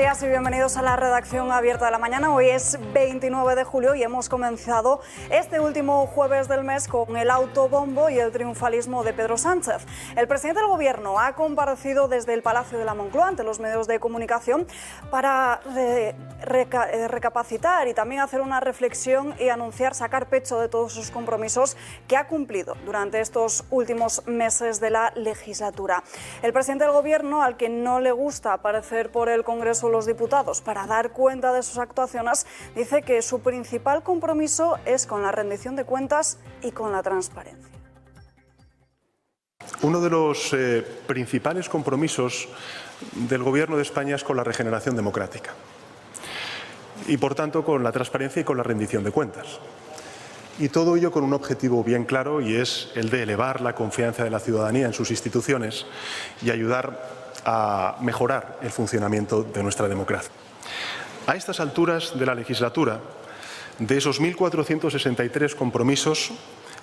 días y bienvenidos a la redacción abierta de la mañana. Hoy es 29 de julio y hemos comenzado este último jueves del mes con el autobombo y el triunfalismo de Pedro Sánchez. El presidente del Gobierno ha comparecido desde el Palacio de la Moncloa ante los medios de comunicación para recapacitar y también hacer una reflexión y anunciar sacar pecho de todos sus compromisos que ha cumplido durante estos últimos meses de la legislatura. El presidente del Gobierno, al que no le gusta aparecer por el Congreso de los Diputados para dar cuenta de sus actuaciones, dice que su principal compromiso es con la rendición de cuentas y con la transparencia. Uno de los principales compromisos del Gobierno de España es con la regeneración democrática y, por tanto, con la transparencia y con la rendición de cuentas. Y todo ello con un objetivo bien claro, y es el de elevar la confianza de la ciudadanía en sus instituciones y ayudar a mejorar el funcionamiento de nuestra democracia. A estas alturas de la legislatura, de esos 1.463 compromisos,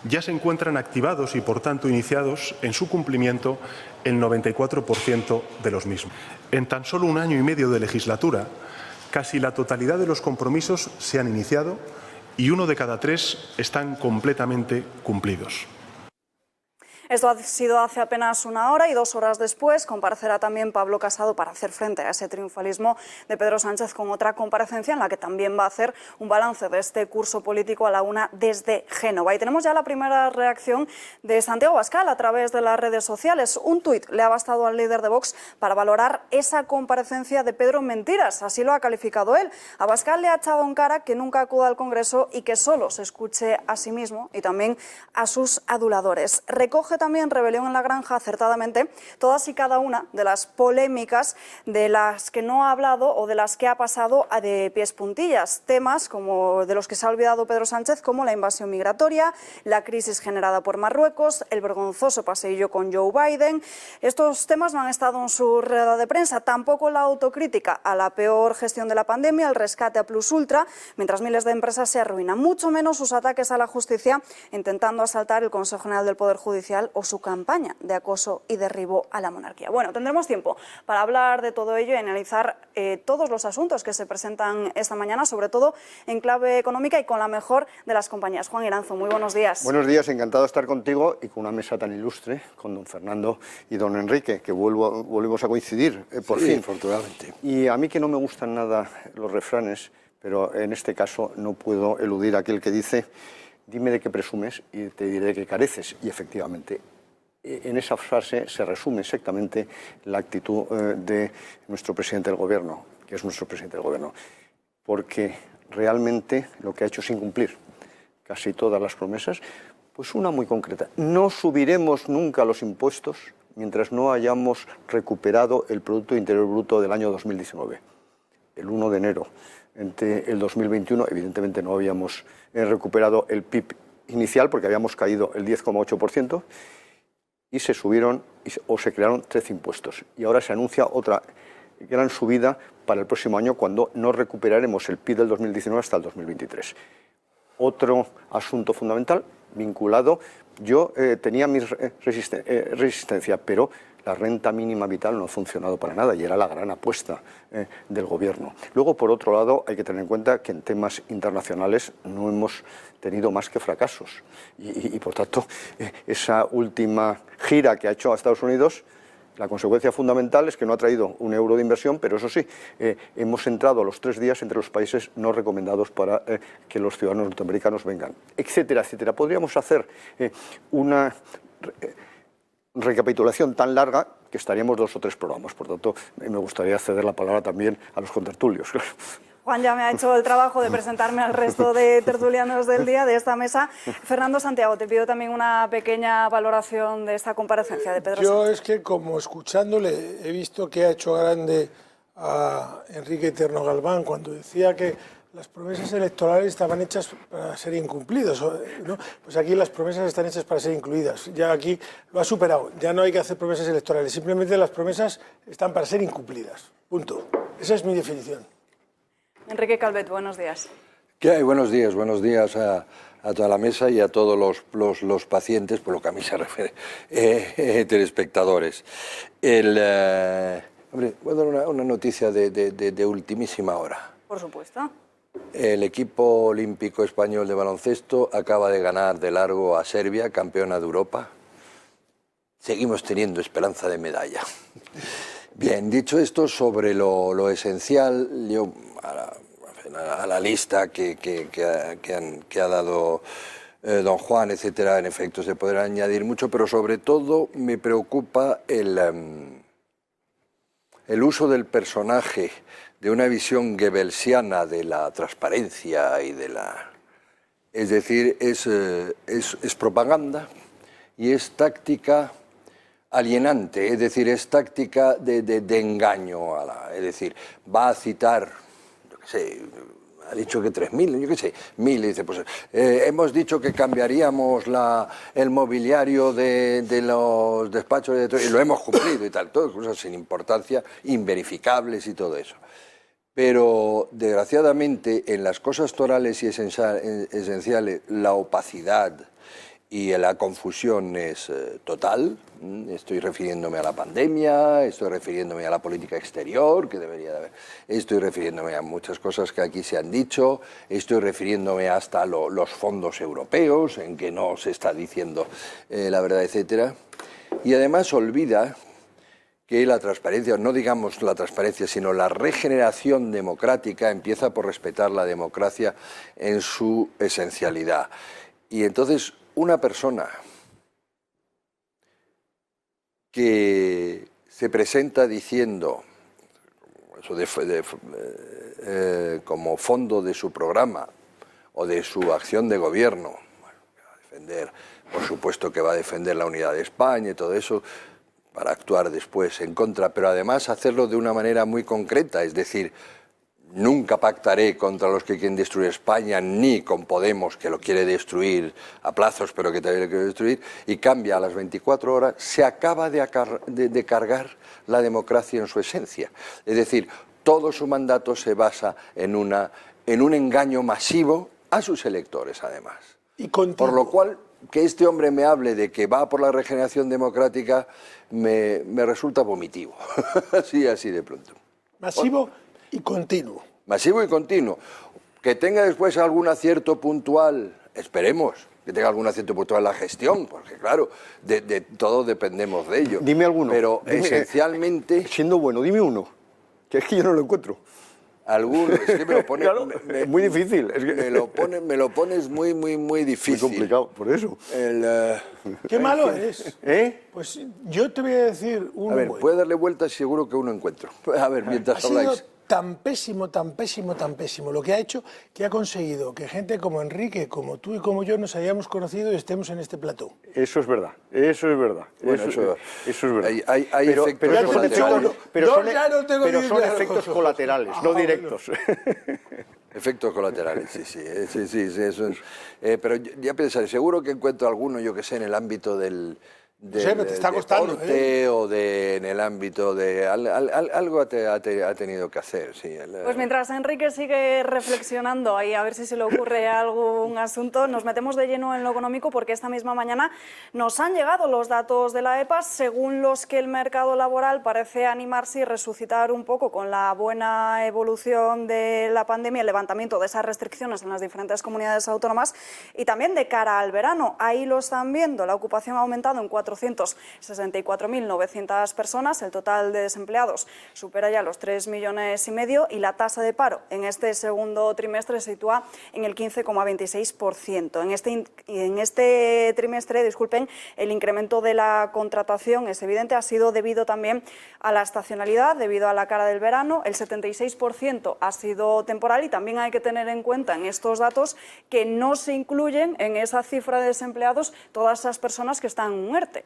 ya se encuentran activados y, por tanto, iniciados en su cumplimiento el 94% de los mismos. En tan solo un año y medio de legislatura, casi la totalidad de los compromisos se han iniciado y 1 de cada 3 están completamente cumplidos. Esto ha sido hace apenas una hora y 2 horas después comparecerá también Pablo Casado para hacer frente a ese triunfalismo de Pedro Sánchez con otra comparecencia en la que también va a hacer un balance de este curso político a la una desde Génova. Y tenemos ya la primera reacción de Santiago Abascal a través de las redes sociales. Un tuit le ha bastado al líder de Vox para valorar esa comparecencia de Pedro mentiras, así lo ha calificado él. Abascal le ha echado en cara que nunca acuda al Congreso y que solo se escuche a sí mismo y también a sus aduladores. Recoge también Rebelión en la Granja acertadamente todas y cada una de las polémicas de las que no ha hablado o de las que ha pasado a de pies puntillas. Temas como de los que se ha olvidado Pedro Sánchez, como la invasión migratoria, la crisis generada por Marruecos, el vergonzoso paseillo con Joe Biden. Estos temas no han estado en su rueda de prensa, tampoco la autocrítica a la peor gestión de la pandemia, el rescate a Plus Ultra, mientras miles de empresas se arruinan, mucho menos sus ataques a la justicia intentando asaltar el Consejo General del Poder Judicial o su campaña de acoso y derribo a la monarquía. Bueno, tendremos tiempo para hablar de todo ello y analizar todos los asuntos que se presentan esta mañana, sobre todo en clave económica y con la mejor de las compañías. Juan Iranzo, muy buenos días. Buenos días, encantado de estar contigo y con una mesa tan ilustre, con don Fernando y don Enrique, que volvemos a coincidir, por fin. Afortunadamente. Y a mí, que no me gustan nada los refranes, pero en este caso no puedo eludir aquel que dice: dime de qué presumes y te diré de qué careces. Y efectivamente, en esa frase se resume exactamente la actitud de nuestro presidente del Gobierno, que es nuestro presidente del Gobierno, porque realmente lo que ha hecho es incumplir casi todas las promesas, pues una muy concreta: no subiremos nunca los impuestos mientras no hayamos recuperado el Producto Interior Bruto del año 2019. El 1 de enero entre el 2021, evidentemente no habíamos recuperado el PIB inicial porque habíamos caído el 10,8%, y se subieron o se crearon 13 impuestos. Y ahora se anuncia otra gran subida para el próximo año, cuando no recuperaremos el PIB del 2019 hasta el 2023. Otro asunto fundamental vinculado, yo tenía mi resistencia, pero la renta mínima vital no ha funcionado para nada y era la gran apuesta del Gobierno. Luego, por otro lado, hay que tener en cuenta que en temas internacionales no hemos tenido más que fracasos y por tanto, esa última gira que ha hecho a Estados Unidos, la consecuencia fundamental es que no ha traído un euro de inversión, pero eso sí, hemos entrado a los 3 días entre los países no recomendados para que los ciudadanos norteamericanos vengan, etcétera, etcétera. Podríamos hacer una recapitulación tan larga que estaríamos 2 o 3 programas. Por tanto, me gustaría ceder la palabra también a los contertulios. Juan ya me ha hecho el trabajo de presentarme al resto de tertulianos del día de esta mesa. Fernando Santiago, te pido también una pequeña valoración de esta comparecencia de Pedro Sánchez. Yo es que, como escuchándole, he visto que ha hecho grande a Enrique Terno Galván cuando decía que las promesas electorales estaban hechas para ser incumplidas, ¿no? Pues aquí las promesas están hechas para ser incluidas. Ya aquí lo ha superado. Ya no hay que hacer promesas electorales. Simplemente las promesas están para ser incumplidas. Punto. Esa es mi definición. Enrique Calvet, buenos días. ¿Qué hay? Buenos días a toda la mesa y a todos los pacientes, por lo que a mí se refiere, telespectadores. Hombre, voy a dar una noticia de ultimísima hora. Por supuesto. El equipo olímpico español de baloncesto acaba de ganar de largo a Serbia, campeona de Europa. Seguimos teniendo esperanza de medalla. Bien, dicho esto, sobre lo esencial, yo a la lista que ha dado don Juan, etcétera, en efecto se podrá añadir mucho, pero sobre todo me preocupa el uso del personaje de una visión goebbelsiana de la transparencia y de la... Es decir, es propaganda y es táctica alienante, es decir, es táctica de engaño. Es decir, va a citar, yo qué sé, ha dicho que 3.000, yo qué sé, 1.000, y dice, pues hemos dicho que cambiaríamos el mobiliario de los despachos y lo hemos cumplido y tal, todas cosas sin importancia, inverificables y todo eso. Pero, desgraciadamente, en las cosas torales y esenciales, la opacidad y la confusión es total. Estoy refiriéndome a la pandemia, estoy refiriéndome a la política exterior, que debería de haber, estoy refiriéndome a muchas cosas que aquí se han dicho, estoy refiriéndome hasta a los fondos europeos, en que no se está diciendo la verdad, etcétera. Y además olvida que la transparencia, no digamos la transparencia, sino la regeneración democrática empieza por respetar la democracia en su esencialidad. Y entonces una persona que se presenta diciendo, eso como fondo de su programa o de su acción de gobierno, bueno, que va a defender, por supuesto que va a defender la unidad de España y todo eso, para actuar después en contra, pero además hacerlo de una manera muy concreta, es decir, nunca pactaré contra los que quieren destruir España, ni con Podemos, que lo quiere destruir a plazos, pero que también lo quiere destruir, y cambia a las 24 horas, se acaba de cargar la democracia en su esencia. Es decir, todo su mandato se basa en un engaño masivo a sus electores, además. Por lo cual, que este hombre me hable de que va por la regeneración democrática me resulta vomitivo, así de pronto. Masivo y continuo. Masivo y continuo. Que tenga después algún acierto puntual, esperemos, que tenga algún acierto puntual en la gestión, porque claro, de todo dependemos de ello. Dime alguno. Pero esencialmente... Siendo bueno, dime uno, que es que yo no lo encuentro. Alguno, es que me lo pones... Claro, es muy difícil. Es que... me lo pones muy difícil. Muy complicado, por eso. Qué malo eres. ¿Eh? Pues yo te voy a decir uno A ver, bueno. puede darle vueltas, seguro que uno encuentro. A ver, mientras Ha sido habláis. tan pésimo, tan pésimo, tan pésimo lo que ha hecho, que ha conseguido que gente como Enrique, como tú y como yo nos hayamos conocido y estemos en este plató. Eso es verdad, eso es verdad. Bueno, eso es verdad. Hay efectos pero esos son colaterales. pero son efectos colaterales, no directos. Efectos colaterales, sí, eso es. Pero ya pensaré, seguro que encuentro alguno, yo que sé, en el ámbito del pero te está costando, deporte o en el ámbito de... algo ha tenido que hacer, sí. Pues mientras Enrique sigue reflexionando ahí a ver si se le ocurre algún asunto, nos metemos de lleno en lo económico porque esta misma mañana nos han llegado los datos de la EPA según los que el mercado laboral parece animarse y resucitar un poco con la buena evolución de la pandemia, el levantamiento de esas restricciones en las diferentes comunidades autónomas y también de cara al verano. Ahí lo están viendo, la ocupación ha aumentado en 464.900 personas, el total de desempleados supera ya los 3,5 millones y la tasa de paro en este segundo trimestre se sitúa en el 15,26%. En este trimestre, el incremento de la contratación es evidente, ha sido debido también a la estacionalidad, debido a la cara del verano, el 76% ha sido temporal y también hay que tener en cuenta en estos datos que no se incluyen en esa cifra de desempleados todas esas personas que están en un ERTE.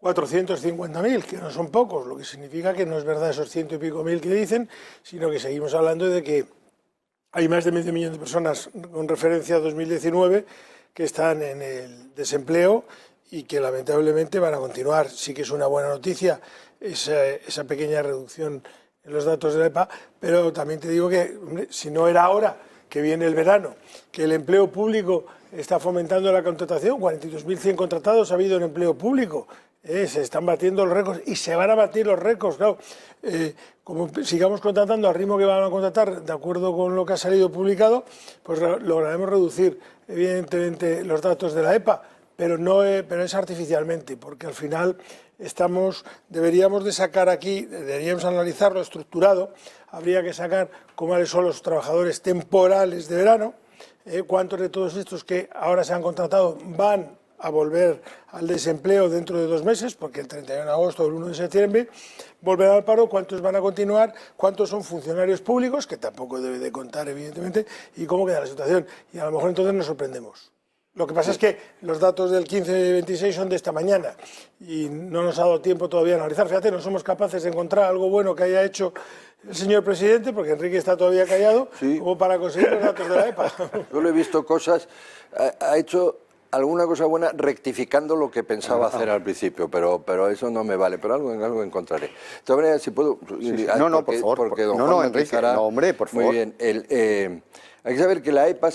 450.000, que no son pocos, lo que significa que no es verdad esos 100 y pico mil que dicen, sino que seguimos hablando de que hay más de medio millón de personas con referencia a 2019 que están en el desempleo y que lamentablemente van a continuar. Sí que es una buena noticia esa pequeña reducción en los datos de la EPA, pero también te digo que, hombre, si no era ahora que viene el verano, que el empleo público está fomentando la contratación, 42.100 contratados ha habido en empleo público se están batiendo los récords y se van a batir los récords, claro. Como sigamos contratando al ritmo que van a contratar, de acuerdo con lo que ha salido publicado, pues lograremos reducir evidentemente los datos de la EPA, pero es artificialmente, porque al final deberíamos de sacar aquí, deberíamos analizarlo estructurado, habría que sacar cuáles son los trabajadores temporales de verano, cuántos de todos estos que ahora se han contratado van a volver al desempleo dentro de 2 meses, porque el 31 de agosto o el 1 de septiembre volverán al paro, cuántos van a continuar, cuántos son funcionarios públicos, que tampoco debe de contar evidentemente, y cómo queda la situación. Y a lo mejor entonces nos sorprendemos. Lo que pasa es que los datos del 15-26 son de esta mañana y no nos ha dado tiempo todavía a analizar. Fíjate, no somos capaces de encontrar algo bueno que haya hecho el señor presidente, porque Enrique está todavía callado, como para conseguir los datos de la EPA. Yo le he visto cosas, ha hecho alguna cosa buena rectificando lo que pensaba hacer al principio, pero eso no me vale, pero algo encontraré. De todas maneras, si puedo... Sí. No, por favor. Porque don Juan Enrique, empezará, no, hombre, por favor. Muy bien. Hay que saber que la EPA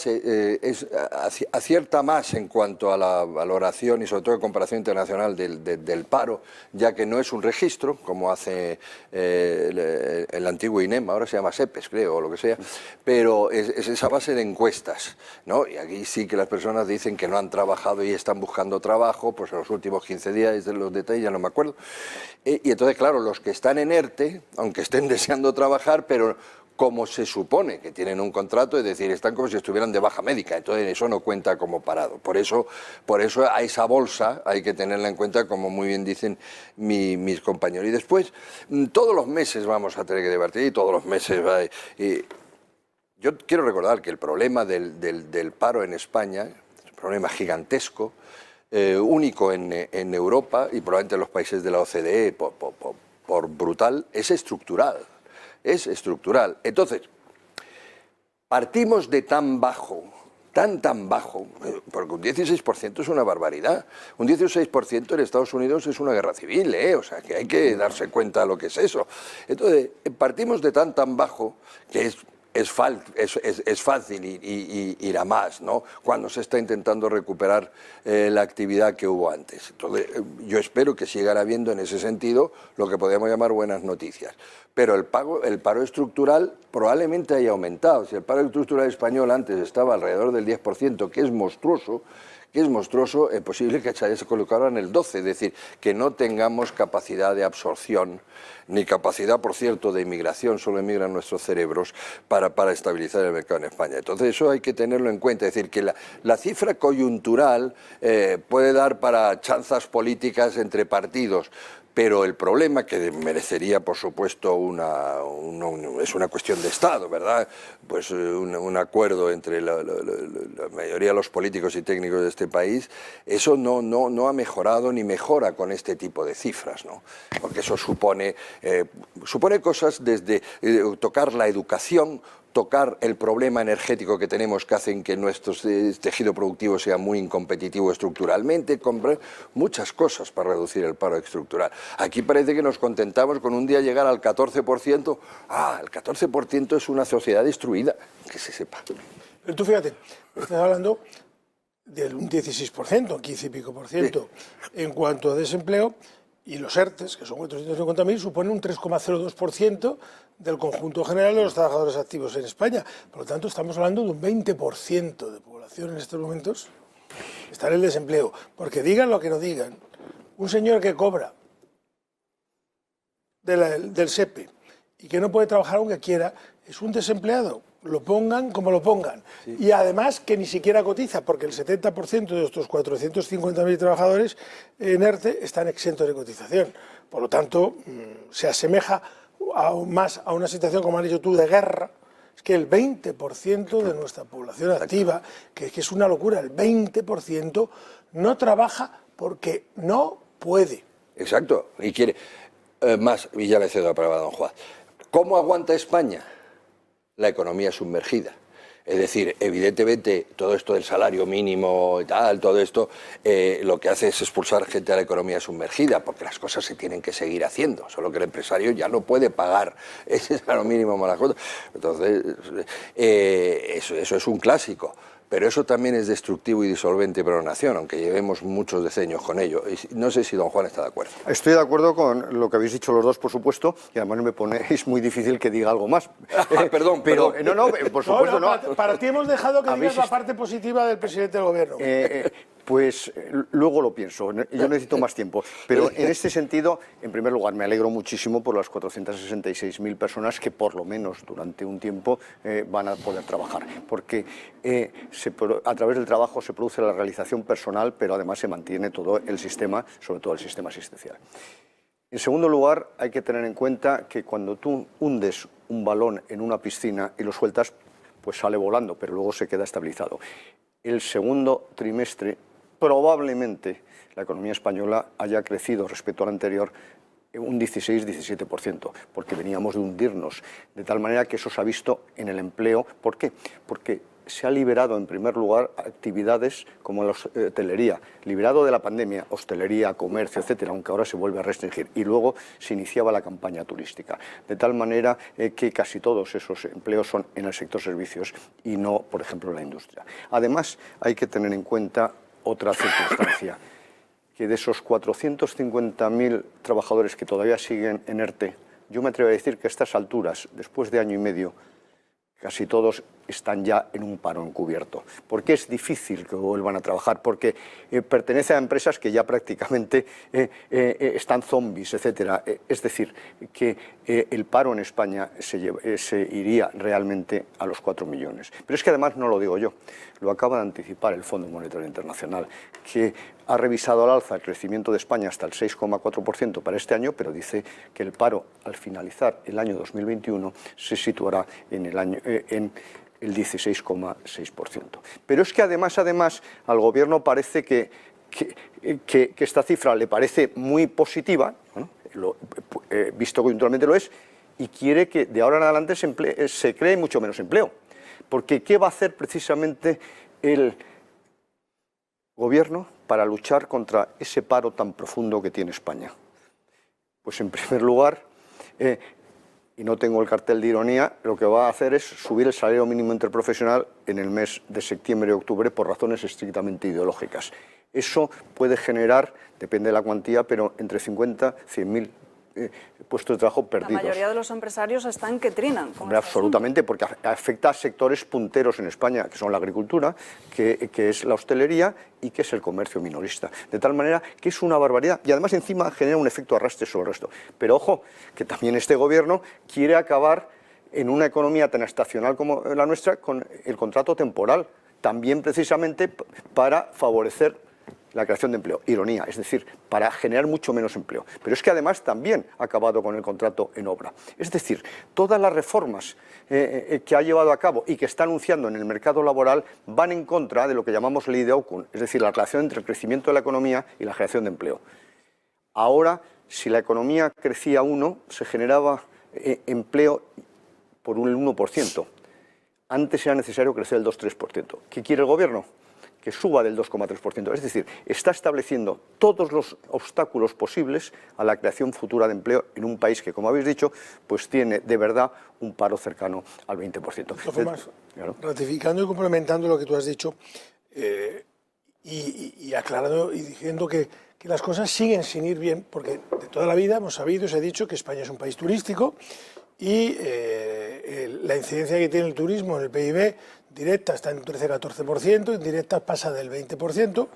acierta más en cuanto a la valoración y sobre todo en comparación internacional del paro, ya que no es un registro, como hace el antiguo INEM, ahora se llama SEPES, creo, o lo que sea, pero es esa base de encuestas, ¿no? Y aquí sí que las personas dicen que no han trabajado y están buscando trabajo, pues en los últimos 15 días, de los detalles ya no me acuerdo. Y entonces, claro, los que están en ERTE, aunque estén deseando trabajar, pero como se supone que tienen un contrato, es decir, están como si estuvieran de baja médica, entonces eso no cuenta como parado. Por eso a esa bolsa hay que tenerla en cuenta, como muy bien dicen mis compañeros. Y después, todos los meses vamos a tener que debatir, y todos los meses yo quiero recordar que el problema del paro en España es un problema gigantesco, único en Europa y probablemente en los países de la OCDE por brutal, es estructural. Es estructural. Entonces, partimos de tan bajo, tan bajo, porque un 16% es una barbaridad. Un 16% en Estados Unidos es una guerra civil, o sea, que hay que darse cuenta de lo que es eso. Entonces, partimos de tan bajo que es fácil ir a más, ¿no? Cuando se está intentando recuperar la actividad que hubo antes. Entonces, yo espero que sigan habiendo en ese sentido lo que podríamos llamar buenas noticias. Pero el paro estructural probablemente haya aumentado. Si el paro estructural español antes estaba alrededor del 10%, que es monstruoso, es posible que se colocara en el 12%, es decir, que no tengamos capacidad de absorción, ni capacidad, por cierto, de inmigración, solo emigran nuestros cerebros, para estabilizar el mercado en España. Entonces eso hay que tenerlo en cuenta, es decir, que la cifra coyuntural puede dar para chanzas políticas entre partidos, pero el problema, que merecería, por supuesto, es una cuestión de Estado, ¿verdad? Pues un acuerdo entre la mayoría de los políticos y técnicos de este país, eso no ha mejorado ni mejora con este tipo de cifras, ¿no? Porque eso supone cosas desde tocar la educación, tocar el problema energético que tenemos, que hacen que nuestro tejido productivo sea muy incompetitivo estructuralmente, comprar muchas cosas para reducir el paro estructural. Aquí parece que nos contentamos con un día llegar al 14%. El 14% es una sociedad destruida, que se sepa. Pero tú fíjate, estás hablando de un 16%, 15 y pico por ciento, en cuanto a desempleo, y los ERTES, que son 450.000, suponen un 3,02% del conjunto general de los trabajadores activos en España. Por lo tanto, estamos hablando de un 20% de población en estos momentos está en el desempleo. Porque digan lo que no digan, un señor que cobra del SEPE y que no puede trabajar aunque quiera, es un desempleado. Lo pongan como lo pongan. Sí. Y además que ni siquiera cotiza, porque el 70% de estos 450.000 trabajadores en ERTE están exentos de cotización. Por lo tanto, se asemeja más a una situación, como has dicho tú, de guerra. Es que el 20% de nuestra población activa, que es una locura, el 20% no trabaja porque no puede. Exacto. Y quiere más, y ya le cedo la palabra a don Juan. ¿Cómo aguanta España? La economía sumergida. Es decir, evidentemente todo esto del salario mínimo y tal, todo esto lo que hace es expulsar gente a la economía sumergida, porque las cosas se tienen que seguir haciendo, solo que el empresario ya no puede pagar ese salario mínimo más las cosas. Entonces, eso es un clásico. pero eso también es destructivo y disolvente para una nación, aunque llevemos muchos decenios con ello. Y no sé si don Juan está de acuerdo. Estoy de acuerdo con lo que habéis dicho los dos, por supuesto, y además me ponéis muy difícil que diga algo más. Perdón, pero perdón. no, por supuesto no. Para ti hemos dejado que digas Habéis la parte positiva del presidente del gobierno. Pues luego lo pienso, yo necesito más tiempo. Pero en este sentido, en primer lugar, me alegro muchísimo por las 466.000 personas que por lo menos durante un tiempo van a poder trabajar. Porque a través del trabajo se produce la realización personal, pero además se mantiene todo el sistema, sobre todo el sistema asistencial. En segundo lugar, hay que tener en cuenta que cuando tú hundes un balón en una piscina y lo sueltas, pues sale volando, pero luego se queda estabilizado. El segundo trimestre, probablemente la economía española haya crecido respecto al anterior un 16-17%, porque veníamos de hundirnos, de tal manera que eso se ha visto en el empleo. ¿Por qué? Porque se ha liberado en primer lugar actividades como la hostelería, liberado de la pandemia, hostelería, comercio, etcétera, aunque ahora se vuelve a restringir, y luego se iniciaba la campaña turística, de tal manera que casi todos esos empleos son en el sector servicios y no, por ejemplo, en la industria. Además, hay que tener en cuenta otra circunstancia, que de esos 450.000 trabajadores que todavía siguen en ERTE, yo me atrevo a decir que a estas alturas, después de año y medio, casi todos están ya en un paro encubierto. ¿Por qué es difícil que vuelvan a trabajar? Porque pertenece a empresas que ya prácticamente están zombies, etcétera. Es decir, que el paro en España se iría realmente a los 4 millones. Pero es que además no lo digo yo, lo acaba de anticipar el Fondo Monetario Internacional, que ha revisado al alza el crecimiento de España hasta el 6,4% para este año, pero dice que el paro al finalizar el año 2021 se situará en el 16,6%. Pero es que además al Gobierno parece que esta cifra le parece muy positiva, bueno, visto coyunturalmente lo es, y quiere que de ahora en adelante se cree mucho menos empleo. Porque ¿qué va a hacer precisamente el Gobierno para luchar contra ese paro tan profundo que tiene España? Pues en primer lugar, y no tengo el cartel de ironía, lo que va a hacer es subir el salario mínimo interprofesional en el mes de septiembre y octubre por razones estrictamente ideológicas. Eso puede generar, depende de la cuantía, pero entre 50 y 100.000 puestos de trabajo perdidos. La mayoría de los empresarios están que trinan con este absolutamente, asunto. porque afecta a sectores punteros en España, que son la agricultura, que es la hostelería y que es el comercio minorista. De tal manera que es una barbaridad y además encima genera un efecto arrastre sobre el resto. Pero ojo, que también este Gobierno quiere acabar en una economía tan estacional como la nuestra con el contrato temporal, también precisamente para favorecer la creación de empleo. Ironía, es decir, para generar mucho menos empleo. Pero es que además también ha acabado con el contrato en obra. Es decir, todas las reformas que ha llevado a cabo y que está anunciando en el mercado laboral van en contra de lo que llamamos ley de Ockham, es decir, la relación entre el crecimiento de la economía y la creación de empleo. Ahora, si la economía crecía 1, se generaba empleo por un 1%. Antes era necesario crecer el 2-3%. ¿Qué quiere el Gobierno? Que suba del 2,3%. Es decir, está estableciendo todos los obstáculos posibles a la creación futura de empleo en un país que, como habéis dicho, pues tiene de verdad un paro cercano al 20%. Claro. Ratificando y complementando lo que tú has dicho y aclarando y diciendo que las cosas siguen sin ir bien, porque de toda la vida hemos sabido y se ha dicho que España es un país turístico y la incidencia que tiene el turismo en el PIB directa está en un 13-14%, indirecta pasa del 20%.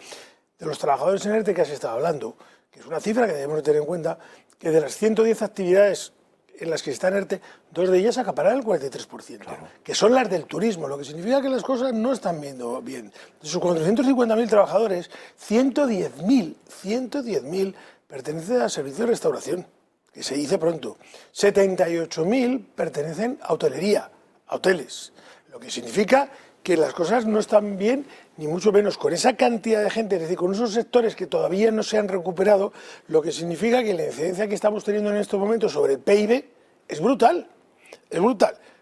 De los trabajadores en ERTE que has estado hablando, que es una cifra que debemos tener en cuenta, que de las 110 actividades en las que está en ERTE, 2 de ellas acaparan el 43%, claro, que son las del turismo, lo que significa que las cosas no están viendo bien. De sus 450.000 trabajadores, 110.000 pertenecen al servicio de restauración, que se dice pronto. 78.000 pertenecen a hotelería, a hoteles. Lo que significa que las cosas no están bien, ni mucho menos con esa cantidad de gente, es decir, con esos sectores que todavía no se han recuperado, lo que significa que la incidencia que estamos teniendo en estos momentos sobre el PIB es brutal,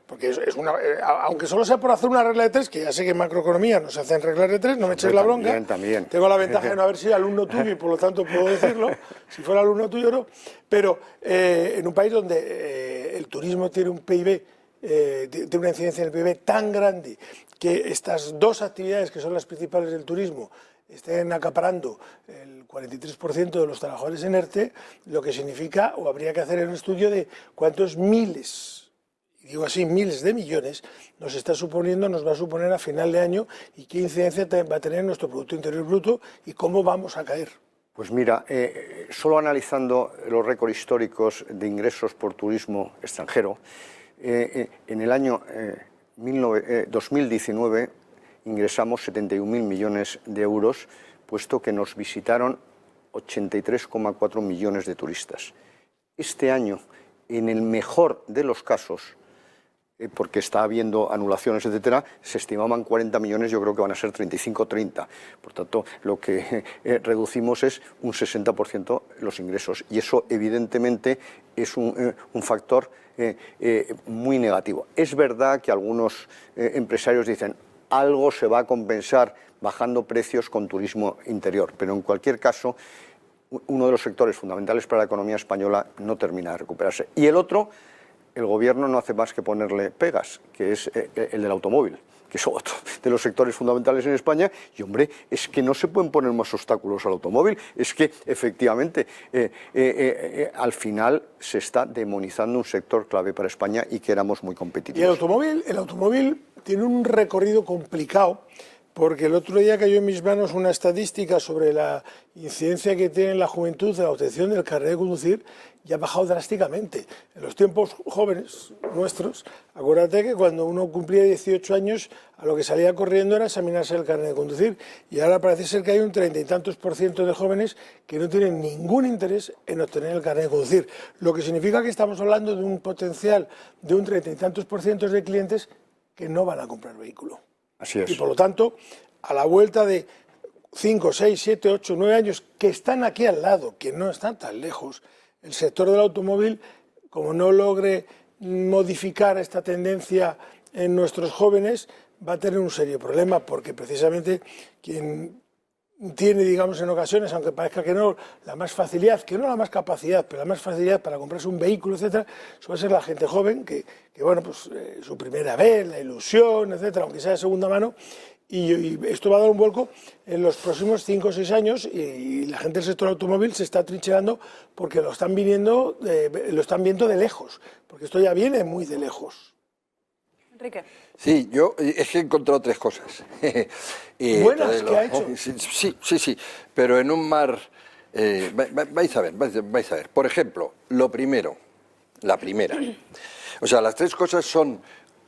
porque aunque solo sea por hacer una regla de 3, que ya sé que en macroeconomía no se hacen reglas de 3, no me eches la bronca, también. Tengo la ventaja de no haber sido alumno tuyo y por lo tanto puedo decirlo, si fuera alumno tuyo no, pero en un país donde el turismo tiene un PIB tiene una incidencia en el PIB tan grande que estas dos actividades, que son las principales del turismo, estén acaparando el 43% de los trabajadores en ERTE, lo que significa, o habría que hacer un estudio de cuántos miles, y digo así, miles de millones, nos va a suponer a final de año y qué incidencia va a tener en nuestro Producto Interior Bruto y cómo vamos a caer. Pues mira, solo analizando los récords históricos de ingresos por turismo extranjero, en el año 2019 ingresamos 71.000 millones de euros, puesto que nos visitaron 83,4 millones de turistas. Este año, en el mejor de los casos, porque está habiendo anulaciones, etcétera, se estimaban 40 millones, yo creo que van a ser 35 o 30. Por tanto, lo que reducimos es un 60% los ingresos. Y eso, evidentemente, es un factor muy negativo. Es verdad que algunos empresarios dicen algo se va a compensar bajando precios con turismo interior, pero en cualquier caso, uno de los sectores fundamentales para la economía española no termina de recuperarse. Y el otro, el gobierno no hace más que ponerle pegas, que es el del automóvil, que es otro de los sectores fundamentales en España, y hombre, es que no se pueden poner más obstáculos al automóvil, es que efectivamente al final se está demonizando un sector clave para España y que éramos muy competitivos. Y el automóvil tiene un recorrido complicado, porque el otro día cayó en mis manos una estadística sobre la incidencia que tiene en la juventud de la obtención del carnet de conducir y ha bajado drásticamente. En los tiempos jóvenes nuestros, acuérdate que cuando uno cumplía 18 años, a lo que salía corriendo era examinarse el carnet de conducir, y ahora parece ser que hay un 30 y tantos % de jóvenes que no tienen ningún interés en obtener el carnet de conducir, lo que significa que estamos hablando de un potencial de un 30 y tantos % de clientes que no van a comprar vehículo. Así es. Y por lo tanto, a la vuelta de 5, 6, 7, 8, 9 años, que están aquí al lado, que no están tan lejos, el sector del automóvil, como no logre modificar esta tendencia en nuestros jóvenes, va a tener un serio problema, porque precisamente quien tiene, digamos, en ocasiones, aunque parezca que no, la más facilidad, que no la más capacidad, pero la más facilidad para comprarse un vehículo, etcétera, suele ser la gente joven, que bueno, pues su primera vez, la ilusión, etcétera, aunque sea de segunda mano, y esto va a dar un vuelco en los próximos 5 o 6 años, y la gente del sector automóvil se está trincherando porque lo están viendo de lejos, porque esto ya viene muy de lejos. Enrique. Sí, yo es que he encontrado 3 cosas. Buenas que ha hecho. Sí, pero en un mar... vais a ver. Por ejemplo, la primera. O sea, las 3 cosas son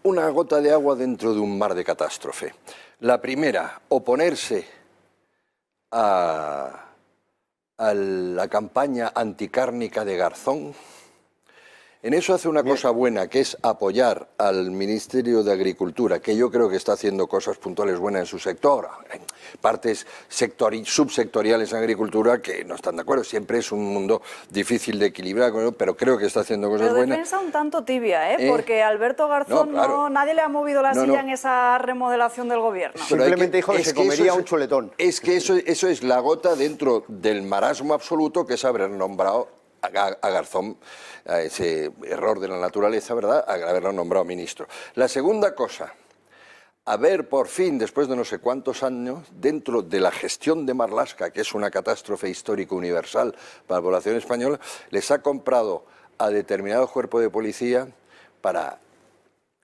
una gota de agua dentro de un mar de catástrofe. La primera, oponerse a la campaña anticárnica de Garzón. En eso hace una cosa buena, que es apoyar al Ministerio de Agricultura, que yo creo que está haciendo cosas puntuales buenas en su sector. Hay partes subsectoriales en agricultura que no están de acuerdo. Siempre es un mundo difícil de equilibrar, pero creo que está haciendo cosas buenas. Pero defensa un tanto tibia, porque Alberto Garzón, nadie le ha movido la silla en esa remodelación del gobierno. Simplemente dijo que se comería un chuletón. Es que eso es la gota dentro del marasmo absoluto, que es haber nombrado a Garzón, a ese error de la naturaleza, ¿verdad?, haberlo nombrado ministro. La segunda cosa, haber por fin, después de no sé cuántos años, dentro de la gestión de Marlaska, que es una catástrofe histórica universal para la población española, les ha comprado a determinado cuerpo de policía para,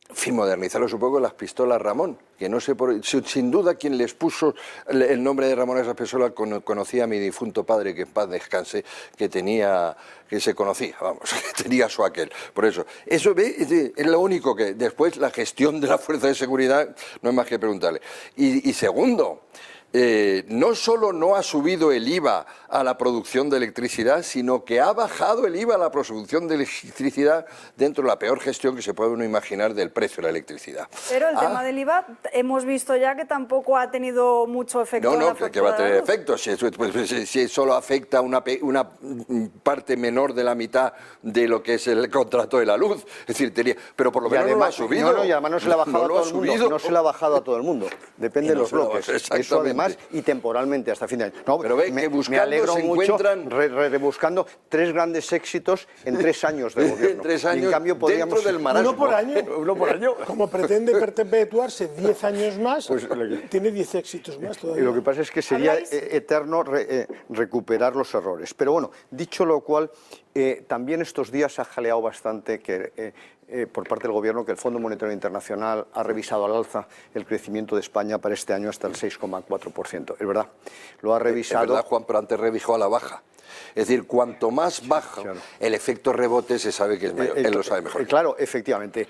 en fin, modernizarlos un poco, las pistolas Ramón, que no sé, sin duda quien les puso el nombre de Ramón a esa pistola conocía a mi difunto padre, que en paz descanse, que se conocía, vamos, que tenía su aquel. Por eso es lo único que, después la gestión de la fuerza de seguridad, no hay más que preguntarle. Y segundo, no solo no ha subido el IVA a la producción de electricidad, sino que ha bajado el IVA a la producción de electricidad dentro de la peor gestión que se puede uno imaginar del precio de la electricidad. Pero el tema del IVA hemos visto ya que tampoco ha tenido mucho efecto. No, que va a tener efecto. Si solo afecta una parte menor de la mitad de lo que es el contrato de la luz. Es decir, pero por lo menos no lo ha subido. Y además no se le ha bajado a todo el mundo. No se le ha bajado a todo el mundo. Depende de los bloques. Eso además más y temporalmente hasta fin de año. No, pero ve que buscando me alegro se mucho encuentran... rebuscando 3 grandes éxitos en 3 años de gobierno. 3 años y en cambio podríamos... dentro del marasmo. Uno por año. Uno por año. Como pretende perpetuarse 10 años más, pues, tiene 10 éxitos más todavía. Lo que pasa es que sería eterno recuperar los errores. Pero bueno, dicho lo cual, también estos días ha jaleado bastante que por parte del Gobierno que el Fondo Monetario Internacional ha revisado al alza el crecimiento de España para este año hasta el 6,4%. Es verdad, lo ha revisado... Es verdad, Juan, pero antes revisó a la baja. Es decir, cuanto más baja, claro, el efecto rebote se sabe que es mayor, él lo sabe mejor. Claro, efectivamente.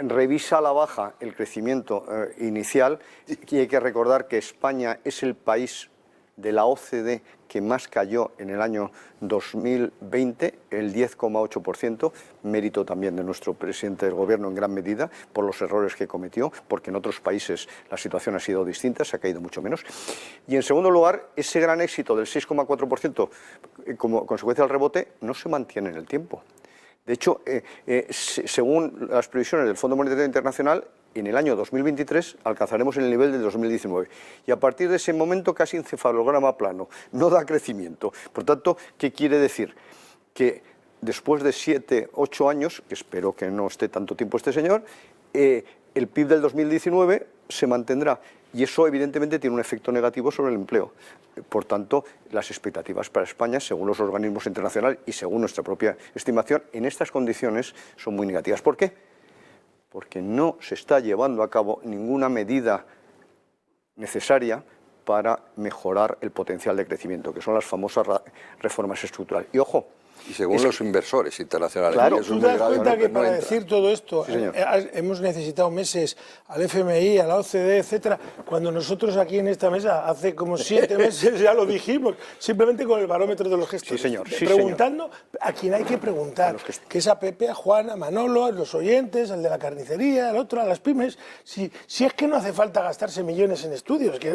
Revisa a la baja el crecimiento inicial y hay que recordar que España es el país de la OCDE que más cayó en el año 2020, el 10,8%, mérito también de nuestro presidente del Gobierno en gran medida por los errores que cometió, porque en otros países la situación ha sido distinta, se ha caído mucho menos. Y en segundo lugar, ese gran éxito del 6,4% como consecuencia del rebote no se mantiene en el tiempo. De hecho, según las previsiones del Fondo Monetario Internacional, en el año 2023 alcanzaremos el nivel del 2019 y a partir de ese momento casi encefalograma plano, no da crecimiento. Por tanto, ¿qué quiere decir? Que después de 7, 8 años, que espero que no esté tanto tiempo este señor, el PIB del 2019 se mantendrá y eso evidentemente tiene un efecto negativo sobre el empleo. Por tanto, las expectativas para España, según los organismos internacionales y según nuestra propia estimación, en estas condiciones son muy negativas. ¿Por qué? Porque no se está llevando a cabo ninguna medida necesaria para mejorar el potencial de crecimiento, que son las famosas reformas estructurales. Y ojo, y según los inversores internacionales. Claro, tú te das cuenta que para decir todo esto hemos necesitado meses al FMI, a la OCDE, etcétera, cuando nosotros aquí en esta mesa hace como 7 meses ya lo dijimos, simplemente con el barómetro de los gestos. Sí, señor. Preguntando a quien hay que preguntar, que es a Pepe, a Juan, a Manolo, a los oyentes, al de la carnicería, al otro, a las pymes. Si es que no hace falta gastarse millones en estudios, que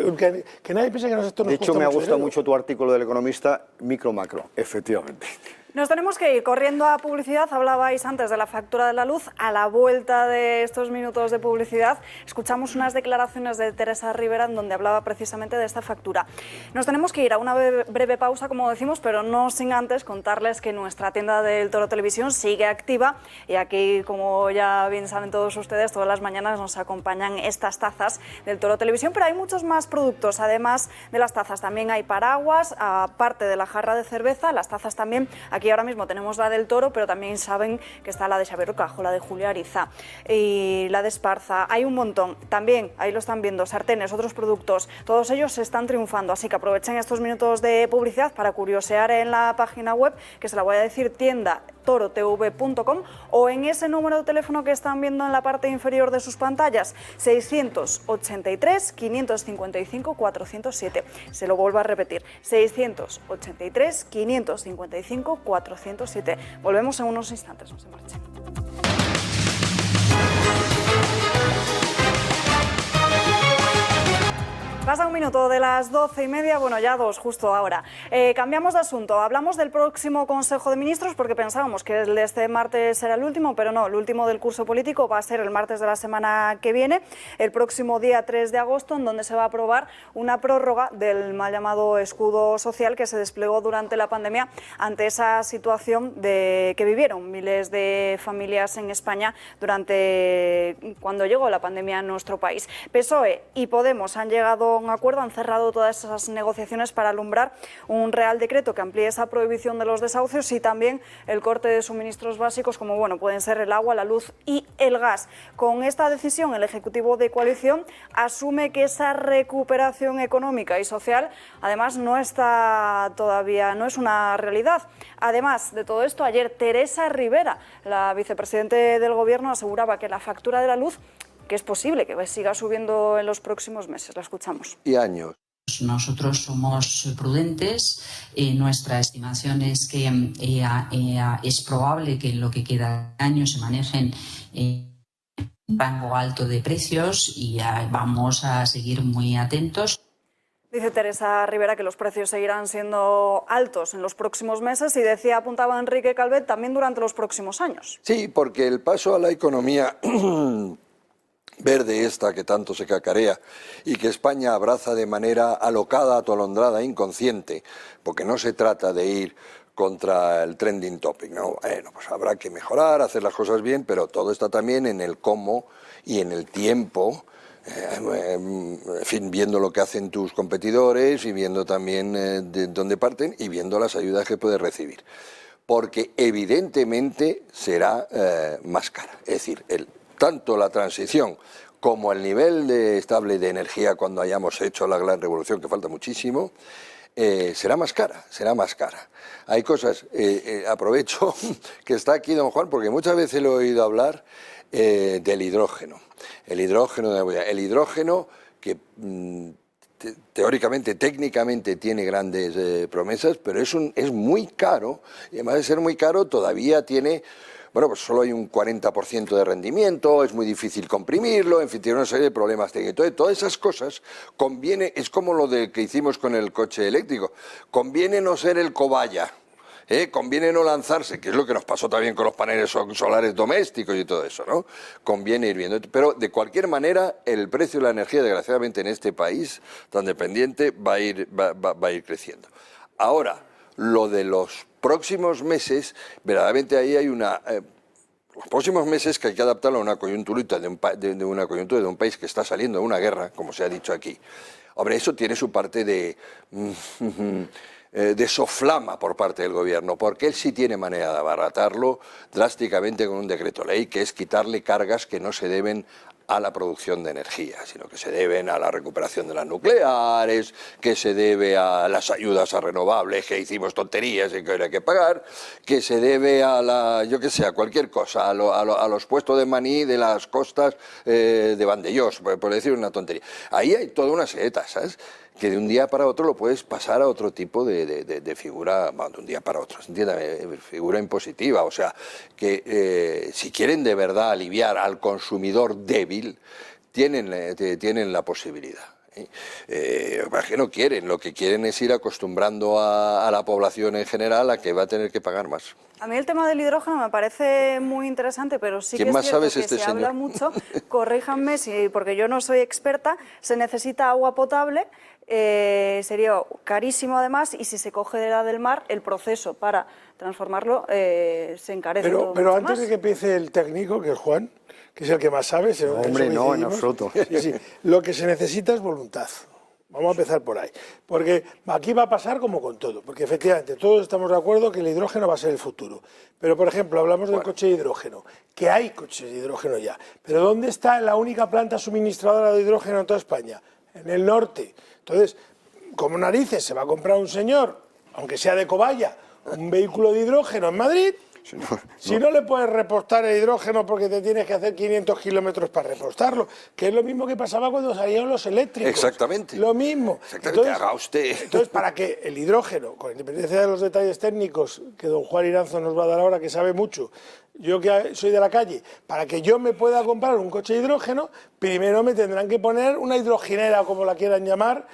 nadie piensa que esto nos cuesta mucho. De hecho, me ha gustado mucho tu artículo del Economista, micro-macro, efectivamente. Nos tenemos que ir corriendo a publicidad. Hablabais antes de la factura de la luz. A la vuelta de estos minutos de publicidad escuchamos unas declaraciones de Teresa Rivera en donde hablaba precisamente de esta factura. Nos tenemos que ir a una breve pausa, como decimos, pero no sin antes contarles que nuestra tienda del Toro Televisión sigue activa y aquí, como ya bien saben todos ustedes, todas las mañanas nos acompañan estas tazas del Toro Televisión, pero hay muchos más productos. Además de las tazas también hay paraguas, aparte de la jarra de cerveza, las tazas también. Aquí ahora mismo tenemos la del Toro, pero también saben que está la de Xavier Rocajo, la de Julio Ariza y la de Esparza. Hay un montón. También, ahí lo están viendo, sartenes, otros productos. Todos ellos están triunfando, así que aprovechen estos minutos de publicidad para curiosear en la página web, que se la voy a decir, tiendatorotv.com, o en ese número de teléfono que están viendo en la parte inferior de sus pantallas, 683 555 407. Se lo vuelvo a repetir, 683 555 407. Volvemos en unos instantes, no se marchen. Pasa un minuto de las 12:30, bueno, ya 2 justo ahora. Cambiamos de asunto, hablamos del próximo Consejo de Ministros porque pensábamos que el de este martes era el último, pero no, el último del curso político va a ser el martes de la semana que viene, el próximo día 3 de agosto, en donde se va a aprobar una prórroga del mal llamado escudo social que se desplegó durante la pandemia ante esa situación que vivieron miles de familias en España cuando llegó la pandemia a nuestro país. PSOE y Podemos han llegado un acuerdo, han cerrado todas esas negociaciones para alumbrar un real decreto que amplíe esa prohibición de los desahucios y también el corte de suministros básicos como pueden ser el agua, la luz y el gas. Con esta decisión el Ejecutivo de coalición asume que esa recuperación económica y social además no es una realidad. Además de todo esto, ayer Teresa Rivera, la vicepresidente del Gobierno, aseguraba que la factura de la luz que es posible que siga subiendo en los próximos meses. La escuchamos. Y años. Nosotros somos prudentes. Nuestra estimación es que es probable que en lo que queda de año se manejen un rango alto de precios y vamos a seguir muy atentos. Dice Teresa Rivera que los precios seguirán siendo altos en los próximos meses y apuntaba Enrique Calvet, también durante los próximos años. Sí, porque el paso a la economía verde esta que tanto se cacarea y que España abraza de manera alocada, atolondrada, inconsciente, porque no se trata de ir contra el trending topic, ¿no? Bueno, pues habrá que mejorar, hacer las cosas bien, pero todo está también en el cómo y en el tiempo, en fin, viendo lo que hacen tus competidores y viendo también de dónde parten y viendo las ayudas que puedes recibir. Porque evidentemente será más cara. Es decir, tanto la transición como el nivel estable de energía cuando hayamos hecho la gran revolución, que falta muchísimo, será más cara, será más cara. Hay cosas, aprovecho que está aquí don Juan, porque muchas veces lo he oído hablar del hidrógeno. El hidrógeno que teóricamente, técnicamente tiene grandes promesas, pero es muy caro, y además de ser muy caro todavía tiene, bueno, pues solo hay un 40% de rendimiento, es muy difícil comprimirlo, en fin, tiene una serie de problemas técnicos. Entonces, todas esas cosas conviene, es como lo que hicimos con el coche eléctrico, conviene no ser el cobaya. Conviene no lanzarse, que es lo que nos pasó también con los paneles solares domésticos y todo eso, ¿no? Conviene ir viendo. Pero de cualquier manera, el precio de la energía, desgraciadamente, en este país tan dependiente, va a ir creciendo. Ahora, lo de los próximos meses, verdaderamente ahí hay los próximos meses que hay que adaptarlo a una coyunturita de una coyuntura de un país que está saliendo de una guerra, como se ha dicho aquí. Hombre, eso tiene su parte de soflama por parte del gobierno, porque él sí tiene manera de abaratarlo drásticamente con un decreto ley, que es quitarle cargas que no se deben a la producción de energía, sino que se deben a la recuperación de las nucleares, que se debe a las ayudas a renovables, que hicimos tonterías y que habría que pagar, que se debe a yo que sé, a cualquier cosa, a los puestos de maní de las costas de Vandellós, por decir una tontería. Ahí hay toda una serie de tasas que de un día para otro lo puedes pasar a otro tipo de figura, bueno, de un día para otro, entiéndame, figura impositiva. O sea, que si quieren de verdad aliviar al consumidor débil, tienen la posibilidad. Que no quieren, lo que quieren es ir acostumbrando a la población en general a que va a tener que pagar más. A mí el tema del hidrógeno me parece muy interesante, pero sí que es cierto que se habla mucho, corríjanme, porque yo no soy experta, se necesita agua potable, sería carísimo además, y si se coge del mar, el proceso para transformarlo se encarece todo pero mucho antes más. de que empiece el técnico, que es Juan, que es el que más sabe... Hombre, no, en absoluto. Sí. Lo que se necesita es voluntad. Vamos a empezar por ahí. Porque aquí va a pasar como con todo. Porque efectivamente todos estamos de acuerdo que el hidrógeno va a ser el futuro. Pero, por ejemplo, hablamos del coche de hidrógeno, que hay coches de hidrógeno ya. Pero ¿dónde está la única planta suministradora de hidrógeno en toda España? En el norte. Entonces, como narices se va a comprar un señor, aunque sea de cobaya, un vehículo de hidrógeno en Madrid... Si no le puedes repostar el hidrógeno porque te tienes que hacer 500 kilómetros para repostarlo, que es lo mismo que pasaba cuando salían los eléctricos. Exactamente. Lo mismo. Exactamente, haga usted. Entonces, para que el hidrógeno, con independencia de los detalles técnicos que don Juan Iranzo nos va a dar ahora, que sabe mucho, yo que soy de la calle, para que yo me pueda comprar un coche de hidrógeno, primero me tendrán que poner una hidrogenera, como la quieran llamar,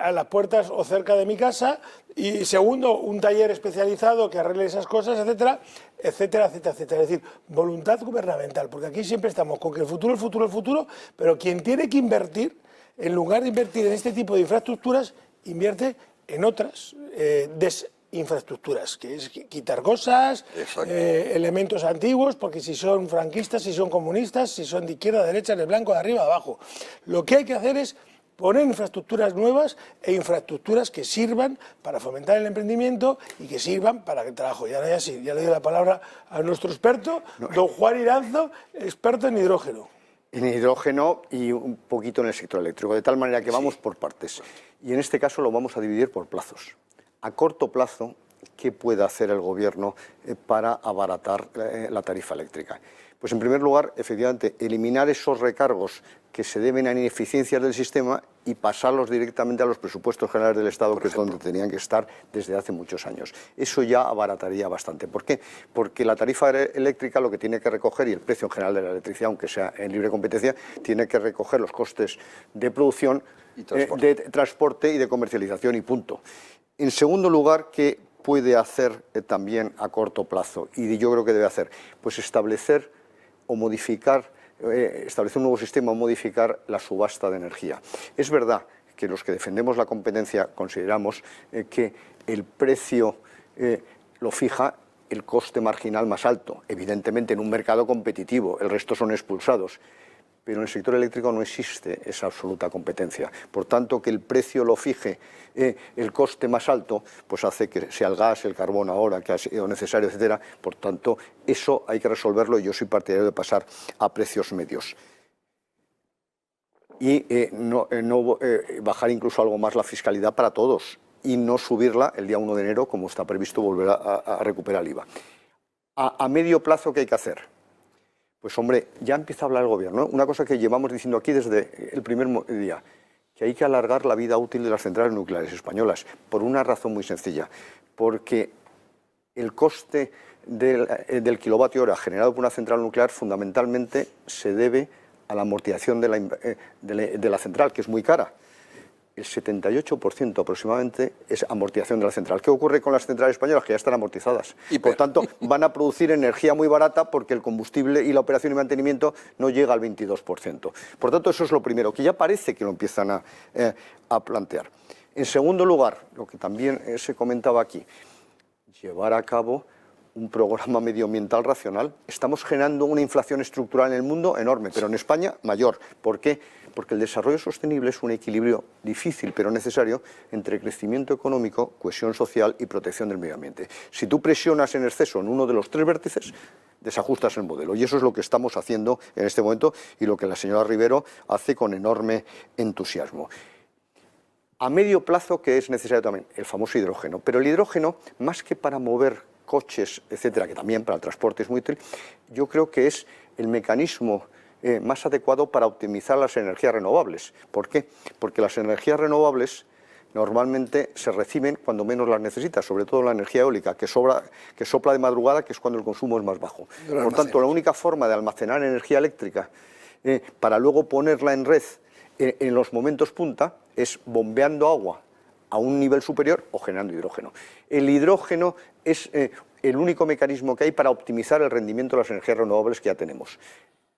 a las puertas o cerca de mi casa, y segundo, un taller especializado que arregle esas cosas, etcétera, etcétera, etcétera, etcétera. Es decir, voluntad gubernamental, porque aquí siempre estamos con que el futuro, pero quien tiene que invertir, en lugar de invertir en este tipo de infraestructuras, invierte en otras desinfraestructuras, que es quitar cosas, elementos antiguos, porque si son franquistas, si son comunistas, si son de izquierda, de derecha, de blanco, de arriba, de abajo. Lo que hay que hacer es poner infraestructuras nuevas e infraestructuras que sirvan para fomentar el emprendimiento y que sirvan para el trabajo. Y ahora ya sí, ya le doy la palabra a nuestro experto, don Juan Iranzo, experto en hidrógeno. En hidrógeno y un poquito en el sector eléctrico, de tal manera que vamos por partes. Y en este caso lo vamos a dividir por plazos. A corto plazo, ¿qué puede hacer el Gobierno para abaratar la tarifa eléctrica? Pues en primer lugar, efectivamente, eliminar esos recargos que se deben a ineficiencias del sistema y pasarlos directamente a los presupuestos generales del Estado, que es donde tenían que estar desde hace muchos años. Eso ya abarataría bastante. ¿Por qué? Porque la tarifa eléctrica lo que tiene que recoger, y el precio en general de la electricidad, aunque sea en libre competencia, tiene que recoger los costes de producción, de transporte y de comercialización y punto. En segundo lugar, ¿qué puede hacer también a corto plazo? Y yo creo que debe hacer, pues establecer o modificar establecer un nuevo sistema o modificar la subasta de energía. Es verdad que los que defendemos la competencia consideramos que el precio lo fija el coste marginal más alto, evidentemente en un mercado competitivo, el resto son expulsados. Pero en el sector eléctrico no existe esa absoluta competencia. Por tanto, que el precio lo fije el coste más alto, pues hace que sea el gas, el carbón ahora, que ha sido necesario, etcétera. Por tanto, eso hay que resolverlo y yo soy partidario de pasar a precios medios. Y bajar incluso algo más la fiscalidad para todos y no subirla el día 1 de enero, como está previsto, volver a recuperar el IVA. A medio plazo, ¿qué hay que hacer? Pues hombre, ya empieza a hablar el gobierno, ¿no? Una cosa que llevamos diciendo aquí desde el primer día, que hay que alargar la vida útil de las centrales nucleares españolas, por una razón muy sencilla, porque el coste del kilovatio hora generado por una central nuclear fundamentalmente se debe a la amortización de la central, que es muy cara. El 78% aproximadamente es amortización de la central. ¿Qué ocurre con las centrales españolas? Que ya están amortizadas. Y por tanto, van a producir energía muy barata porque el combustible y la operación y mantenimiento no llega al 22%. Por tanto, eso es lo primero, que ya parece que lo empiezan a plantear. En segundo lugar, lo que también se comentaba aquí, llevar a cabo un programa medioambiental racional. Estamos generando una inflación estructural en el mundo enorme, pero en España mayor. ¿Por qué? Porque el desarrollo sostenible es un equilibrio difícil pero necesario entre crecimiento económico, cohesión social y protección del medio ambiente. Si tú presionas en exceso en uno de los tres vértices, desajustas el modelo. Y eso es lo que estamos haciendo en este momento y lo que la señora Rivero hace con enorme entusiasmo. A medio plazo, ¿qué es necesario también? El famoso hidrógeno. Pero el hidrógeno, más que para mover coches, etcétera, que también para el transporte es muy útil, yo creo que es el mecanismo más adecuado para optimizar las energías renovables. ¿Por qué? Porque las energías renovables normalmente se reciben cuando menos las necesitas, sobre todo la energía eólica, que sopla de madrugada, que es cuando el consumo es más bajo. Por tanto, la única forma de almacenar energía eléctrica para luego ponerla en red en los momentos punta es bombeando agua a un nivel superior o generando hidrógeno. El hidrógeno es el único mecanismo que hay para optimizar el rendimiento de las energías renovables que ya tenemos,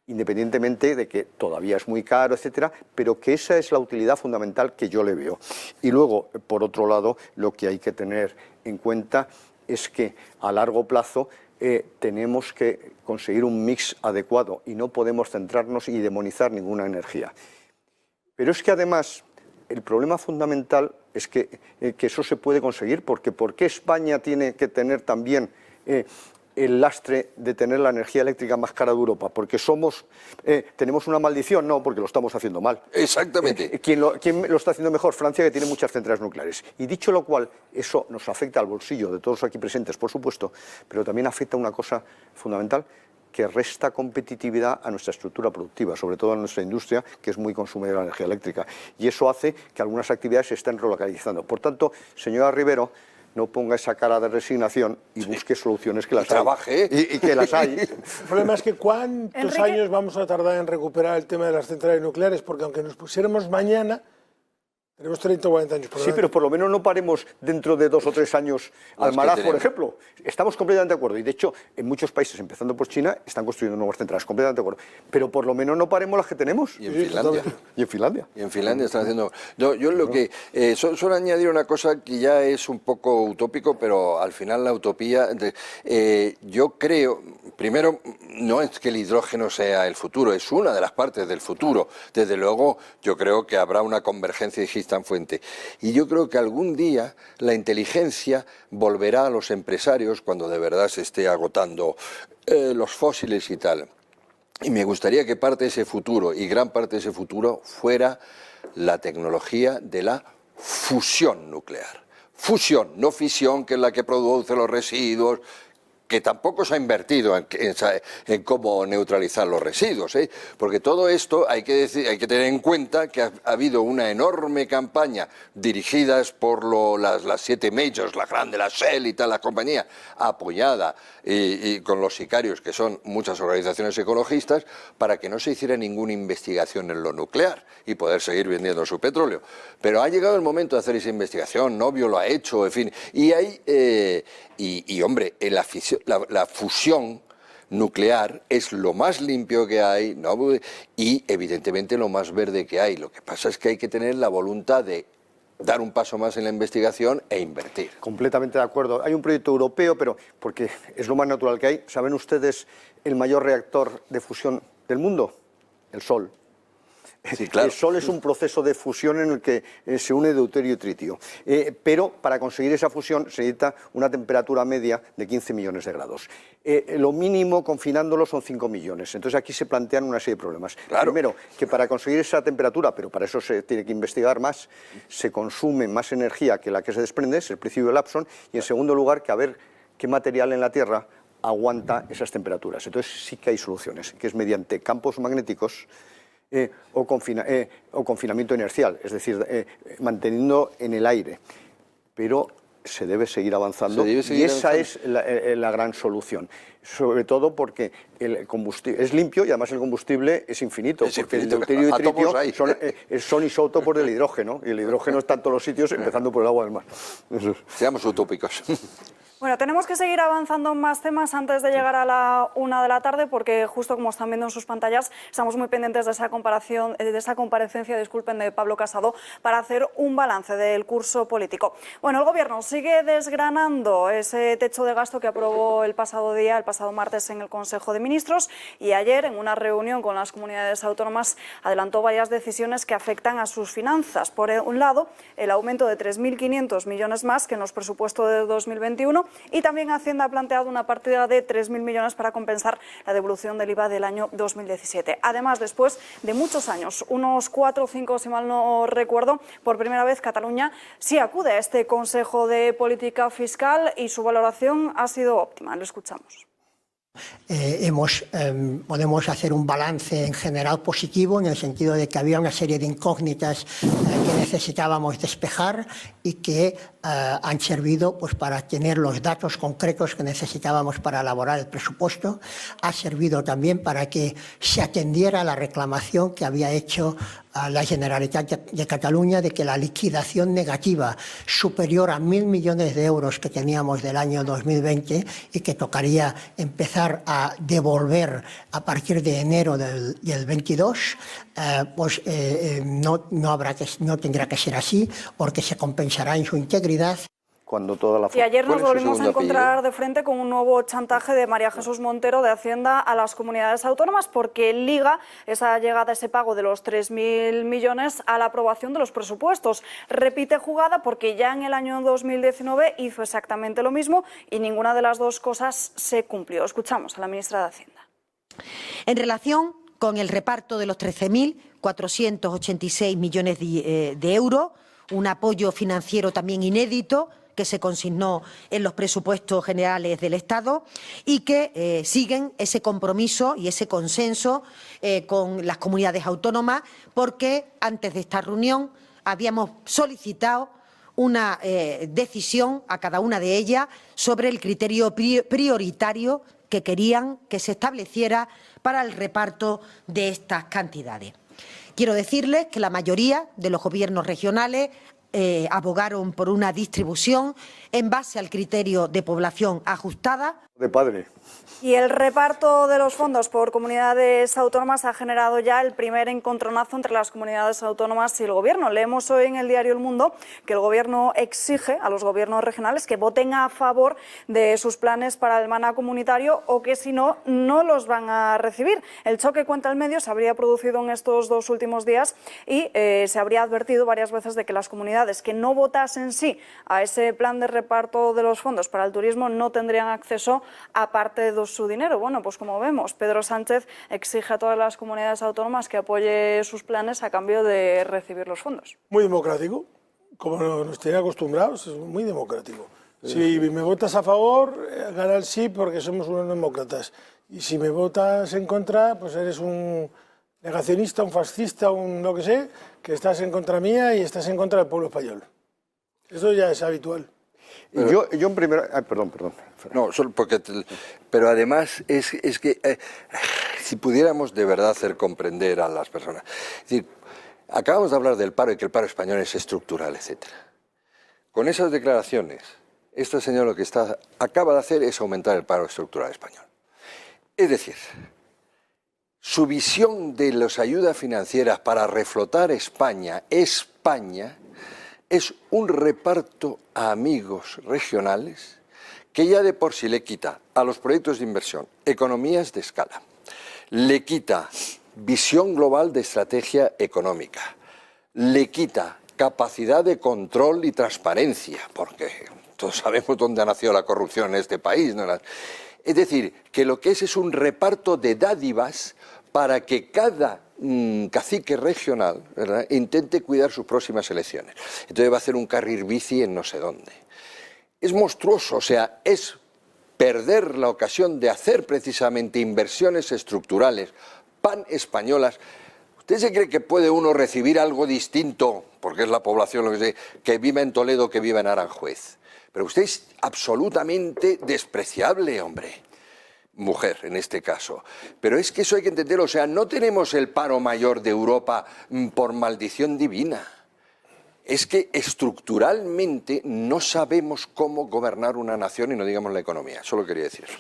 independientemente de que todavía es muy caro, etcétera, pero que esa es la utilidad fundamental que yo le veo. Y luego, por otro lado, lo que hay que tener en cuenta es que a largo plazo tenemos que conseguir un mix adecuado y no podemos centrarnos y demonizar ninguna energía. Pero es que además el problema fundamental es que eso se puede conseguir, porque ¿por qué España tiene que tener también el lastre de tener la energía eléctrica más cara de Europa? ¿Porque tenemos una maldición? No, porque lo estamos haciendo mal. Exactamente. ¿Quién lo está haciendo mejor? Francia, que tiene muchas centrales nucleares. Y dicho lo cual, eso nos afecta al bolsillo de todos aquí presentes, por supuesto, pero también afecta a una cosa fundamental, que resta competitividad a nuestra estructura productiva, sobre todo a nuestra industria, que es muy consumidora de energía eléctrica. Y eso hace que algunas actividades se estén relocalizando. Por tanto, señora Rivero, no ponga esa cara de resignación y busque soluciones que las hay. Trabaje. Y que las hay. El problema es que ¿cuántos años vamos a tardar en recuperar el tema de las centrales nucleares? Porque aunque nos pusiéramos mañana, tenemos 30 o 40 años por delante. Sí, pero por lo menos no paremos dentro de 2 o 3 años Almaraz, por ejemplo. Estamos completamente de acuerdo. Y de hecho, en muchos países, empezando por China, están construyendo nuevas centrales, completamente de acuerdo. Pero por lo menos no paremos las que tenemos. Y en Finlandia. Y en Finlandia. Y en Finlandia están haciendo... Yo lo que... solo añadir una cosa que ya es un poco utópico, pero al final la utopía... yo creo... Primero, no es que el hidrógeno sea el futuro, es una de las partes del futuro. Desde luego, yo creo que habrá una convergencia dijista en fuente. Y yo creo que algún día la inteligencia volverá a los empresarios cuando de verdad se esté agotando los fósiles y tal. Y me gustaría que parte de ese futuro, y gran parte de ese futuro, fuera la tecnología de la fusión nuclear. Fusión, no fisión, que es la que produce los residuos, que tampoco se ha invertido en cómo neutralizar los residuos, porque todo esto hay que tener en cuenta que ha habido una enorme campaña dirigidas por las 7 majors, la grande, la Shell y tal, la compañía, apoyada y con los sicarios, que son muchas organizaciones ecologistas, para que no se hiciera ninguna investigación en lo nuclear y poder seguir vendiendo su petróleo. Pero ha llegado el momento de hacer esa investigación, Novio lo ha hecho, en fin, y hay... hombre, la fusión nuclear es lo más limpio que hay, ¿no? Y evidentemente lo más verde que hay. Lo que pasa es que hay que tener la voluntad de dar un paso más en la investigación e invertir. Completamente de acuerdo. Hay un proyecto europeo, pero porque es lo más natural que hay. ¿Saben ustedes el mayor reactor de fusión del mundo? El Sol. Sí, claro. El Sol es un proceso de fusión en el que se une deuterio y tritio. Pero para conseguir esa fusión se necesita una temperatura media de 15 millones de grados. Lo mínimo, confinándolo, son 5 millones. Entonces aquí se plantean una serie de problemas. Claro. Primero, que para conseguir esa temperatura, pero para eso se tiene que investigar más, se consume más energía que la que se desprende, es el principio de Lapson. Y en segundo lugar, que a ver qué material en la Tierra aguanta esas temperaturas. Entonces sí que hay soluciones, que es mediante campos magnéticos o confinamiento inercial, es decir, manteniendo en el aire. Pero se debe seguir avanzando y esa es la gran solución. Sobre todo porque el combustible es limpio y además el combustible es infinito. Porque el deuterio y tritio son isótopos del hidrógeno y el hidrógeno está en todos los sitios, empezando por el agua del mar. Seamos utópicos. Bueno, tenemos que seguir avanzando en más temas antes de llegar a la 1 de la tarde, porque justo como están viendo en sus pantallas, estamos muy pendientes de esa comparecencia, de Pablo Casado, para hacer un balance del curso político. Bueno, el Gobierno sigue desgranando ese techo de gasto que aprobó el pasado martes en el Consejo de Ministros, y ayer, en una reunión con las comunidades autónomas, adelantó varias decisiones que afectan a sus finanzas. Por un lado, el aumento de 3.500 millones más que en los presupuestos de 2021, y también Hacienda ha planteado una partida de 3.000 millones para compensar la devolución del IVA del año 2017. Además, después de muchos años, unos 4 o 5, si mal no recuerdo, por primera vez Cataluña sí acude a este Consejo de Política Fiscal y su valoración ha sido óptima. Lo escuchamos. Podemos hacer un balance en general positivo, en el sentido de que había una serie de incógnitas que necesitábamos despejar y que han servido pues, para tener los datos concretos que necesitábamos para elaborar el presupuesto. Ha servido también para que se atendiera a la reclamación que había hecho la Generalitat de Cataluña de que la liquidación negativa superior a 1.000 millones de euros que teníamos del año 2020 y que tocaría empezar a devolver a partir de enero del 22, no tendrá que ser así, porque se compensará en su integridad. Cuando toda la... Y ayer nos volvimos a encontrar de frente con un nuevo chantaje de María Jesús Montero de Hacienda a las comunidades autónomas, porque liga esa llegada, ese pago de los 3.000 millones a la aprobación de los presupuestos. Repite jugada porque ya en el año 2019 hizo exactamente lo mismo y ninguna de las dos cosas se cumplió. Escuchamos a la ministra de Hacienda. En relación con el reparto de los 13.486 millones de euros, un apoyo financiero también inédito que se consignó en los presupuestos generales del Estado y que siguen ese compromiso y ese consenso con las comunidades autónomas, porque antes de esta reunión habíamos solicitado una decisión a cada una de ellas sobre el criterio prioritario que querían que se estableciera para el reparto de estas cantidades. Quiero decirles que la mayoría de los gobiernos regionales abogaron por una distribución en base al criterio de población ajustada. De padre. Y el reparto de los fondos por comunidades autónomas ha generado ya el primer encontronazo entre las comunidades autónomas y el Gobierno. Leemos hoy en el diario El Mundo que el Gobierno exige a los gobiernos regionales que voten a favor de sus planes para el maná comunitario o que si no, no los van a recibir. El choque, cuenta el medio, se habría producido en estos 2 últimos días y se habría advertido varias veces de que las comunidades que no votasen sí a ese plan de reparto de los fondos para el turismo no tendrían acceso a parte de su dinero. Bueno, pues como vemos, Pedro Sánchez exige a todas las comunidades autónomas que apoye sus planes a cambio de recibir los fondos. Muy democrático, como nos tiene acostumbrados, es muy democrático. Si me votas a favor, gana el sí porque somos unos demócratas. Y si me votas en contra, pues eres un negacionista, un fascista, un lo que sé, que estás en contra mía y estás en contra del pueblo español. Eso ya es habitual. Yo en primer... perdón. No, solo porque... Pero además es que si pudiéramos de verdad hacer comprender a las personas... Es decir, acabamos de hablar del paro y que el paro español es estructural, etc. Con esas declaraciones, esta señora lo que acaba de hacer es aumentar el paro estructural español. Es decir, su visión de las ayudas financieras para reflotar España, es un reparto a amigos regionales que ya de por sí le quita a los proyectos de inversión economías de escala, le quita visión global de estrategia económica, le quita capacidad de control y transparencia, porque todos sabemos dónde ha nacido la corrupción en este país, ¿no? Es decir, que lo que es un reparto de dádivas para que cada cacique regional, ¿verdad?, intente cuidar sus próximas elecciones. Entonces va a hacer un carril bici en no sé dónde. Es monstruoso, o sea, es perder la ocasión de hacer precisamente inversiones estructurales pan-españolas. ¿Usted se cree que puede uno recibir algo distinto, porque es la población lo que sé, que viva en Toledo, que viva en Aranjuez? Pero usted es absolutamente despreciable, hombre. Mujer, en este caso. Pero es que eso hay que entenderlo, o sea, no tenemos el paro mayor de Europa por maldición divina. Es que estructuralmente no sabemos cómo gobernar una nación y no digamos la economía. Solo quería decir eso.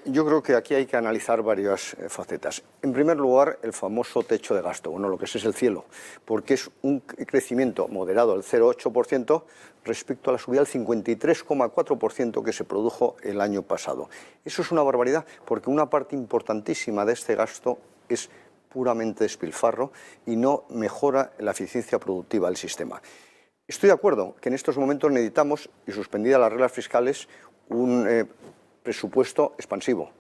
Yo creo que aquí hay que analizar varias facetas. En primer lugar, el famoso techo de gasto, bueno, lo que es el cielo, porque es un crecimiento moderado del 0,8% respecto a la subida del 53,4% que se produjo el año pasado. Eso es una barbaridad, porque una parte importantísima de este gasto es puramente despilfarro y no mejora la eficiencia productiva del sistema. Estoy de acuerdo que en estos momentos necesitamos, y suspendidas las reglas fiscales, un presupuesto expansivo.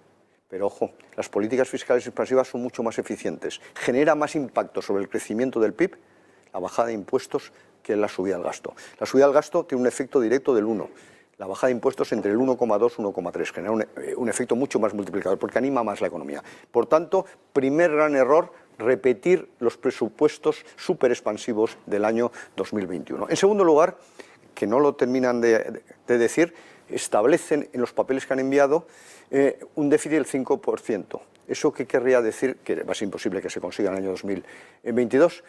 Pero ojo, las políticas fiscales expansivas son mucho más eficientes. Genera más impacto sobre el crecimiento del PIB la bajada de impuestos que la subida del gasto. La subida del gasto tiene un efecto directo del 1. La bajada de impuestos entre el 1,2 y 1,3. Genera un efecto mucho más multiplicador porque anima más la economía. Por tanto, primer gran error, repetir los presupuestos súper expansivos del año 2021. En segundo lugar, que no lo terminan de decir, establecen en los papeles que han enviado un déficit del 5%. ¿Eso qué querría decir? Que va a ser imposible que se consiga en el año 2022,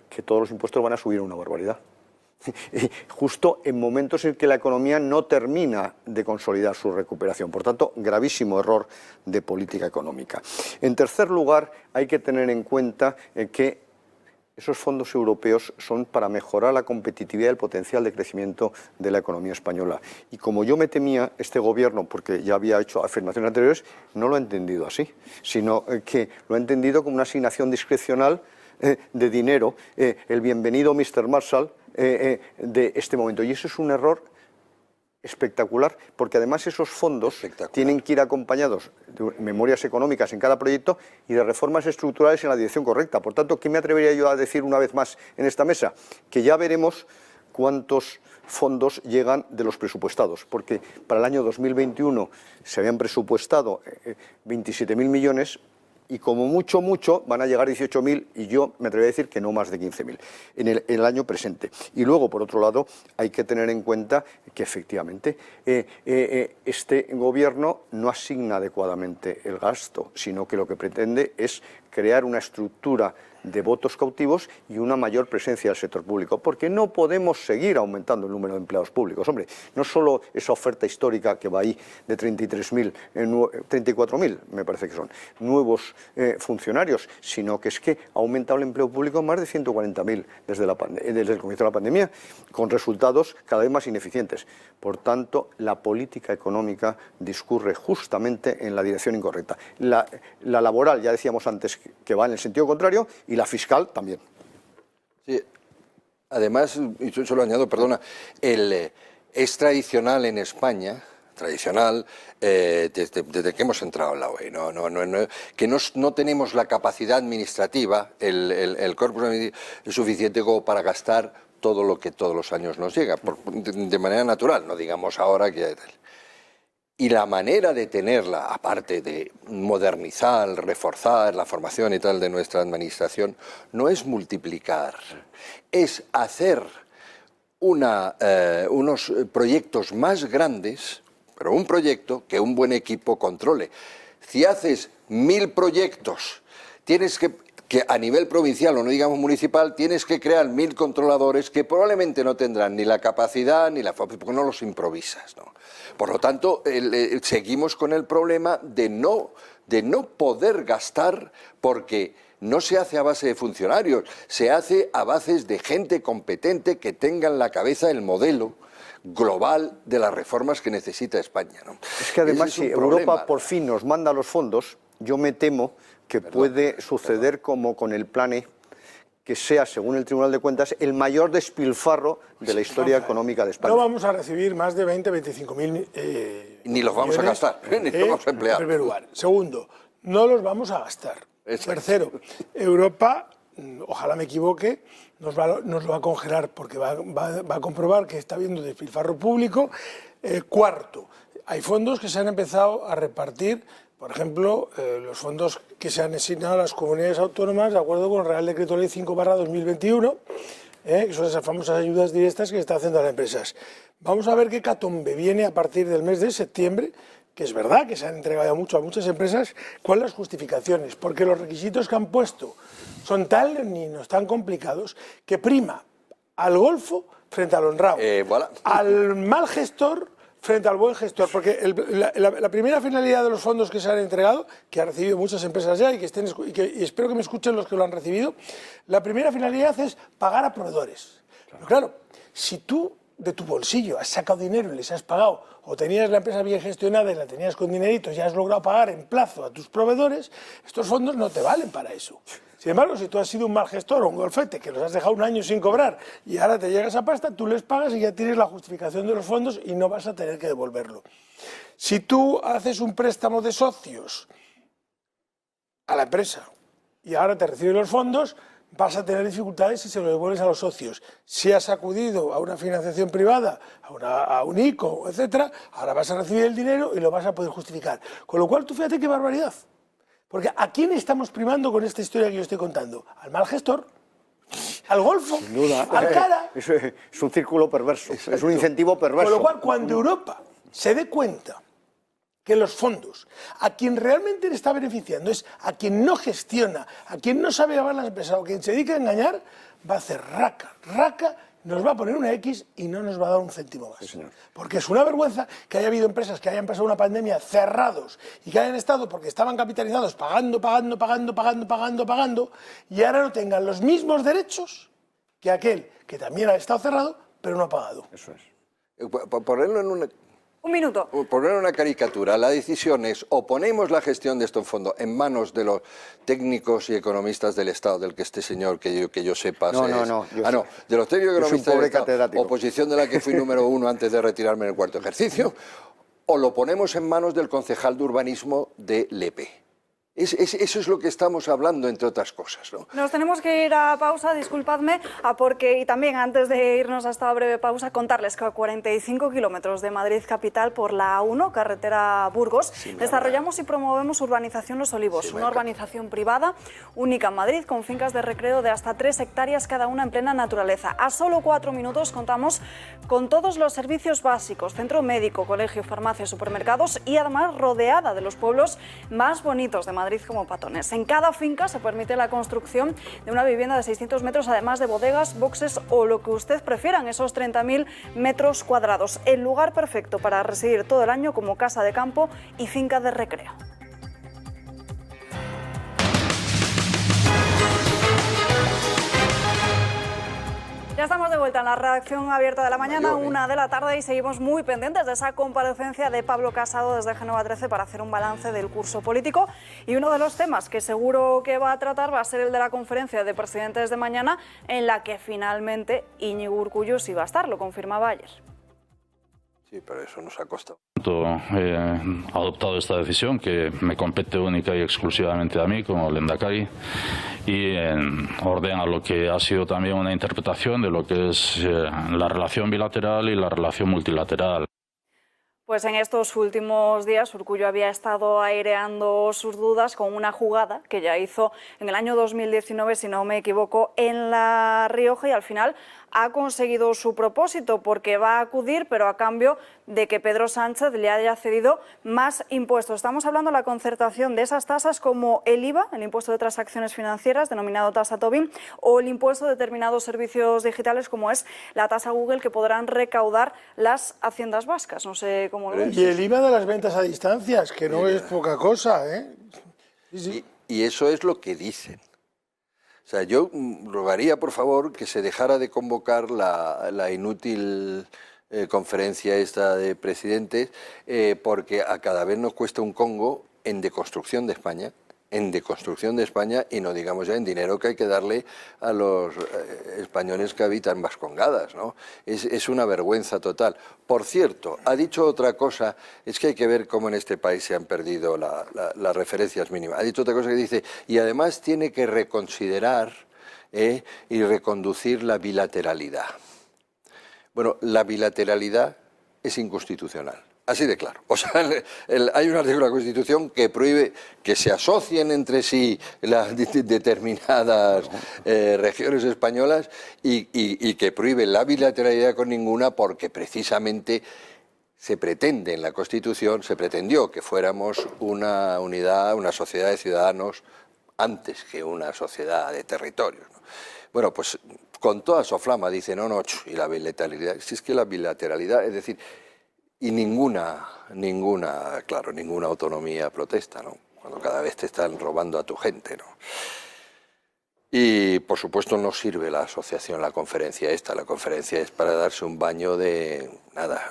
que todos los impuestos van a subir una barbaridad. Justo en momentos en que la economía no termina de consolidar su recuperación. Por tanto, gravísimo error de política económica. En tercer lugar, hay que tener en cuenta que esos fondos europeos son para mejorar la competitividad y el potencial de crecimiento de la economía española. Y como yo me temía, este gobierno, porque ya había hecho afirmaciones anteriores, no lo ha entendido así, sino que lo ha entendido como una asignación discrecional de dinero, el bienvenido Mr. Marshall de este momento. Y eso es un error espectacular, porque además esos fondos tienen que ir acompañados de memorias económicas en cada proyecto y de reformas estructurales en la dirección correcta. Por tanto, ¿qué me atrevería yo a decir una vez más en esta mesa? Que ya veremos cuántos fondos llegan de los presupuestados, porque para el año 2021 se habían presupuestado 27.000 millones y como mucho van a llegar 18.000 y yo me atrevo a decir que no más de 15.000 en el año presente. Y luego, por otro lado, hay que tener en cuenta que efectivamente este gobierno no asigna adecuadamente el gasto, sino que lo que pretende es crear una estructura de votos cautivos y una mayor presencia del sector público, porque no podemos seguir aumentando el número de empleados públicos. Hombre, no solo esa oferta histórica que va ahí de 34.000, me parece que son, nuevos funcionarios, sino que es que ha aumentado el empleo público más de 140.000 desde el comienzo de la pandemia, con resultados cada vez más ineficientes. Por tanto, la política económica discurre justamente en la dirección incorrecta. La laboral, ya decíamos antes, que va en el sentido contrario, y la fiscal también. Sí. Además, y yo lo añado, perdona, es tradicional en España, desde que hemos entrado en la OE, que no tenemos la capacidad administrativa, el corpus suficiente como para gastar todo lo que todos los años nos llega, de manera natural, no digamos ahora que... Y la manera de tenerla, aparte de modernizar, reforzar la formación y tal de nuestra administración, no es multiplicar, es hacer unos proyectos más grandes, pero un proyecto que un buen equipo controle. Si haces 1000 proyectos, tienes que que a nivel provincial o no digamos municipal tienes que crear 1000 controladores que probablemente no tendrán ni la capacidad ni la porque no los improvisas, ¿no? Por lo tanto, seguimos con el problema de no poder gastar porque no se hace a base de funcionarios, se hace a base de gente competente que tenga en la cabeza el modelo global de las reformas que necesita España, ¿no? Es que además si Europa por fin nos manda los fondos, yo me temo que puede suceder como con el Plan E, que sea, según el Tribunal de Cuentas, el mayor despilfarro de la historia económica de España. No vamos a recibir más de 20-25.000 ni los vamos a gastar, ni los vamos a emplear. En primer lugar. Segundo, no los vamos a gastar. Exacto. Tercero, Europa, ojalá me equivoque, nos lo va a congelar porque va a comprobar que está habiendo despilfarro público. Cuarto, hay fondos que se han empezado a repartir. Por ejemplo, los fondos que se han asignado a las comunidades autónomas de acuerdo con el Real Decreto Ley 5/2021, que son esas famosas ayudas directas que se están haciendo a las empresas. Vamos a ver qué catombe viene a partir del mes de septiembre, que es verdad que se han entregado mucho a muchas empresas, cuáles las justificaciones, porque los requisitos que han puesto son tan complicados que prima al golfo frente al honrado, voilà. al mal gestor frente al buen gestor, porque la primera finalidad de los fondos que se han entregado, que han recibido muchas empresas ya y espero que me escuchen los que lo han recibido, la primera finalidad es pagar a proveedores. Pero claro, si tú de tu bolsillo has sacado dinero y les has pagado, o tenías la empresa bien gestionada y la tenías con dineritos y has logrado pagar en plazo a tus proveedores, estos fondos no te valen para eso. Sin embargo, si tú has sido un mal gestor o un golfete que los has dejado un año sin cobrar y ahora te llega esa pasta, tú les pagas y ya tienes la justificación de los fondos y no vas a tener que devolverlo. Si tú haces un préstamo de socios a la empresa y ahora te reciben los fondos, vas a tener dificultades si se lo devuelves a los socios. Si has acudido a una financiación privada, a un ICO, etcétera, ahora vas a recibir el dinero y lo vas a poder justificar. Con lo cual, tú fíjate qué barbaridad. Porque ¿a quién estamos primando con esta historia que yo estoy contando? Al mal gestor, al golfo, sin duda, al cara. Es un círculo perverso, es un incentivo perverso. Con lo cual, cuando Europa se dé cuenta que los fondos, a quien realmente le está beneficiando es a quien no gestiona, a quien no sabe llevar las empresas, o quien se dedica a engañar, va a hacer raca, nos va a poner una X y no nos va a dar un céntimo más. Sí, porque es una vergüenza que haya habido empresas que hayan pasado una pandemia cerrados y que hayan estado porque estaban capitalizados pagando y ahora no tengan los mismos derechos que aquel que también ha estado cerrado pero no ha pagado. Eso es. Ponerlo en una... Un minuto. Poner una caricatura, la decisión es o ponemos la gestión de estos fondos en manos de los técnicos y economistas del Estado, del que este señor, que yo sepa... No, de los técnicos y economistas del Estado, catedrático. oposición de la que fui número 1 antes de retirarme en el cuarto ejercicio, o lo ponemos en manos del concejal de urbanismo de Lepe. Eso es lo que estamos hablando, entre otras cosas, ¿no? Nos tenemos que ir a pausa, disculpadme, y también antes de irnos a esta breve pausa, contarles que a 45 kilómetros de Madrid capital por la A1, carretera Burgos, desarrollamos y promovemos Urbanización Los Olivos, una urbanización privada única en Madrid con fincas de recreo de hasta 3 hectáreas cada una en plena naturaleza. A solo 4 minutos contamos con todos los servicios básicos, centro médico, colegio, farmacia, supermercados y además rodeada de los pueblos más bonitos de Madrid como Patones. En cada finca se permite la construcción de una vivienda de 600 metros, además de bodegas, boxes o lo que usted prefieran, esos 30.000 metros cuadrados. El lugar perfecto para residir todo el año como casa de campo y finca de recreo. Ya estamos de vuelta en la redacción abierta de la mañana, 1 de la tarde, y seguimos muy pendientes de esa comparecencia de Pablo Casado desde Génova 13 para hacer un balance del curso político. Y uno de los temas que seguro que va a tratar va a ser el de la conferencia de presidentes de mañana, en la que finalmente Íñigo Urkullu sí va a estar, lo confirmaba ayer. Sí, pero eso nos ha costado. He adoptado esta decisión que me compete única y exclusivamente a mí como Lehendakari y en orden a lo que ha sido también una interpretación de lo que es la relación bilateral y la relación multilateral. Pues en estos últimos días Urkullu había estado aireando sus dudas con una jugada que ya hizo en el año 2019, si no me equivoco, en La Rioja, y al final ha conseguido su propósito, porque va a acudir, pero a cambio de que Pedro Sánchez le haya cedido más impuestos. Estamos hablando de la concertación de esas tasas como el IVA, el impuesto de transacciones financieras, denominado tasa Tobin, o el impuesto de determinados servicios digitales, como es la tasa Google, que podrán recaudar las haciendas vascas. No sé cómo lo veis. Y el IVA de las ventas a distancias, que no es poca cosa, ¿eh? Sí, sí. Y eso es lo que dicen. O sea, yo rogaría, por favor, que se dejara de convocar la inútil conferencia esta de presidentes, porque a cada vez nos cuesta un congo en deconstrucción de España, y no digamos ya en dinero que hay que darle a los españoles que habitan Vascongadas, ¿no? Es una vergüenza total. Por cierto, ha dicho otra cosa, es que hay que ver cómo en este país se han perdido las referencias mínimas. Ha dicho otra cosa que dice, y además tiene que reconsiderar y reconducir la bilateralidad. Bueno, la bilateralidad es inconstitucional. Así de claro. O sea, hay un artículo de la Constitución que prohíbe que se asocien entre sí las determinadas regiones españolas y que prohíbe la bilateralidad con ninguna, porque precisamente se pretende en la Constitución, se pretendió que fuéramos una unidad, una sociedad de ciudadanos antes que una sociedad de territorios, ¿no? Bueno, pues con toda soflama dice, no, y la bilateralidad, si es que la bilateralidad, es decir, y ninguna autonomía protesta, ¿no? Cuando cada vez te están robando a tu gente, ¿no? Y, por supuesto, no sirve la asociación, la conferencia esta. La conferencia es para darse un baño de nada,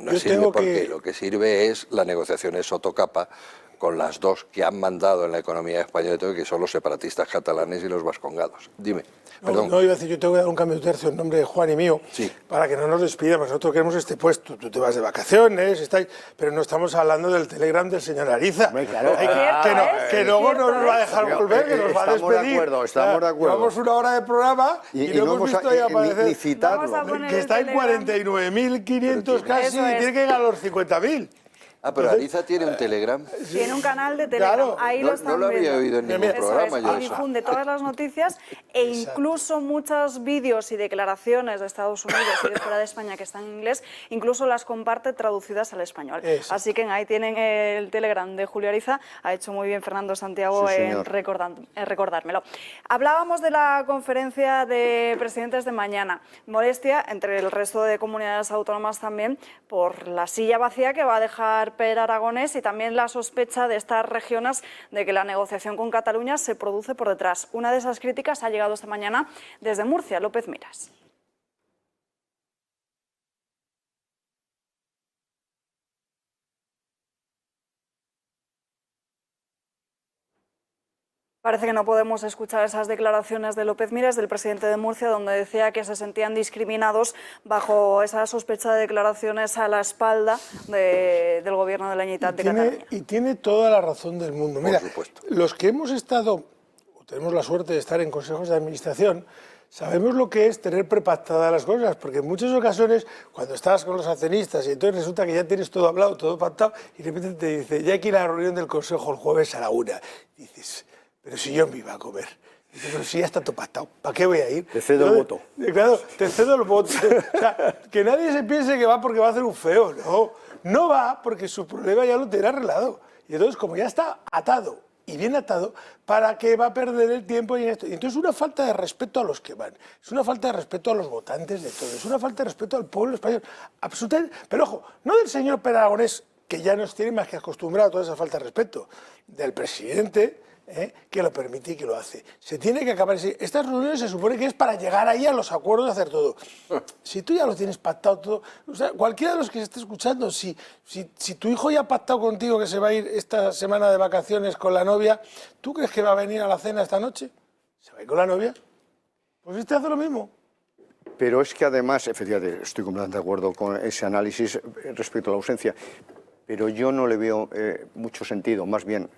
no sirve, porque lo que sirve es la negociación de sotocapa con las dos que han mandado en la economía española, que son los separatistas catalanes y los vascongados. Dime. Perdón. No, iba a decir, yo tengo que dar un cambio de tercio en nombre de Juan y mío, sí, para que no nos despidamos. Nosotros queremos este puesto. Tú te vas de vacaciones, pero no estamos hablando del Telegram del señor Ariza. Claro. Que luego nos va a dejar volver, que nos va a despedir. Estamos de acuerdo. Llevamos una hora de programa y no hemos visto ahí aparecer. Ni citarlo. Que está en 49.500 casi y tiene que llegar a los 50.000. Ah, pero Ariza tiene un Telegram. Tiene un canal de Telegram, claro, ahí lo están viendo. No lo había oído en ningún programa. Y difunde todas las noticias e incluso muchos vídeos y declaraciones de Estados Unidos y de fuera de España que están en inglés, incluso las comparte traducidas al español. Así que ahí tienen el Telegram de Julio Ariza. Ha hecho muy bien Fernando Santiago en recordármelo. Hablábamos de la conferencia de presidentes de mañana. Molestia entre el resto de comunidades autónomas también por la silla vacía que va a dejar Per Aragonés y también la sospecha de estas regiones de que la negociación con Cataluña se produce por detrás. Una de esas críticas ha llegado esta mañana desde Murcia. López Miras. Parece que no podemos escuchar esas declaraciones de López Miras, del presidente de Murcia, donde decía que se sentían discriminados bajo esa sospecha de declaraciones a la espalda del gobierno de la Generalitat de Cataluña. Y tiene toda la razón del mundo. Mira, los que hemos estado, o tenemos la suerte de estar en consejos de administración, sabemos lo que es tener prepactadas las cosas, porque en muchas ocasiones, cuando estás con los accionistas y entonces resulta que ya tienes todo hablado, todo pactado, y de repente te dice, ya hay que ir a la reunión del consejo el jueves a la 1. Dices, pero si yo me iba a comer. Dice, pero si ya está todo pactado, ¿para qué voy a ir? Te cedo el voto. Claro, te cedo el voto. O sea, que nadie se piense que va porque va a hacer un feo. No va porque su problema ya lo tiene arreglado. Y entonces, como ya está atado y bien atado, ¿para qué va a perder el tiempo en esto? Y entonces es una falta de respeto a los que van, es una falta de respeto a los votantes de todos, es una falta de respeto al pueblo español. Absolutamente. Pero ojo, no del señor Per Aragonés, que ya nos tiene más que acostumbrado a toda esa falta de respeto, del presidente, que lo permite y que lo hace. Se tiene que acabar. Estas reuniones se supone que es para llegar ahí a los acuerdos de hacer todo. Si tú ya lo tienes pactado todo, o sea, cualquiera de los que se esté escuchando, si tu hijo ya ha pactado contigo que se va a ir esta semana de vacaciones con la novia, ¿tú crees que va a venir a la cena esta noche? ¿Se va a ir con la novia? Pues este hace lo mismo. Pero es que además, efectivamente, estoy completamente de acuerdo con ese análisis respecto a la ausencia, pero yo no le veo mucho sentido, más bien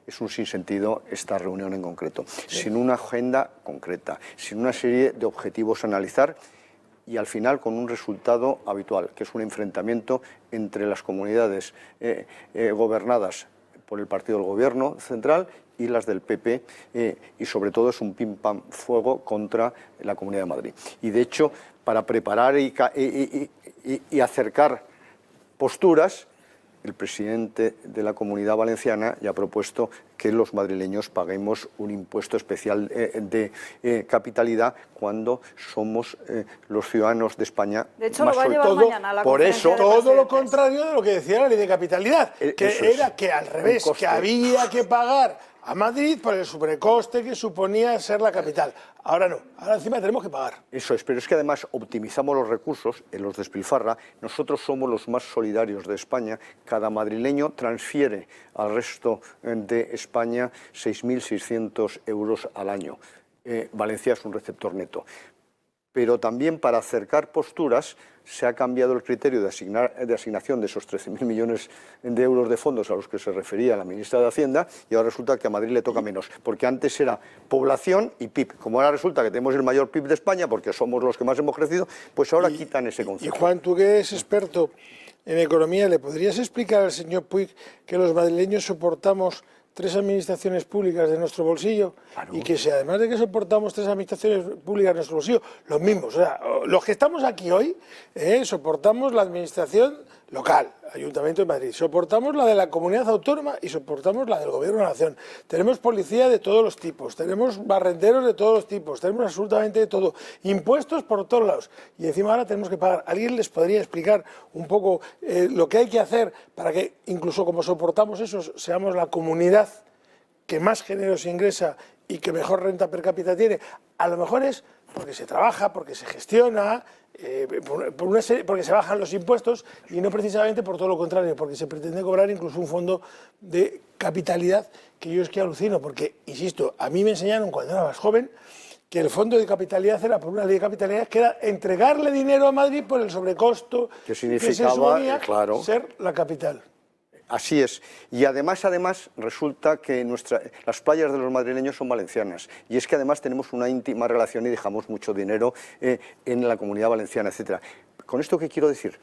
es un sinsentido esta reunión en concreto, sin una agenda concreta, sin una serie de objetivos a analizar y al final con un resultado habitual, que es un enfrentamiento entre las comunidades gobernadas por el partido del gobierno central y las del PP, y sobre todo es un pim-pam-fuego contra la Comunidad de Madrid. Y de hecho, para preparar y acercar posturas, el presidente de la Comunidad Valenciana ya ha propuesto que los madrileños paguemos un impuesto especial de capitalidad cuando somos los ciudadanos de España. De hecho, lo va a llevar mañana a la conferencia de todo presidentes. lo contrario de lo que decía la ley de capitalidad, que era que al revés, que había que pagar a Madrid por el sobrecoste que suponía ser la capital. Ahora no, ahora encima tenemos que pagar. Eso es, pero es que además optimizamos los recursos, en los despilfarra. Nosotros somos los más solidarios de España. Cada madrileño transfiere al resto de España 6.600 euros al año. Valencia es un receptor neto. Pero también para acercar posturas se ha cambiado el criterio de asignación de esos 13.000 millones de euros de fondos a los que se refería la ministra de Hacienda, y ahora resulta que a Madrid le toca menos, porque antes era población y PIB. Como ahora resulta que tenemos el mayor PIB de España, porque somos los que más hemos crecido, pues ahora quitan ese concepto. Y Juan, tú que eres experto en economía, ¿le podrías explicar al señor Puig que los madrileños soportamos 3 administraciones públicas de nuestro bolsillo? Claro. Y que si además de que soportamos 3 administraciones públicas de nuestro bolsillo, los mismos, o sea, los que estamos aquí hoy, soportamos la administración local, Ayuntamiento de Madrid, soportamos la de la comunidad autónoma y soportamos la del Gobierno de la Nación. Tenemos policía de todos los tipos, tenemos barrenderos de todos los tipos, tenemos absolutamente de todo, impuestos por todos lados, y encima ahora tenemos que pagar. ¿Alguien les podría explicar un poco lo que hay que hacer para que, incluso como soportamos eso, seamos la comunidad que más géneros ingresa y que mejor renta per cápita tiene? A lo mejor es porque se trabaja, porque se gestiona, porque se bajan los impuestos, y no precisamente por todo lo contrario, porque se pretende cobrar incluso un fondo de capitalidad, que yo es que alucino, porque, insisto, a mí me enseñaron cuando era más joven que el fondo de capitalidad era por una ley de capitalidad que era entregarle dinero a Madrid por el sobrecosto que significaba, se suponía claro, ser la capital. Así es. Y además resulta que las playas de los madrileños son valencianas. Y es que además tenemos una íntima relación y dejamos mucho dinero en la Comunidad Valenciana, etc. Con esto, ¿qué quiero decir?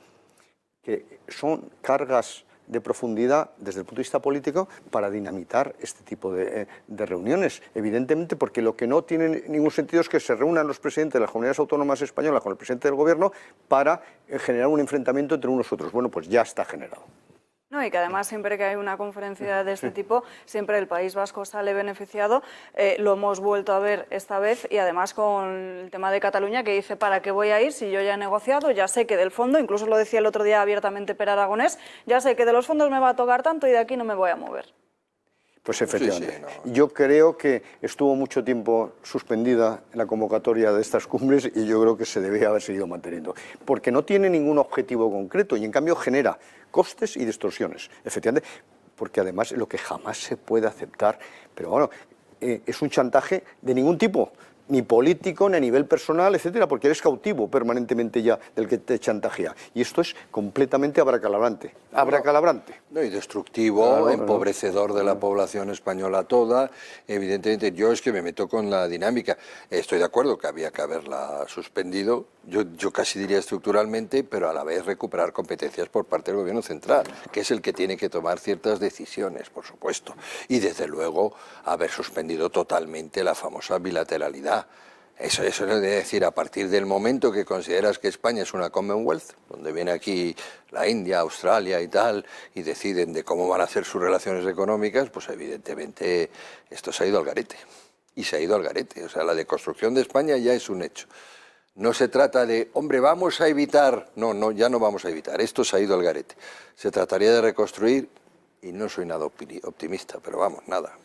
Que son cargas de profundidad desde el punto de vista político para dinamitar este tipo de reuniones, evidentemente, porque lo que no tiene ningún sentido es que se reúnan los presidentes de las comunidades autónomas españolas con el presidente del Gobierno para generar un enfrentamiento entre unos y otros. Bueno, pues ya está generado. No, y que además siempre que hay una conferencia de este tipo, siempre el País Vasco sale beneficiado. Lo hemos vuelto a ver esta vez, y además con el tema de Cataluña, que dice, ¿para qué voy a ir si yo ya he negociado? Ya sé que del fondo, incluso lo decía el otro día abiertamente Per Aragonés, ya sé que de los fondos me va a tocar tanto y de aquí no me voy a mover. Pues efectivamente. Sí, no. Yo creo que estuvo mucho tiempo suspendida la convocatoria de estas cumbres, y yo creo que se debe haber seguido manteniendo, porque no tiene ningún objetivo concreto y en cambio genera costes y distorsiones, efectivamente, porque además lo que jamás se puede aceptar, pero bueno, es un chantaje de ningún tipo, ni político, ni a nivel personal, etcétera, porque eres cautivo permanentemente ya del que te chantajea. Y esto es completamente abracalabrante. No, y destructivo, empobrecedor de la población española toda. Evidentemente, yo es que me meto con la dinámica. Estoy de acuerdo que había que haberla suspendido, yo casi diría estructuralmente, pero a la vez recuperar competencias por parte del Gobierno central, que es el que tiene que tomar ciertas decisiones, por supuesto. Y desde luego haber suspendido totalmente la famosa bilateralidad. Eso es decir, a partir del momento que consideras que España es una Commonwealth, donde viene aquí la India, Australia y tal, y deciden de cómo van a hacer sus relaciones económicas, pues evidentemente esto se ha ido al garete. Y se ha ido al garete. O sea, la deconstrucción de España ya es un hecho. No se trata de, hombre, vamos a evitar. No, ya no vamos a evitar. Esto se ha ido al garete. Se trataría de reconstruir, y no soy nada optimista, pero vamos, nada.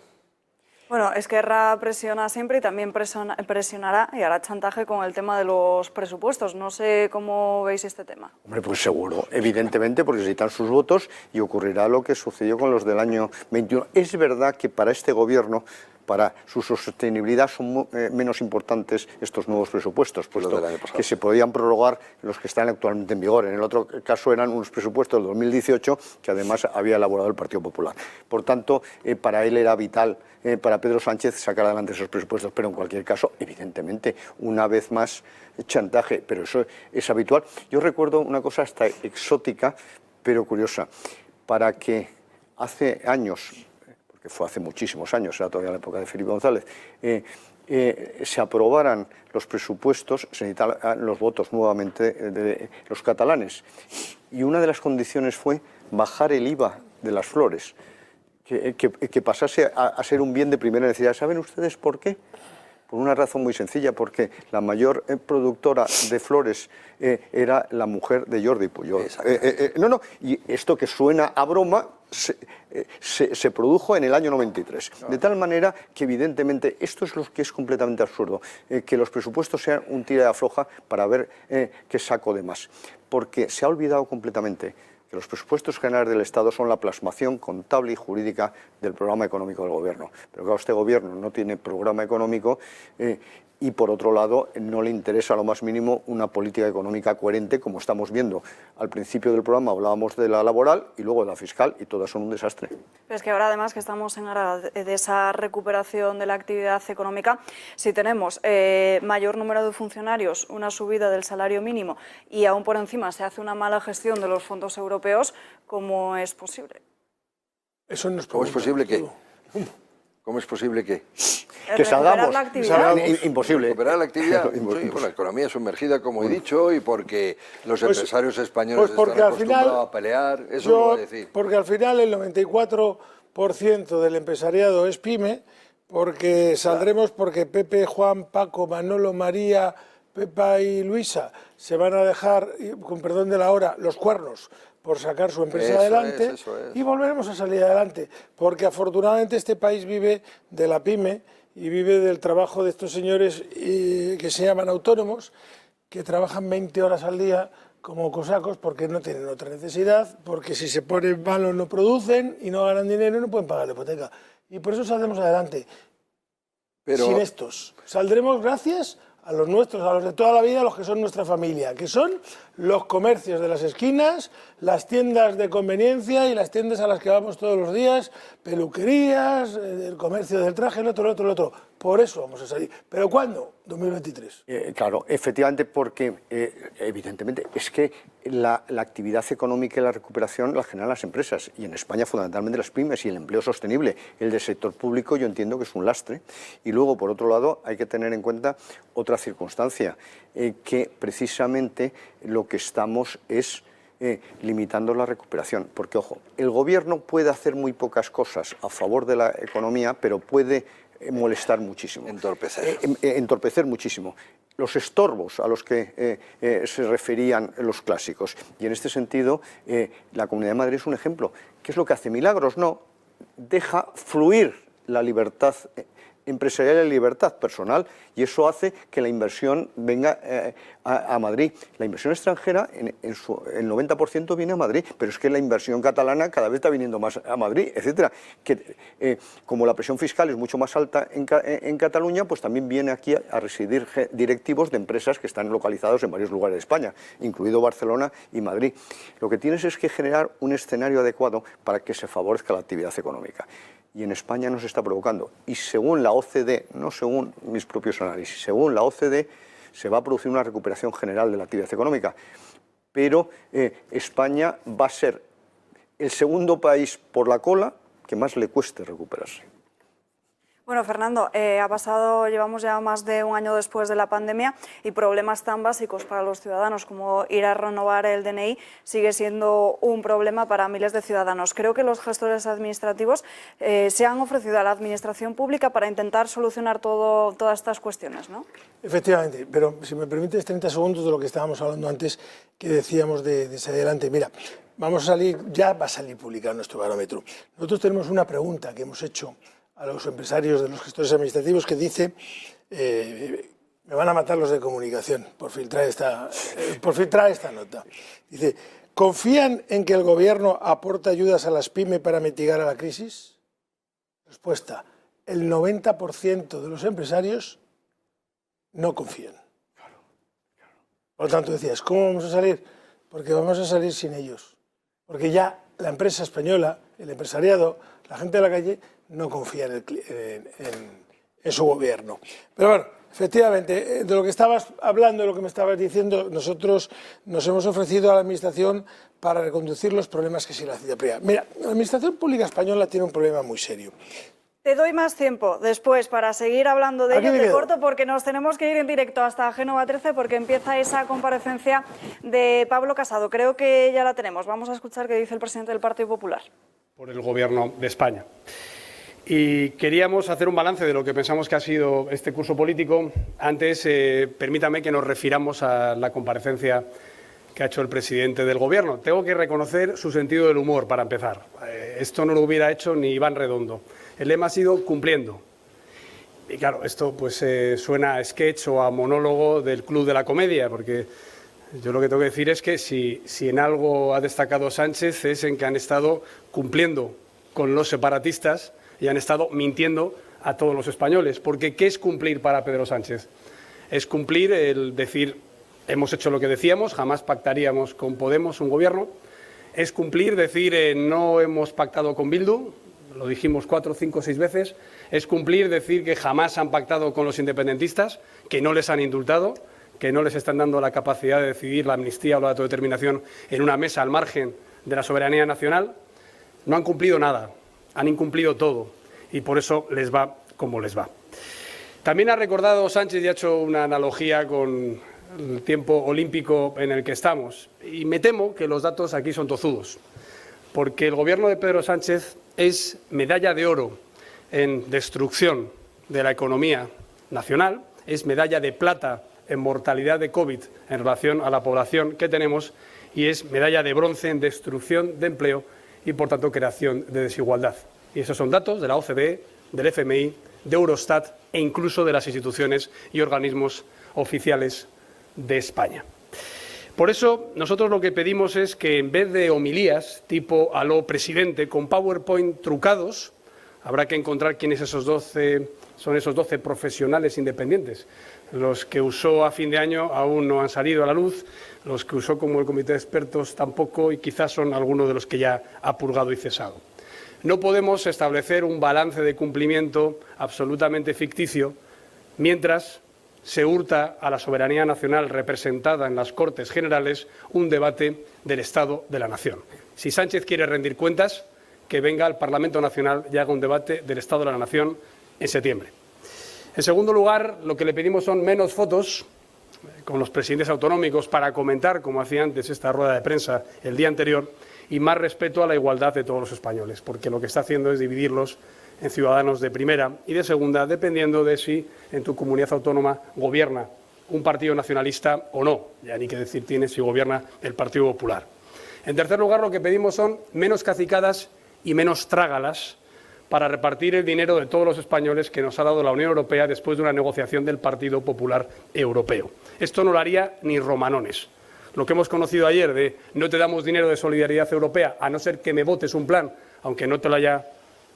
Bueno, Esquerra presiona siempre y también presionará y hará chantaje con el tema de los presupuestos. No sé cómo veis este tema. Hombre, pues seguro, evidentemente, porque necesitan sus votos y ocurrirá lo que sucedió con los del año 21. Es verdad que para este gobierno, para su sostenibilidad, son menos importantes estos nuevos presupuestos, puesto que se podían prorrogar los que están actualmente en vigor. En el otro caso eran unos presupuestos del 2018 que además había elaborado el Partido Popular. Por tanto, para él era vital, para Pedro Sánchez, sacar adelante esos presupuestos, pero en cualquier caso, evidentemente, una vez más, chantaje, pero eso es habitual. Yo recuerdo una cosa hasta exótica, pero curiosa, para que hace años, que fue hace muchísimos años, era todavía la época de Felipe González, se aprobaran los presupuestos, se necesitaban los votos nuevamente de los catalanes. Y una de las condiciones fue bajar el IVA de las flores, que pasase a ser un bien de primera necesidad. ¿Saben ustedes por qué? Por una razón muy sencilla, porque la mayor productora de flores era la mujer de Jordi Pujol. Y esto que suena a broma se produjo en el año 93. De tal manera que evidentemente esto es lo que es completamente absurdo, que los presupuestos sean un tira y afloja para ver qué saco de más. Porque se ha olvidado completamente que los presupuestos generales del Estado son la plasmación contable y jurídica del programa económico del Gobierno. Pero claro, este Gobierno no tiene programa económico y, por otro lado, no le interesa lo más mínimo una política económica coherente, como estamos viendo. Al principio del programa hablábamos de la laboral y luego de la fiscal, y todas son un desastre. Pero es que ahora, además, que estamos en hora de esa recuperación de la actividad económica, si tenemos mayor número de funcionarios, una subida del salario mínimo y aún por encima se hace una mala gestión de los fondos europeos, ¿cómo es posible? Eso no es ¿Cómo es posible que? ¿Cómo es posible que? Que salgamos. Imposible. Recuperar la actividad. Sí, bueno, la economía sumergida, como he dicho, y porque los empresarios españoles están acostumbrados a pelear. Eso lo voy a decir. Porque al final el 94% del empresariado es pyme, porque saldremos porque Pepe, Juan, Paco, Manolo, María, Pepa y Luisa se van a dejar, con perdón de la hora, los cuernos por sacar su empresa adelante y volveremos a salir adelante, porque afortunadamente este país vive de la pyme y vive del trabajo de estos señores que se llaman autónomos, que trabajan 20 horas al día como cosacos porque no tienen otra necesidad, porque si se ponen malos no producen y no ganan dinero y no pueden pagar la hipoteca. Y por eso saldremos adelante. Pero sin estos, saldremos gracias a los nuestros, a los de toda la vida, a los que son nuestra familia, que son los comercios de las esquinas, las tiendas de conveniencia y las tiendas a las que vamos todos los días, peluquerías, el comercio del traje, el otro. Por eso vamos a salir. ¿Pero cuándo? 2023. Claro, efectivamente, porque evidentemente es que la actividad económica y la recuperación la generan las empresas, y en España fundamentalmente las pymes, y el empleo sostenible. El del sector público yo entiendo que es un lastre. Y luego, por otro lado, hay que tener en cuenta otra circunstancia, que precisamente lo que estamos es limitando la recuperación. Porque, ojo, el Gobierno puede hacer muy pocas cosas a favor de la economía, pero puede molestar muchísimo. Entorpecer muchísimo. Los estorbos a los que se referían los clásicos. Y en este sentido, la Comunidad de Madrid es un ejemplo. ¿Qué es lo que hace? Milagros, no. Deja fluir la libertad empresarial y la libertad personal, y eso hace que la inversión venga a Madrid. La inversión extranjera, el 90% viene a Madrid, pero es que la inversión catalana cada vez está viniendo más a Madrid, etcétera. Que como la presión fiscal es mucho más alta en Cataluña, pues también viene aquí a residir directivos de empresas que están localizados en varios lugares de España, incluido Barcelona y Madrid. Lo que tienes es que generar un escenario adecuado para que se favorezca la actividad económica. Y en España no se está provocando. Y según la OCDE, no según mis propios análisis, según la OCDE, se va a producir una recuperación general de la actividad económica. Pero España va a ser el segundo país por la cola que más le cueste recuperarse. Bueno, Fernando, llevamos ya más de un año después de la pandemia y problemas tan básicos para los ciudadanos como ir a renovar el DNI sigue siendo un problema para miles de ciudadanos. Creo que los gestores administrativos se han ofrecido a la administración pública para intentar solucionar todas estas cuestiones, ¿no? Efectivamente, pero si me permites 30 segundos de lo que estábamos hablando antes, que decíamos de ese adelante. Mira, vamos a salir, ya va a salir publicado nuestro barómetro. Nosotros tenemos una pregunta que hemos hecho a los empresarios de los gestores administrativos que dice, me van a matar los de comunicación por filtrar esta nota. Dice, ¿confían en que el Gobierno aporte ayudas a las pymes para mitigar a la crisis? Respuesta, el 90% de los empresarios no confían. Por lo tanto decías, ¿cómo vamos a salir? Porque vamos a salir sin ellos. Porque ya la empresa española, el empresariado, la gente de la calle, no confía en su gobierno. Pero bueno, efectivamente, de lo que estabas hablando, de lo que me estabas diciendo, nosotros nos hemos ofrecido a la Administración para reconducir los problemas que sí la ciudadanía. Mira, la Administración Pública Española tiene un problema muy serio. Te doy más tiempo después para seguir hablando de ello. Te corto porque nos tenemos que ir en directo hasta Génova 13 porque empieza esa comparecencia de Pablo Casado. Creo que ya la tenemos. Vamos a escuchar qué dice el presidente del Partido Popular. Por el Gobierno de España. Y queríamos hacer un balance de lo que pensamos que ha sido este curso político. Antes, permítame que nos refiramos a la comparecencia que ha hecho el presidente del Gobierno. Tengo que reconocer su sentido del humor, para empezar. Esto no lo hubiera hecho ni Iván Redondo. El lema ha sido cumpliendo. Y claro, esto pues suena a sketch o a monólogo del Club de la Comedia, porque yo lo que tengo que decir es que si en algo ha destacado Sánchez es en que han estado cumpliendo con los separatistas y han estado mintiendo a todos los españoles. Porque ¿qué es cumplir para Pedro Sánchez? Es cumplir el decir, hemos hecho lo que decíamos, jamás pactaríamos con Podemos un gobierno. Es cumplir, decir, no hemos pactado con Bildu, lo dijimos 4, 5, 6 veces. Es cumplir, decir que jamás han pactado con los independentistas, que no les han indultado, que no les están dando la capacidad de decidir la amnistía o la autodeterminación en una mesa al margen de la soberanía nacional. No han cumplido nada, han incumplido todo y por eso les va como les va. También ha recordado Sánchez y ha hecho una analogía con el tiempo olímpico en el que estamos y me temo que los datos aquí son tozudos, porque el Gobierno de Pedro Sánchez es medalla de oro en destrucción de la economía nacional, es medalla de plata en mortalidad de COVID en relación a la población que tenemos y es medalla de bronce en destrucción de empleo y, por tanto, creación de desigualdad. Y esos son datos de la OCDE, del FMI, de Eurostat e incluso de las instituciones y organismos oficiales de España. Por eso, nosotros lo que pedimos es que, en vez de homilías tipo aló presidente con PowerPoint trucados, habrá que encontrar quiénes son esos 12 profesionales independientes. Los que usó a fin de año aún no han salido a la luz, los que usó como el comité de expertos tampoco y quizás son algunos de los que ya ha purgado y cesado. No podemos establecer un balance de cumplimiento absolutamente ficticio mientras se hurta a la soberanía nacional representada en las Cortes Generales un debate del Estado de la Nación. Si Sánchez quiere rendir cuentas, que venga al Parlamento Nacional y haga un debate del Estado de la Nación en septiembre. En segundo lugar, lo que le pedimos son menos fotos con los presidentes autonómicos para comentar, como hacía antes esta rueda de prensa el día anterior, y más respeto a la igualdad de todos los españoles, porque lo que está haciendo es dividirlos en ciudadanos de primera y de segunda, dependiendo de si en tu comunidad autónoma gobierna un partido nacionalista o no. Ya ni qué decir tiene si gobierna el Partido Popular. En tercer lugar, lo que pedimos son menos cacicadas y menos trágalas para repartir el dinero de todos los españoles que nos ha dado la Unión Europea después de una negociación del Partido Popular Europeo. Esto no lo haría ni Romanones. Lo que hemos conocido ayer de no te damos dinero de solidaridad europea a no ser que me votes un plan, aunque no te lo haya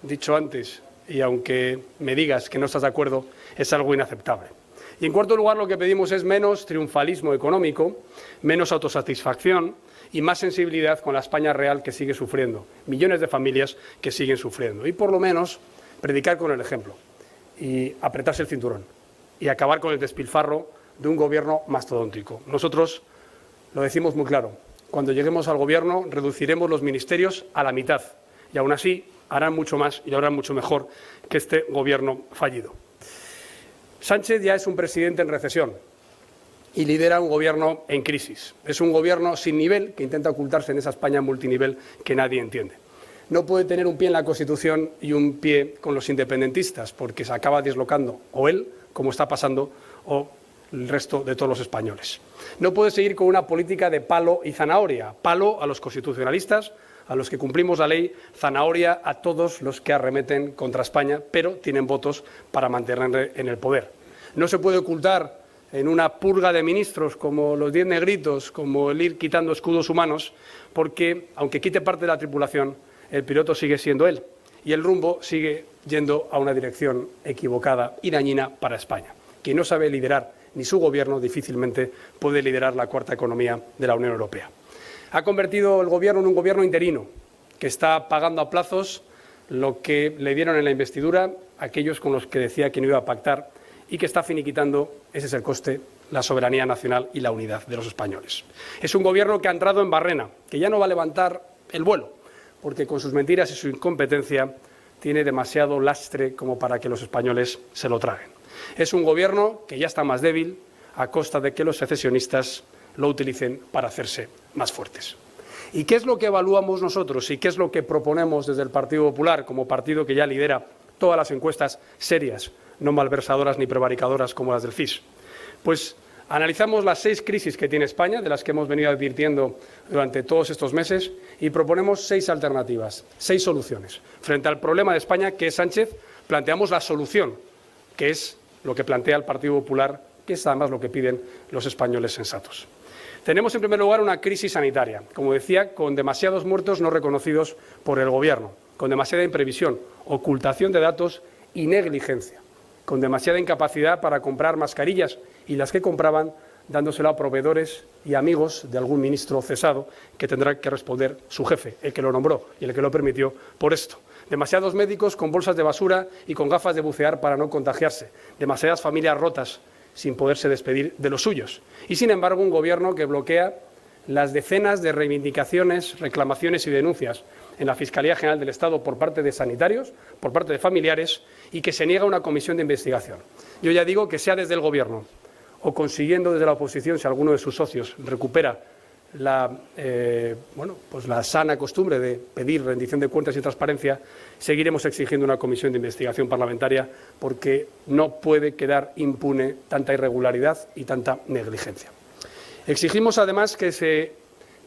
dicho antes y aunque me digas que no estás de acuerdo, es algo inaceptable. Y en cuarto lugar, lo que pedimos es menos triunfalismo económico, menos autosatisfacción y más sensibilidad con la España real que sigue sufriendo, millones de familias que siguen sufriendo. Y por lo menos predicar con el ejemplo y apretarse el cinturón y acabar con el despilfarro de un gobierno mastodóntico. Nosotros lo decimos muy claro, cuando lleguemos al gobierno reduciremos los ministerios a la mitad y aún así harán mucho más y lo harán mucho mejor que este gobierno fallido. Sánchez ya es un presidente en recesión y lidera un gobierno en crisis. Es un gobierno sin nivel que intenta ocultarse en esa España multinivel que nadie entiende. No puede tener un pie en la Constitución y un pie con los independentistas porque se acaba dislocando o él, como está pasando, o el resto de todos los españoles. No puede seguir con una política de palo y zanahoria. Palo a los constitucionalistas, a los que cumplimos la ley, zanahoria a todos los que arremeten contra España, pero tienen votos para mantenerle en el poder. No se puede ocultar en una purga de ministros como los 10 negritos, como el ir quitando escudos humanos, porque, aunque quite parte de la tripulación, el piloto sigue siendo él y el rumbo sigue yendo a una dirección equivocada y dañina para España. Quien no sabe liderar ni su gobierno difícilmente puede liderar la cuarta economía de la Unión Europea. Ha convertido el gobierno en un gobierno interino que está pagando a plazos lo que le dieron en la investidura aquellos con los que decía que no iba a pactar y que está finiquitando, ese es el coste, la soberanía nacional y la unidad de los españoles. Es un gobierno que ha entrado en barrena, que ya no va a levantar el vuelo, porque con sus mentiras y su incompetencia tiene demasiado lastre como para que los españoles se lo traguen. Es un gobierno que ya está más débil a costa de que los secesionistas lo utilicen para hacerse más fuertes. ¿Y qué es lo que evaluamos nosotros y qué es lo que proponemos desde el Partido Popular como partido que ya lidera todas las encuestas serias, no malversadoras ni prevaricadoras como las del CIS? Pues analizamos las 6 crisis que tiene España, de las que hemos venido advirtiendo durante todos estos meses, y proponemos 6 alternativas, 6 soluciones. Frente al problema de España, que es Sánchez, planteamos la solución, que es lo que plantea el Partido Popular, que es además lo que piden los españoles sensatos. Tenemos, en primer lugar, una crisis sanitaria, como decía, con demasiados muertos no reconocidos por el Gobierno, con demasiada imprevisión, ocultación de datos y negligencia, con demasiada incapacidad para comprar mascarillas y las que compraban dándosela a proveedores y amigos de algún ministro cesado que tendrá que responder su jefe, el que lo nombró y el que lo permitió por esto. Demasiados médicos con bolsas de basura y con gafas de bucear para no contagiarse. Demasiadas familias rotas sin poderse despedir de los suyos. Y, sin embargo, un Gobierno que bloquea las decenas de reivindicaciones, reclamaciones y denuncias en la Fiscalía General del Estado por parte de sanitarios, por parte de familiares, y que se niega una comisión de investigación. Yo ya digo que sea desde el Gobierno o consiguiendo desde la oposición, si alguno de sus socios recupera la sana costumbre de pedir rendición de cuentas y transparencia, seguiremos exigiendo una comisión de investigación parlamentaria porque no puede quedar impune tanta irregularidad y tanta negligencia. Exigimos, además, que se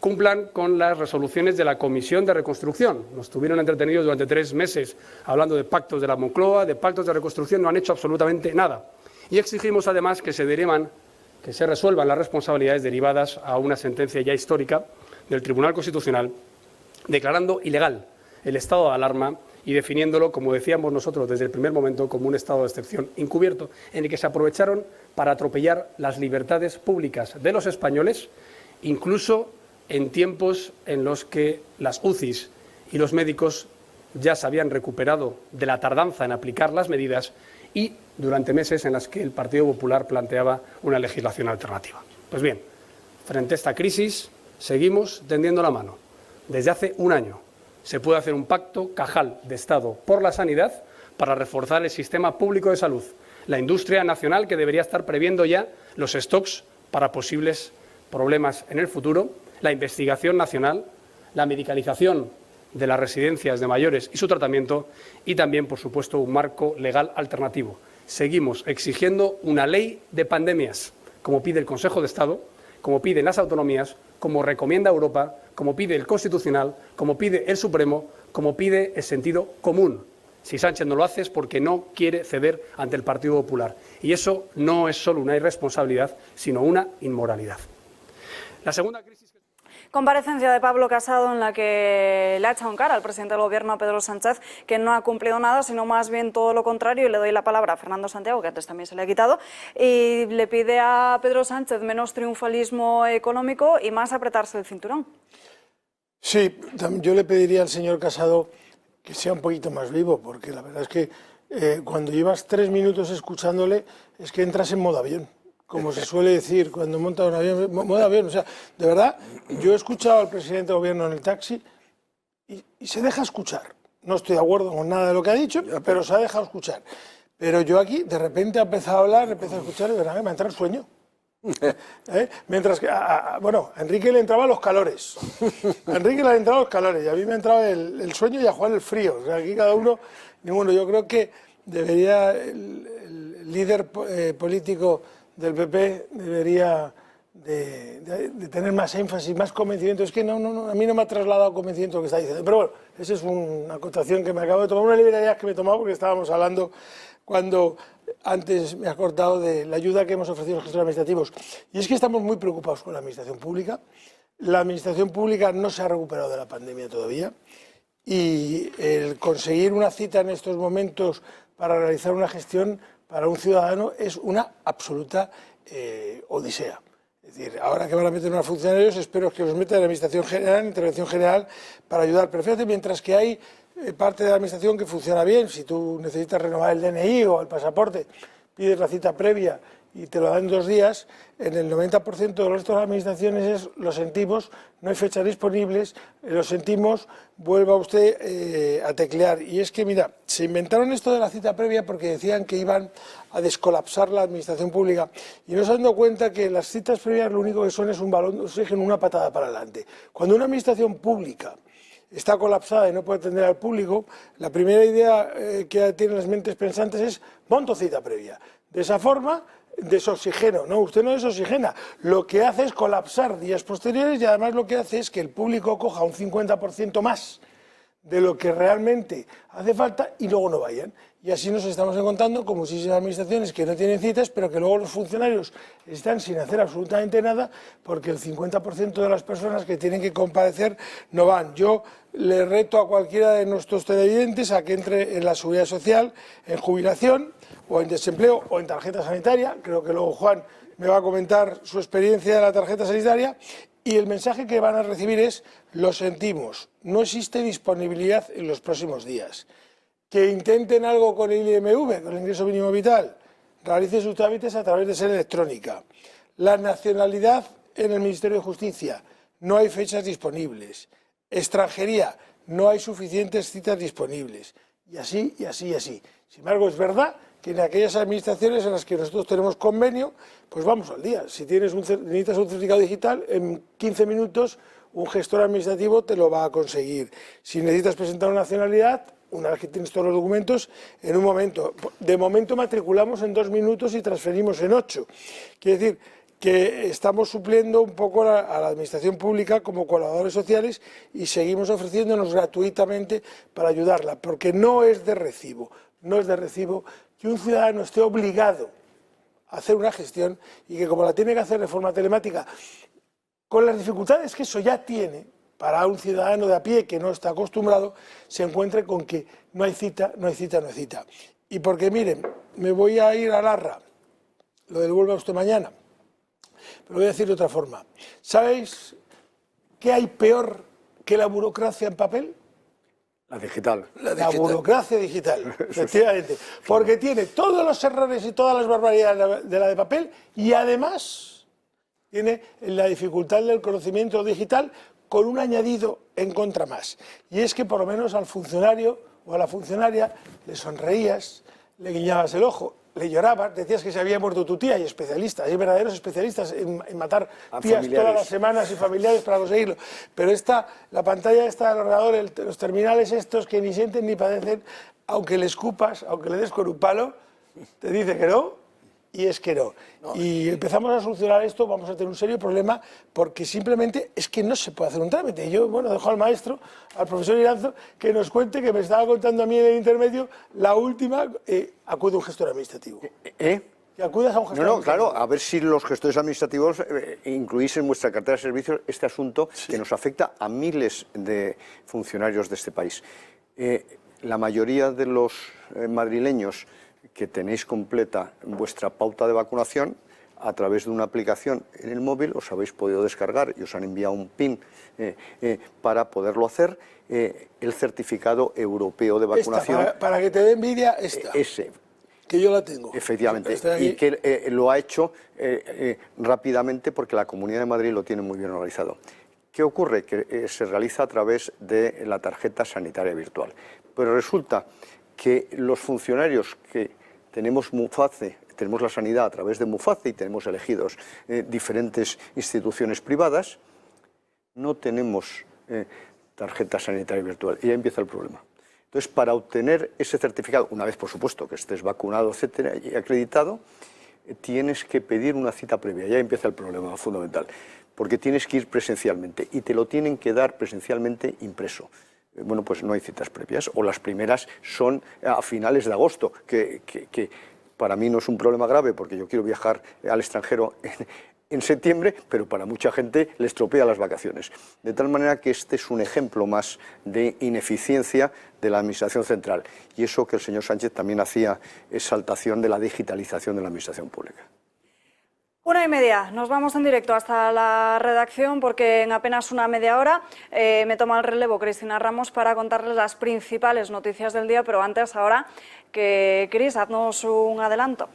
cumplan con las resoluciones de la Comisión de Reconstrucción. Nos tuvieron entretenidos durante 3 meses hablando de pactos de la Moncloa, de pactos de reconstrucción, no han hecho absolutamente nada. Y exigimos, además, que se resuelvan las responsabilidades derivadas a una sentencia ya histórica del Tribunal Constitucional, declarando ilegal el estado de alarma y definiéndolo, como decíamos nosotros desde el primer momento, como un estado de excepción encubierto, en el que se aprovecharon para atropellar las libertades públicas de los españoles, incluso en tiempos en los que las UCIs y los médicos ya se habían recuperado de la tardanza en aplicar las medidas y durante meses en las que el Partido Popular planteaba una legislación alternativa. Pues bien, frente a esta crisis seguimos tendiendo la mano. Desde hace un año se puede hacer un pacto Cajal de Estado por la sanidad para reforzar el sistema público de salud, la industria nacional que debería estar previendo ya los stocks para posibles problemas en el futuro, la investigación nacional, la medicalización de las residencias de mayores y su tratamiento y también, por supuesto, un marco legal alternativo. Seguimos exigiendo una ley de pandemias, como pide el Consejo de Estado, como piden las autonomías, como recomienda Europa, como pide el Constitucional, como pide el Supremo, como pide el sentido común. Si Sánchez no lo hace es porque no quiere ceder ante el Partido Popular. Y eso no es solo una irresponsabilidad, sino una inmoralidad. La segunda crisis... Comparecencia de Pablo Casado en la que le ha echado en cara al presidente del Gobierno, Pedro Sánchez, que no ha cumplido nada, sino más bien todo lo contrario, y le doy la palabra a Fernando Santiago, que antes también se le ha quitado, y le pide a Pedro Sánchez menos triunfalismo económico y más apretarse el cinturón. Sí, yo le pediría al señor Casado que sea un poquito más vivo, porque la verdad es que cuando llevas 3 minutos escuchándole es que entras en modo avión. Como se suele decir cuando monta un avión, modo avión. O sea, de verdad, yo he escuchado al presidente del Gobierno en el taxi y se deja escuchar. No estoy de acuerdo con nada de lo que ha dicho, pero se ha dejado escuchar. Pero yo aquí, de repente, he empezado a hablar, he empezado a escuchar y de verdad me ha entrado el sueño. Mientras que, a Enrique le entraban los calores. A Enrique le han entrado los calores y a mí me ha entrado el sueño y a Juan el frío. O sea, aquí cada uno, ninguno. Yo creo que debería el líder político del PP debería de tener más énfasis, más convencimiento. Es que no, a mí no me ha trasladado convencimiento lo que está diciendo. Pero bueno, esa es una acotación que me acabo de tomar, una liberalidad que me he tomado porque estábamos hablando cuando antes me ha acordado de la ayuda que hemos ofrecido a los gestores administrativos. Y es que estamos muy preocupados con la administración pública. La administración pública no se ha recuperado de la pandemia todavía y el conseguir una cita en estos momentos para realizar una gestión para un ciudadano es una absoluta odisea. Es decir, ahora que van a meter unos funcionarios, espero que los metan en la Administración General, en Intervención General, para ayudar. Pero fíjate, mientras que hay parte de la Administración que funciona bien, si tú necesitas renovar el DNI o el pasaporte, pides la cita previa y te lo dan en 2 días, en el 90% de las administraciones lo sentimos, no hay fechas disponibles, lo sentimos, vuelva usted a teclear. Y es que, mira, se inventaron esto de la cita previa porque decían que iban a descolapsar la administración pública y no se han dado cuenta que las citas previas lo único que son es un balón de oxígeno, una patada para adelante. Cuando una administración pública está colapsada y no puede atender al público, la primera idea que tienen las mentes pensantes es monto cita previa. De esa forma desoxigeno. No, usted no desoxigena. Lo que hace es colapsar días posteriores y además lo que hace es que el público coja un 50% más de lo que realmente hace falta y luego no vayan. Y así nos estamos encontrando con muchísimas administraciones que no tienen citas, pero que luego los funcionarios están sin hacer absolutamente nada porque el 50% de las personas que tienen que comparecer no van. Yo le reto a cualquiera de nuestros televidentes a que entre en la Seguridad Social, en jubilación o en desempleo o en tarjeta sanitaria. Creo que luego Juan me va a comentar su experiencia de la tarjeta sanitaria. Y el mensaje que van a recibir es: lo sentimos, no existe disponibilidad en los próximos días. Que intenten algo con el IMV, con el ingreso mínimo vital, realicen sus trámites a través de sede electrónica. La nacionalidad en el Ministerio de Justicia, no hay fechas disponibles. Extranjería, no hay suficientes citas disponibles. Y así, y así, y así. Sin embargo, es verdad que en aquellas administraciones en las que nosotros tenemos convenio, pues vamos al día. Si necesitas un certificado digital, en 15 minutos un gestor administrativo te lo va a conseguir. Si necesitas presentar una nacionalidad, una vez que tienes todos los documentos, en un momento. De momento matriculamos en 2 minutos y transferimos en 8. Quiere decir que estamos supliendo un poco a la administración pública como colaboradores sociales y seguimos ofreciéndonos gratuitamente para ayudarla, porque no es de recibo que un ciudadano esté obligado a hacer una gestión y que, como la tiene que hacer de forma telemática, con las dificultades que eso ya tiene para un ciudadano de a pie que no está acostumbrado, se encuentre con que no hay cita, no hay cita, no hay cita. Y porque, miren, me voy a ir a Larra, lo devuelva usted mañana, pero lo voy a decir de otra forma. ¿Sabéis qué hay peor que la burocracia en papel? La digital. La burocracia digital, efectivamente, porque tiene todos los errores y todas las barbaridades de la de papel y además tiene la dificultad del conocimiento digital con un añadido en contra más. Y es que por lo menos al funcionario o a la funcionaria le sonreías, le guiñabas el ojo, le llorabas, decías que se había muerto tu tía, y especialistas, hay verdaderos especialistas en matar tías todas las semanas y familiares para conseguirlo. Pero la pantalla esta del ordenador, los terminales estos que ni sienten ni padecen, aunque le escupas, aunque le des con un palo, te dice que no, y es que no. Y empezamos a solucionar esto, vamos a tener un serio problema, porque simplemente es que no se puede hacer un trámite. Y yo, bueno, dejo al maestro, al profesor Iranzo, que nos cuente, que me estaba contando a mí en el intermedio, la última, acude un gestor administrativo. Que acudas a un gestor administrativo. Claro, a ver si los gestores administrativos incluís en vuestra cartera de servicios este asunto que nos afecta a miles de funcionarios de este país. La mayoría de los madrileños que tenéis completa vuestra pauta de vacunación, a través de una aplicación en el móvil os habéis podido descargar y os han enviado un PIN para poderlo hacer, el certificado europeo de vacunación. Para que te dé envidia ese. Que yo la tengo. Efectivamente, y que lo ha hecho rápidamente porque la Comunidad de Madrid lo tiene muy bien organizado. ¿Qué ocurre? Que se realiza a través de la tarjeta sanitaria virtual. Pero resulta que los funcionarios que tenemos Muface, tenemos la sanidad a través de Muface y tenemos elegidos diferentes instituciones privadas, no tenemos tarjeta sanitaria virtual y ahí empieza el problema. Entonces, para obtener ese certificado, una vez por supuesto que estés vacunado, etcétera, y acreditado, tienes que pedir una cita previa. Ya empieza el problema fundamental, porque tienes que ir presencialmente y te lo tienen que dar presencialmente impreso. Bueno, pues no hay citas previas, o las primeras son a finales de agosto, que para mí no es un problema grave porque yo quiero viajar al extranjero en septiembre, pero para mucha gente le estropea las vacaciones. De tal manera que este es un ejemplo más de ineficiencia de la Administración central. Y eso que el señor Sánchez también hacía exaltación de la digitalización de la Administración pública. 1:30, nos vamos en directo hasta la redacción porque en apenas una media hora me toma el relevo Cristina Ramos para contarles las principales noticias del día, pero antes ahora que Cris, haznos un adelanto.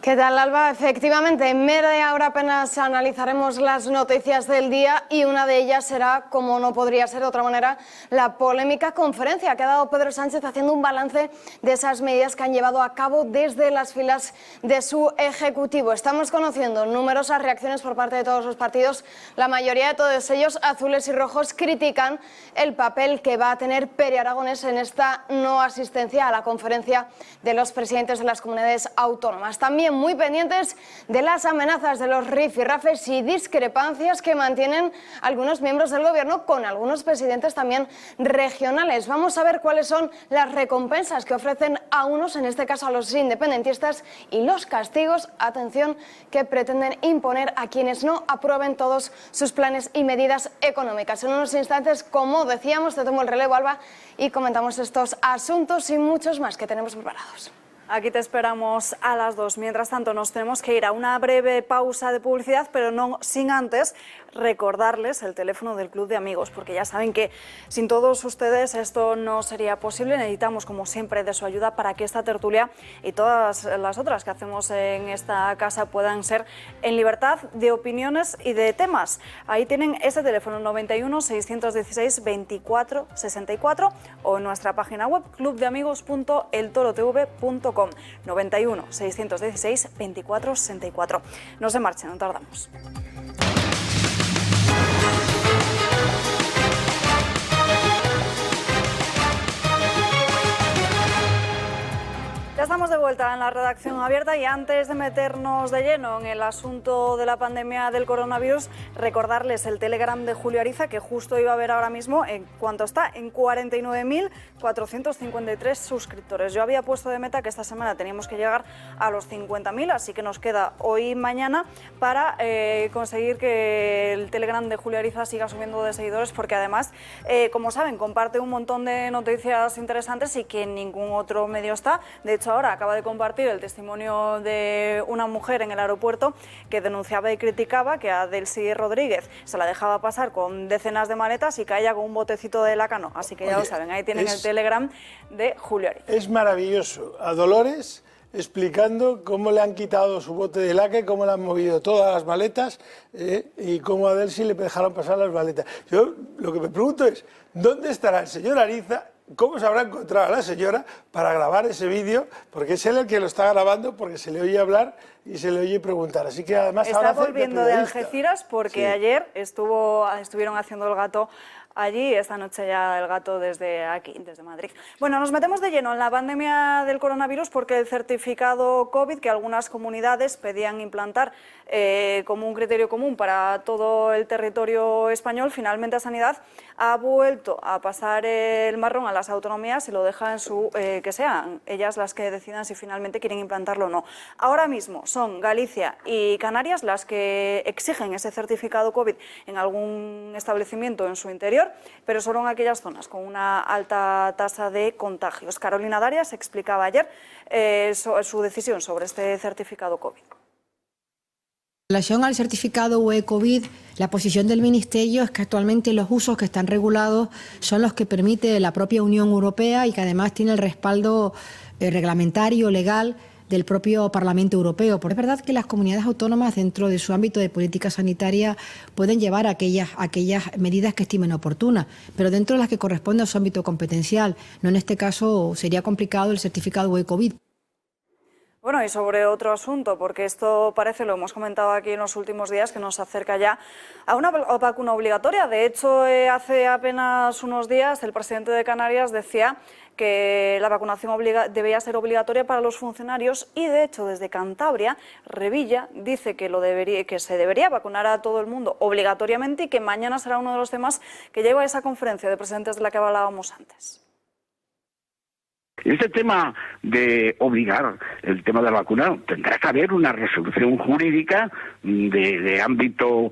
¿Qué tal, Alba? Efectivamente, en media hora apenas analizaremos las noticias del día y una de ellas será, como no podría ser de otra manera, la polémica conferencia que ha dado Pedro Sánchez haciendo un balance de esas medidas que han llevado a cabo desde las filas de su Ejecutivo. Estamos conociendo numerosas reacciones por parte de todos los partidos. La mayoría de todos ellos, azules y rojos, critican el papel que va a tener Pere Aragonés en esta no asistencia a la conferencia de los presidentes de las comunidades autónomas. También muy pendientes de las amenazas de los rifirrafes y discrepancias que mantienen algunos miembros del Gobierno con algunos presidentes también regionales. Vamos a ver cuáles son las recompensas que ofrecen a unos, en este caso a los independentistas, y los castigos, atención, que pretenden imponer a quienes no aprueben todos sus planes y medidas económicas. En unos instantes, como decíamos, te tomo el relevo, Alba, y comentamos estos asuntos y muchos más que tenemos preparados. Aquí te esperamos a las 2. Mientras tanto, nos tenemos que ir a una breve pausa de publicidad, pero no sin antes recordarles el teléfono del Club de Amigos, porque ya saben que sin todos ustedes esto no sería posible. Necesitamos, como siempre, de su ayuda para que esta tertulia y todas las otras que hacemos en esta casa puedan ser en libertad de opiniones y de temas. Ahí tienen ese teléfono, 91 616 24 64, o en nuestra página web clubdeamigos.eltorotv.com, 91 616 24 64. No se marchen, no tardamos. Ya estamos de vuelta en la redacción abierta y antes de meternos de lleno en el asunto de la pandemia del coronavirus, recordarles el Telegram de Julio Ariza, que justo iba a ver ahora mismo en cuánto está, en 49.453 suscriptores. Yo había puesto de meta que esta semana teníamos que llegar a los 50.000, así que nos queda hoy y mañana para conseguir que el Telegram de Julio Ariza siga subiendo de seguidores, porque además, como saben, comparte un montón de noticias interesantes y que en ningún otro medio está. De hecho, ahora acaba de compartir el testimonio de una mujer en el aeropuerto que denunciaba y criticaba que a Delcy Rodríguez se la dejaba pasar con decenas de maletas y que a ella con un botecito de Lácano. Así que ya lo saben, ahí tienen el Telegram de Julio Ariza. Es maravilloso. A Dolores explicando cómo le han quitado su bote de laque, cómo le han movido todas las maletas y cómo a Delcy le dejaron pasar las maletas. Yo lo que me pregunto es, ¿dónde estará el señor Ariza? ¿Cómo se habrá encontrado a la señora para grabar ese vídeo? Porque es él el que lo está grabando, porque se le oye hablar y se le oye preguntar. Así que además está ahora volviendo de Algeciras porque ayer estuvieron haciendo el gato allí, esta noche ya el gato desde aquí, desde Madrid. Bueno, nos metemos de lleno en la pandemia del coronavirus porque el certificado COVID que algunas comunidades pedían implantar como un criterio común para todo el territorio español, finalmente Sanidad ha vuelto a pasar el marrón a las autonomías y lo deja en que sean ellas las que decidan si finalmente quieren implantarlo o no. Ahora mismo son Galicia y Canarias las que exigen ese certificado COVID en algún establecimiento en su interior, pero solo en aquellas zonas con una alta tasa de contagios. Carolina Darias explicaba ayer su decisión sobre este certificado COVID. En relación al certificado UE COVID, la posición del Ministerio es que actualmente los usos que están regulados son los que permite la propia Unión Europea y que además tiene el respaldo reglamentario, legal, del propio Parlamento Europeo. Porque es verdad que las comunidades autónomas dentro de su ámbito de política sanitaria pueden llevar aquellas medidas que estimen oportunas, pero dentro de las que corresponde a su ámbito competencial. No, en este caso sería complicado el certificado UE COVID. Bueno, y sobre otro asunto, porque esto parece, lo hemos comentado aquí en los últimos días, que nos acerca ya a una vacuna obligatoria. De hecho, hace apenas unos días el presidente de Canarias decía que la vacunación debía ser obligatoria para los funcionarios y, de hecho, desde Cantabria, Revilla dice que se debería vacunar a todo el mundo obligatoriamente y que mañana será uno de los temas que lleva a esa conferencia de presidentes de la que hablábamos antes. Este tema de obligar el tema de la vacuna, tendrá que haber una resolución jurídica de ámbito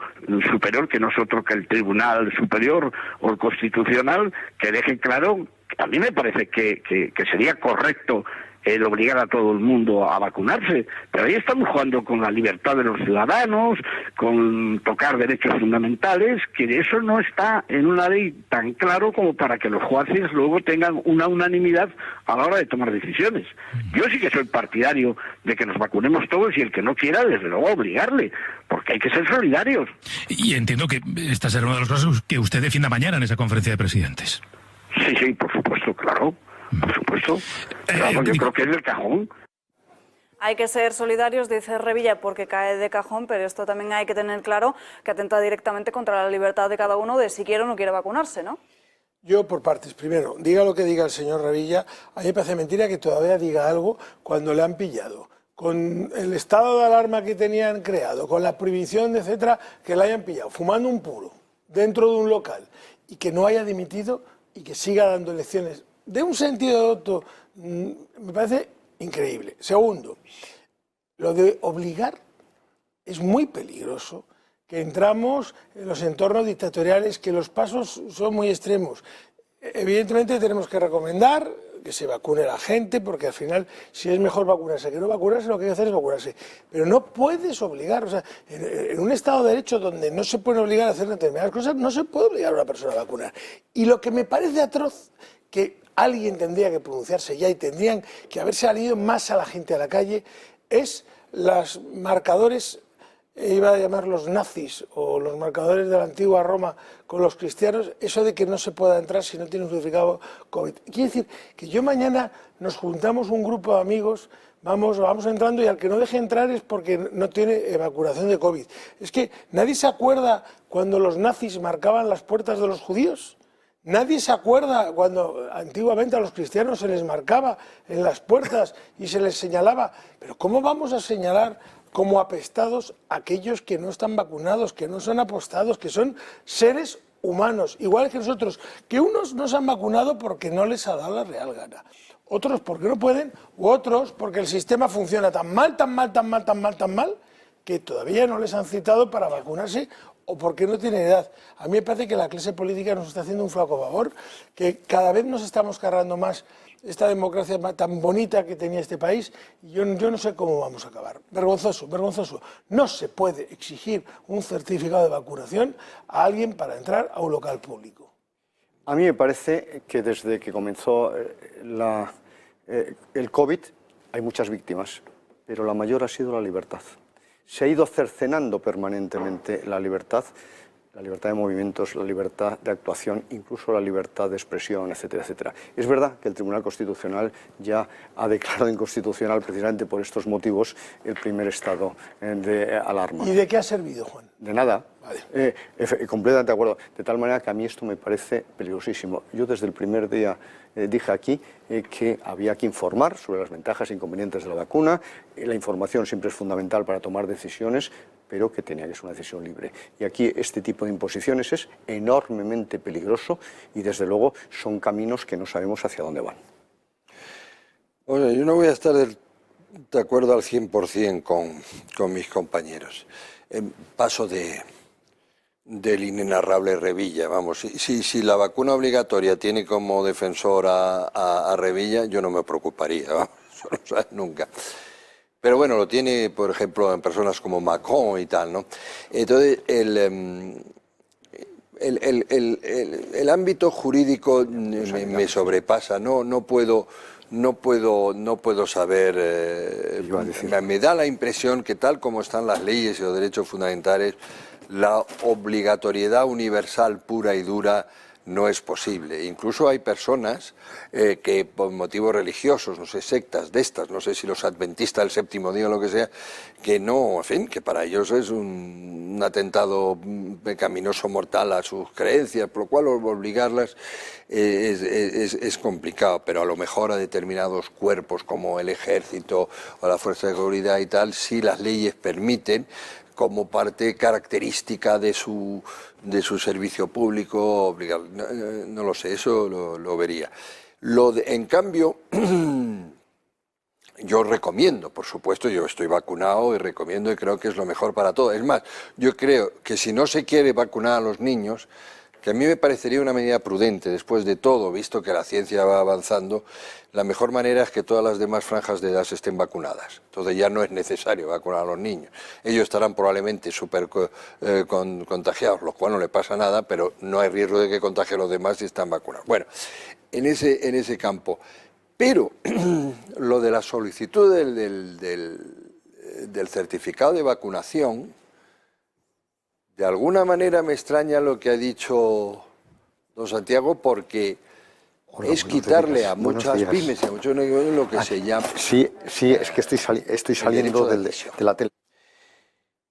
superior, que nosotros, que el Tribunal Superior o el Constitucional, que deje claro. A mí me parece que sería correcto el obligar a todo el mundo a vacunarse, pero ahí estamos jugando con la libertad de los ciudadanos, con tocar derechos fundamentales, que eso no está en una ley tan claro como para que los jueces luego tengan una unanimidad a la hora de tomar decisiones. Yo sí que soy partidario de que nos vacunemos todos y el que no quiera, desde luego, obligarle, porque hay que ser solidarios. Y entiendo que esta será una de las cosas que usted defienda mañana en esa conferencia de presidentes. Sí, por supuesto, claro. Por supuesto. Claro, yo creo que es del cajón. Hay que ser solidarios, dice Revilla, porque cae de cajón, pero esto también hay que tener claro que atenta directamente contra la libertad de cada uno de si quiere o no quiere vacunarse, ¿no? Yo por partes. Primero, diga lo que diga el señor Revilla, a mí me parece mentira que todavía diga algo cuando le han pillado. Con el estado de alarma que tenían creado, con la prohibición, etcétera, que le hayan pillado, fumando un puro dentro de un local y que no haya dimitido y que siga dando lecciones de un sentido de otro, me parece increíble. Segundo, lo de obligar es muy peligroso, que entramos en los entornos dictatoriales, que los pasos son muy extremos. Evidentemente tenemos que recomendar que se vacune la gente, porque al final, si es mejor vacunarse que no vacunarse, lo que hay que hacer es vacunarse. Pero no puedes obligar, o sea, en un Estado de Derecho donde no se puede obligar a hacer determinadas cosas, no se puede obligar a una persona a vacunar. Y lo que me parece atroz, que alguien tendría que pronunciarse ya y tendrían que haber salido más a la gente a la calle, es los marcadores, iba a llamarlos nazis, o los marcadores de la antigua Roma con los cristianos, eso de que no se pueda entrar si no tiene un certificado COVID. Quiere decir que yo mañana nos juntamos un grupo de amigos, vamos entrando y al que no deje entrar es porque no tiene vacunación de COVID. Es que nadie se acuerda cuando los nazis marcaban las puertas de los judíos. Nadie se acuerda cuando antiguamente a los cristianos se les marcaba en las puertas y se les señalaba. Pero ¿cómo vamos a señalar como apestados a aquellos que no están vacunados, que no son apostados, que son seres humanos, igual que nosotros, que unos no se han vacunado porque no les ha dado la real gana, otros porque no pueden, u otros porque el sistema funciona tan mal, que todavía no les han citado para vacunarse o porque no tienen edad. A mí me parece que la clase política nos está haciendo un flaco favor, que cada vez nos estamos cargando más esta democracia tan bonita que tenía este país, y yo no sé cómo vamos a acabar. Vergonzoso, vergonzoso. No se puede exigir un certificado de vacunación a alguien para entrar a un local público. A mí me parece que desde que comenzó el COVID hay muchas víctimas, pero la mayor ha sido la libertad. Se ha ido cercenando permanentemente la libertad de movimientos, la libertad de actuación, incluso la libertad de expresión, etcétera, etcétera. Es verdad que el Tribunal Constitucional ya ha declarado inconstitucional precisamente por estos motivos el primer estado de alarma. ¿Y de qué ha servido, Juan? De nada. Vale. Completamente de acuerdo. De tal manera que a mí esto me parece peligrosísimo. Yo desde el primer día dije aquí que había que informar sobre las ventajas e inconvenientes de la vacuna. La información siempre es fundamental para tomar decisiones, pero que tenía que ser una decisión libre. Y aquí este tipo de imposiciones es enormemente peligroso y desde luego son caminos que no sabemos hacia dónde van. Bueno, yo no voy a estar de acuerdo al 100% con mis compañeros. Paso del inenarrable Revilla, vamos, si la vacuna obligatoria tiene como defensor a Revilla, yo no me preocuparía, vamos, eso no sabes nunca. Pero bueno, lo tiene, por ejemplo, en personas como Macron y tal, ¿no? Entonces, el ámbito jurídico me sobrepasa, no puedo saber, me da la impresión que tal como están las leyes y los derechos fundamentales, la obligatoriedad universal pura y dura no es posible. Incluso hay personas que por motivos religiosos, no sé, sectas de estas, no sé si los adventistas del séptimo día o lo que sea, que no, en fin, que para ellos es un atentado pecaminoso mortal a sus creencias, por lo cual obligarlas es complicado, pero a lo mejor a determinados cuerpos como el ejército o la fuerza de seguridad y tal, sí las leyes permiten, como parte característica de su servicio público, obligar. No lo sé, eso lo vería. En cambio, yo recomiendo, por supuesto, yo estoy vacunado y recomiendo y creo que es lo mejor para todos. Es más, yo creo que si no se quiere vacunar a los niños, que a mí me parecería una medida prudente, después de todo, visto que la ciencia va avanzando, la mejor manera es que todas las demás franjas de edad estén vacunadas. Entonces ya no es necesario vacunar a los niños. Ellos estarán probablemente súper contagiados, lo cual no le pasa nada, pero no hay riesgo de que contagien a los demás si están vacunados. Bueno, en ese campo. Pero lo de la solicitud del certificado de vacunación, de alguna manera me extraña lo que ha dicho don Santiago, porque es quitarle a muchas pymes y a muchos negocios lo que se llama... Sí, es que estoy saliendo de la tele.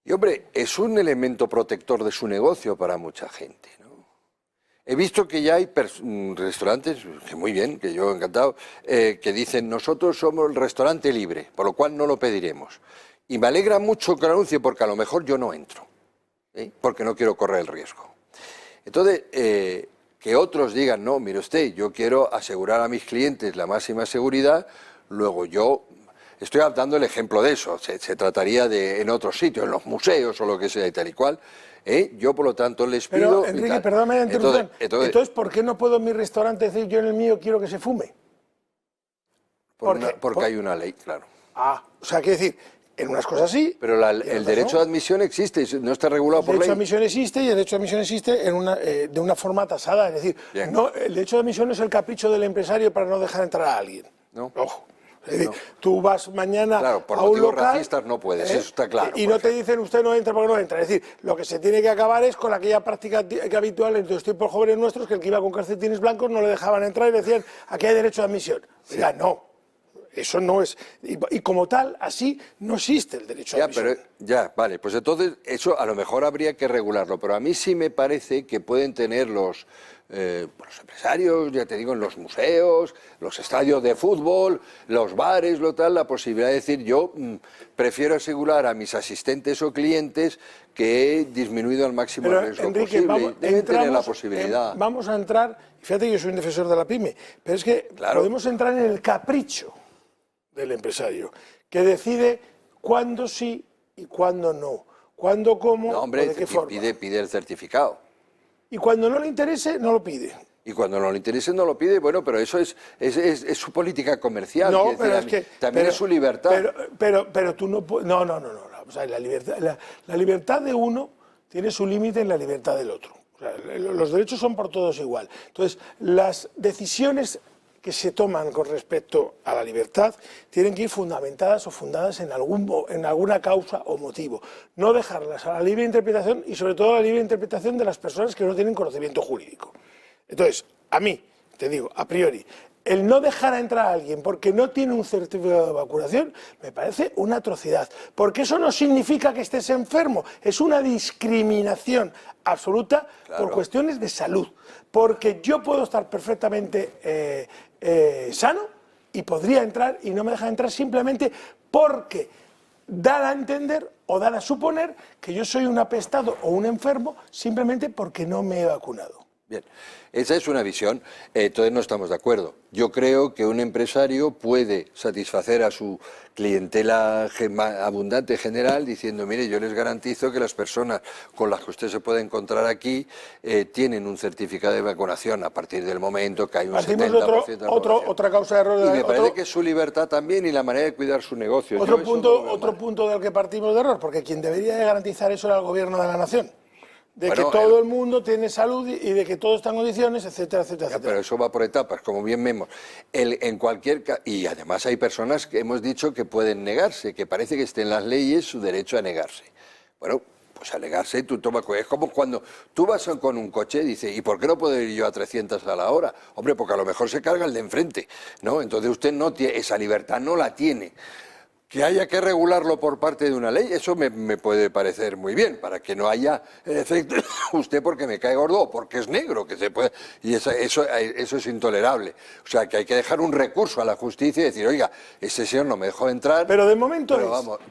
Y hombre, es un elemento protector de su negocio para mucha gente, ¿no? He visto que ya hay restaurantes, que muy bien, que yo encantado, que dicen, nosotros somos el restaurante libre, por lo cual no lo pediremos. Y me alegra mucho que lo anuncie, porque a lo mejor yo no entro, porque no quiero correr el riesgo. Entonces, que otros digan, no, mire usted, yo quiero asegurar a mis clientes la máxima seguridad, luego yo... Estoy dando el ejemplo de eso, se trataría de en otros sitios, en los museos o lo que sea y tal y cual. Yo, por lo tanto, les pido... Pero, Enrique, perdóname la interrupción. Entonces, ¿por qué no puedo en mi restaurante decir yo en el mío quiero que se fume? Porque hay una ley, claro. O sea, quiero decir, en unas cosas sí... Pero el derecho de admisión existe, no está regulado por ley. El derecho de admisión existe y el derecho de admisión existe de una forma tasada. Es decir, no, el derecho de admisión no es el capricho del empresario para no dejar entrar a alguien. No. Ojo. Es decir, tú vas mañana por a un motivos local, racistas no puedes, eso está claro. Y no te dicen usted no entra porque no entra. Es decir, lo que se tiene que acabar es con aquella práctica habitual en los tiempos jóvenes nuestros, que el que iba con calcetines blancos no le dejaban entrar y decían aquí hay derecho de admisión. Ya no. Eso no es... Y como tal, así no existe el derecho a admisión. Vale, pues entonces eso a lo mejor habría que regularlo, pero a mí sí me parece que pueden tener los empresarios, ya te digo, en los museos, los estadios de fútbol, los bares, la posibilidad de decir yo prefiero asegurar a mis asistentes o clientes que he disminuido al máximo el riesgo posible. Deben tener la posibilidad. Vamos a entrar, fíjate que yo soy un defensor de la pyme, pero es que podemos entrar en el capricho del empresario, que decide cuándo sí y cuándo no, cuándo, cómo, no, hombre, o de qué forma. Pide el certificado. Y cuando no le interese, no lo pide. Y cuando no le interese, no lo pide. Bueno, pero eso es su política comercial. No, pero es que... También es su libertad. Pero tú no puedes... No. O sea, la libertad de uno tiene su límite en la libertad del otro. O sea, los derechos son por todos igual. Entonces, las decisiones que se toman con respecto a la libertad tienen que ir fundamentadas o fundadas en alguna causa o motivo. No dejarlas a la libre interpretación y sobre todo a la libre interpretación de las personas que no tienen conocimiento jurídico. Entonces, a mí, te digo, a priori, el no dejar a entrar a alguien porque no tiene un certificado de vacunación me parece una atrocidad. Porque eso no significa que estés enfermo, es una discriminación absoluta por cuestiones de salud. Porque yo puedo estar perfectamente sano y podría entrar y no me dejan entrar simplemente porque dan a entender o dan a suponer que yo soy un apestado o un enfermo simplemente porque no me he vacunado. Bien, esa es una visión, entonces no estamos de acuerdo. Yo creo que un empresario puede satisfacer a su clientela abundante general diciendo, mire, yo les garantizo que las personas con las que usted se puede encontrar aquí tienen un certificado de vacunación a partir del momento que hay un 70% de otra causa de error. Y me parece que es su libertad también y la manera de cuidar su negocio. Otro punto del que partimos de error, porque quien debería de garantizar eso era el gobierno de la nación. De que todo el mundo tiene salud y de que todo está en condiciones, etcétera, etcétera, etcétera. Pero eso va por etapas, como bien vemos. En cualquier y además hay personas que hemos dicho que pueden negarse, que parece que esté en las leyes su derecho a negarse. Bueno, pues a negarse, tú tomas... Es como cuando tú vas con un coche y dices, ¿y por qué no puedo ir yo a 300 a la hora? Hombre, porque a lo mejor se carga el de enfrente, ¿no? Entonces usted no tiene, esa libertad no la tiene. Que haya que regularlo por parte de una ley, eso me puede parecer muy bien, para que no haya efecto, usted porque me cae gordo o porque es negro, que se puede, y eso es intolerable. O sea, que hay que dejar un recurso a la justicia y decir, oiga, ese señor no me dejó entrar. Pero de momento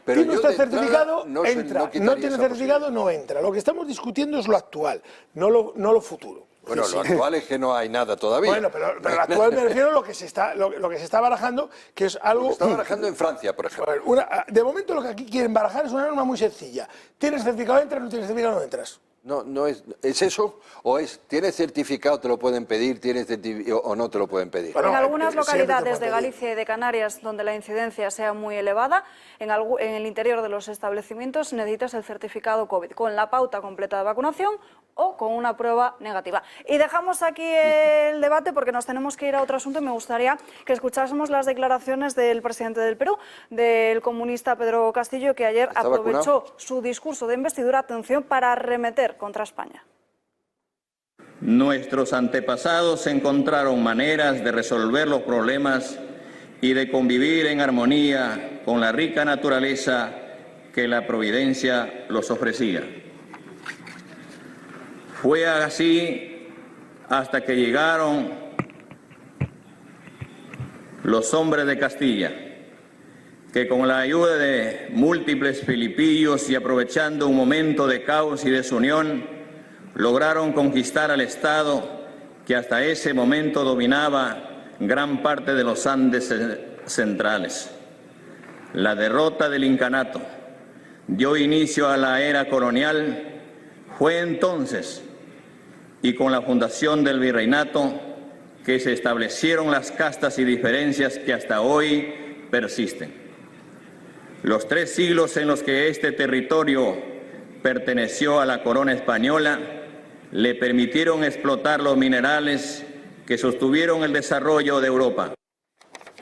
tiene usted certificado, entra. No tiene certificado, no entra. Lo que estamos discutiendo es lo actual, no lo futuro. Bueno, lo actual es que no hay nada todavía. Bueno, pero lo actual me refiero a lo que se está barajando, que es algo... Lo que está barajando en Francia, por ejemplo. De momento lo que aquí quieren barajar es una norma muy sencilla. ¿Tienes certificado, entras? ¿No tienes certificado, no entras? No es eso, o es, ¿tienes certificado, te lo pueden pedir, o no te lo pueden pedir? En algunas localidades de Galicia y de Canarias donde la incidencia sea muy elevada, en el interior de los establecimientos necesitas el certificado COVID con la pauta completa de vacunación o con una prueba negativa. Y dejamos aquí el debate porque nos tenemos que ir a otro asunto y me gustaría que escuchásemos las declaraciones del presidente del Perú, del comunista Pedro Castillo, que ayer aprovechó su discurso de investidura, atención, para arremeter contra España. Nuestros antepasados encontraron maneras de resolver los problemas y de convivir en armonía con la rica naturaleza que la providencia los ofrecía. Fue así hasta que llegaron los hombres de Castilla, que con la ayuda de múltiples filipillos y aprovechando un momento de caos y desunión, lograron conquistar al Estado que hasta ese momento dominaba gran parte de los Andes centrales. La derrota del incanato dio inicio a la era colonial. Fue entonces, y con la fundación del virreinato, que se establecieron las castas y diferencias que hasta hoy persisten. Los 3 siglos en los que este territorio perteneció a la corona española le permitieron explotar los minerales que sostuvieron el desarrollo de Europa.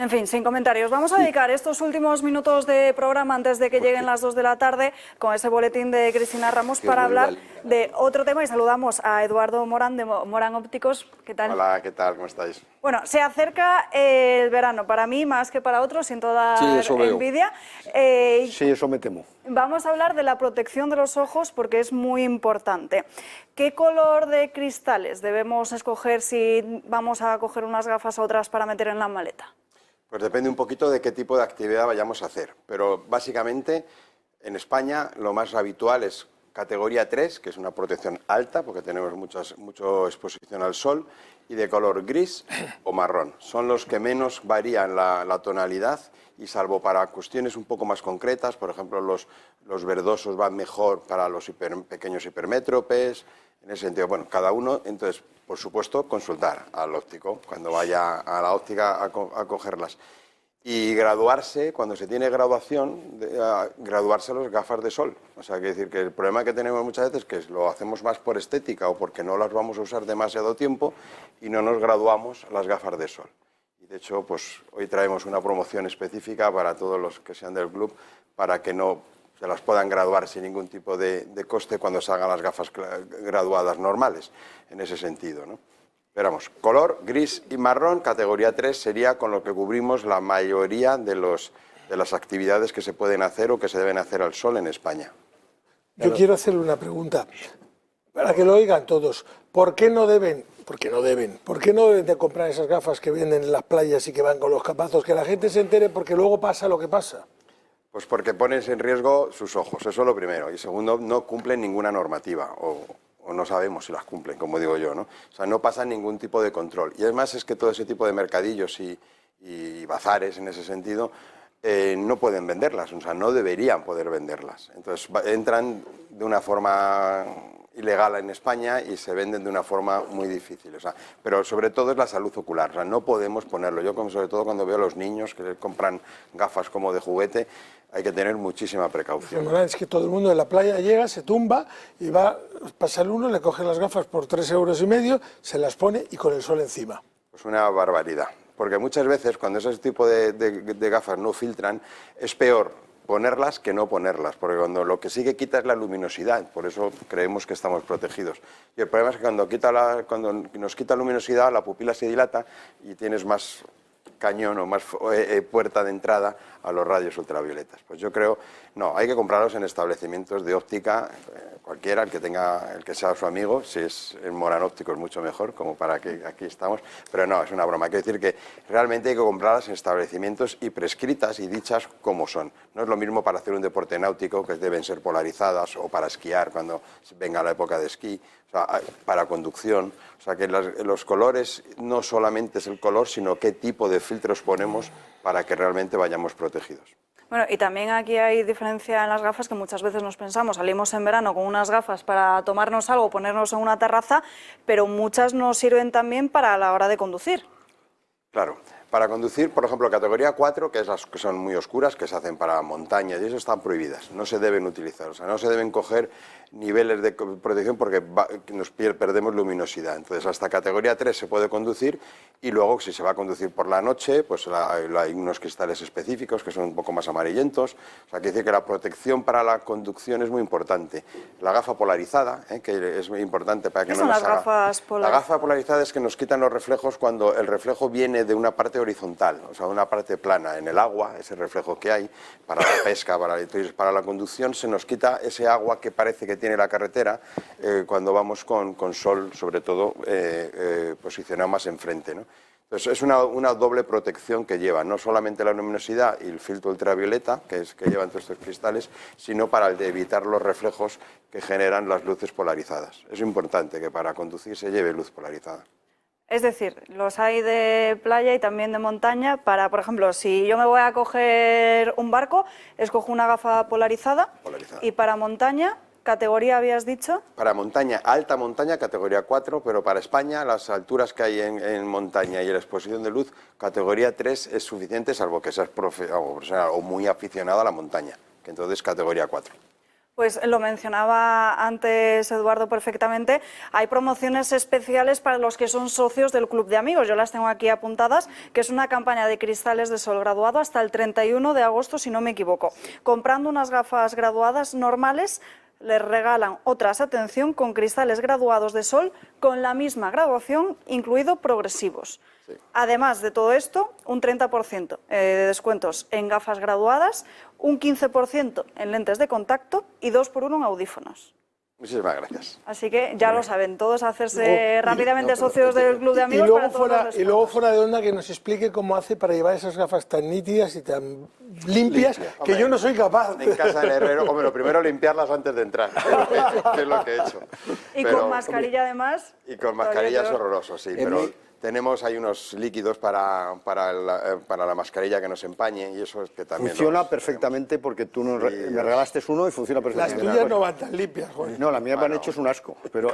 En fin, sin comentarios. Vamos a dedicar estos últimos minutos de programa antes de que lleguen las 2 de la tarde con ese boletín de Cristina Ramos para hablar de otro tema y saludamos a Eduardo Morán de Morán Ópticos. ¿Qué tal? Hola, ¿qué tal? ¿Cómo estáis? Bueno, se acerca el verano, para mí más que para otros, sin toda envidia. Sí, eso me temo. Vamos a hablar de la protección de los ojos porque es muy importante. ¿Qué color de cristales debemos escoger si vamos a coger unas gafas u otras para meter en la maleta? Pues depende un poquito de qué tipo de actividad vayamos a hacer, pero básicamente en España lo más habitual es categoría 3, que es una protección alta porque tenemos mucha exposición al sol, y de color gris o marrón. Son los que menos varían la tonalidad y salvo para cuestiones un poco más concretas, por ejemplo los verdosos van mejor para los pequeños hipermétropes, en ese sentido, bueno, cada uno, entonces, por supuesto, consultar al óptico cuando vaya a la óptica a cogerlas. Y graduarse, cuando se tiene graduación, graduarse las gafas de sol. O sea, que decir que el problema que tenemos muchas veces es que lo hacemos más por estética o porque no las vamos a usar demasiado tiempo y no nos graduamos las gafas de sol. Y de hecho, pues hoy traemos una promoción específica para todos los que sean del club para que no se las puedan graduar sin ningún tipo de coste cuando salgan las gafas graduadas normales, en ese sentido, ¿no? Pero vamos, color gris y marrón, categoría 3, sería con lo que cubrimos la mayoría de las actividades que se pueden hacer o que se deben hacer al sol en España. Yo quiero hacerle una pregunta, para que lo oigan todos. ¿Por qué no deben de comprar esas gafas que venden en las playas y que van con los capazos? Que la gente se entere porque luego pasa lo que pasa. Pues porque pones en riesgo sus ojos, eso es lo primero. Y segundo, no cumplen ninguna normativa o no sabemos si las cumplen, como digo yo, ¿no? O sea, no pasan ningún tipo de control. Y además es que todo ese tipo de mercadillos y bazares, en ese sentido, no pueden venderlas, o sea, no deberían poder venderlas. Entonces entran de una forma ilegal en España y se venden de una forma muy difícil. O sea, pero sobre todo es la salud ocular, o sea, no podemos ponerlo. Yo, sobre todo cuando veo a los niños que compran gafas como de juguete, hay que tener muchísima precaución. Es que todo el mundo en la playa llega, se tumba y pasa el uno, le coge las gafas por 3,5 €, se las pone y con el sol encima. Pues una barbaridad, porque muchas veces cuando ese tipo de gafas no filtran, es peor ponerlas que no ponerlas, porque cuando lo que sí que quita es la luminosidad, por eso creemos que estamos protegidos. Y el problema es que cuando nos quita luminosidad, la pupila se dilata y tienes más cañón o más puerta de entrada a los rayos ultravioletas. Pues yo creo, no, hay que comprarlos en establecimientos de óptica, cualquiera, el que sea su amigo, si es en Morán Ópticos mucho mejor, como para que aquí estamos, pero no, es una broma. Quiero decir que realmente hay que comprarlas en establecimientos y prescritas y dichas como son. No es lo mismo para hacer un deporte náutico, que deben ser polarizadas, o para esquiar cuando venga la época de esquí, o sea, para conducción. O sea, que los colores no solamente es el color, sino qué tipo de filtros ponemos para que realmente vayamos protegidos. Bueno, y también aquí hay diferencia en las gafas, que muchas veces nos pensamos, salimos en verano con unas gafas para tomarnos algo, ponernos en una terraza, pero muchas nos sirven también para la hora de conducir. Claro. Para conducir, por ejemplo, categoría 4, que es las que son muy oscuras, que se hacen para montañas y eso, están prohibidas, no se deben utilizar, o sea, no se deben coger niveles de protección porque perdemos luminosidad. Entonces, hasta categoría 3 se puede conducir y luego, si se va a conducir por la noche, pues hay unos cristales específicos que son un poco más amarillentos, o sea, quiere decir que la protección para la conducción es muy importante. La gafa polarizada, que es muy importante para que no nos haga... ¿Qué son las gafas polarizadas? La gafa polarizada es que nos quitan los reflejos cuando el reflejo viene de una parte horizontal, o sea, una parte plana en el agua, ese reflejo que hay para la pesca, para la conducción, se nos quita ese agua que parece que tiene la carretera cuando vamos con sol, sobre todo, posicionado más enfrente, ¿no? Entonces, es una doble protección que lleva, no solamente la luminosidad y el filtro ultravioleta, que llevan todos estos cristales, sino para evitar los reflejos que generan las luces polarizadas. Es importante que para conducir se lleve luz polarizada. Es decir, los hay de playa y también de montaña para, por ejemplo, si yo me voy a coger un barco, escojo una gafa polarizada. Y para montaña, ¿categoría habías dicho? Para montaña, alta montaña, categoría 4, pero para España las alturas que hay en montaña y la exposición de luz, categoría 3 es suficiente, salvo que seas profesional o muy aficionado a la montaña, que entonces categoría 4. Pues lo mencionaba antes Eduardo perfectamente, hay promociones especiales para los que son socios del Club de Amigos, yo las tengo aquí apuntadas, que es una campaña de cristales de sol graduado hasta el 31 de agosto, si no me equivoco. Comprando unas gafas graduadas normales, les regalan otras, atención, con cristales graduados de sol con la misma graduación, incluido progresivos. Sí. Además de todo esto, un 30% de descuentos en gafas graduadas, un 15% en lentes de contacto y 2x1 en audífonos. Muchísimas gracias. Así que ya lo saben, todos hacerse rápidamente socios del Club de Amigos. Y luego fuera de onda que nos explique cómo hace para llevar esas gafas tan nítidas y tan limpias que hombre, yo no soy capaz. En casa del herrero, hombre, lo primero limpiarlas antes de entrar, que es lo que he hecho. Y con mascarilla además. Y con mascarilla es horroroso, sí, pero tenemos ahí unos líquidos para la mascarilla que nos empañe y eso es que también... Funciona perfectamente porque tú me regalaste uno y funciona perfectamente. Las tuyas no van tan limpias, Juan. No, las mías me han hecho es un asco, pero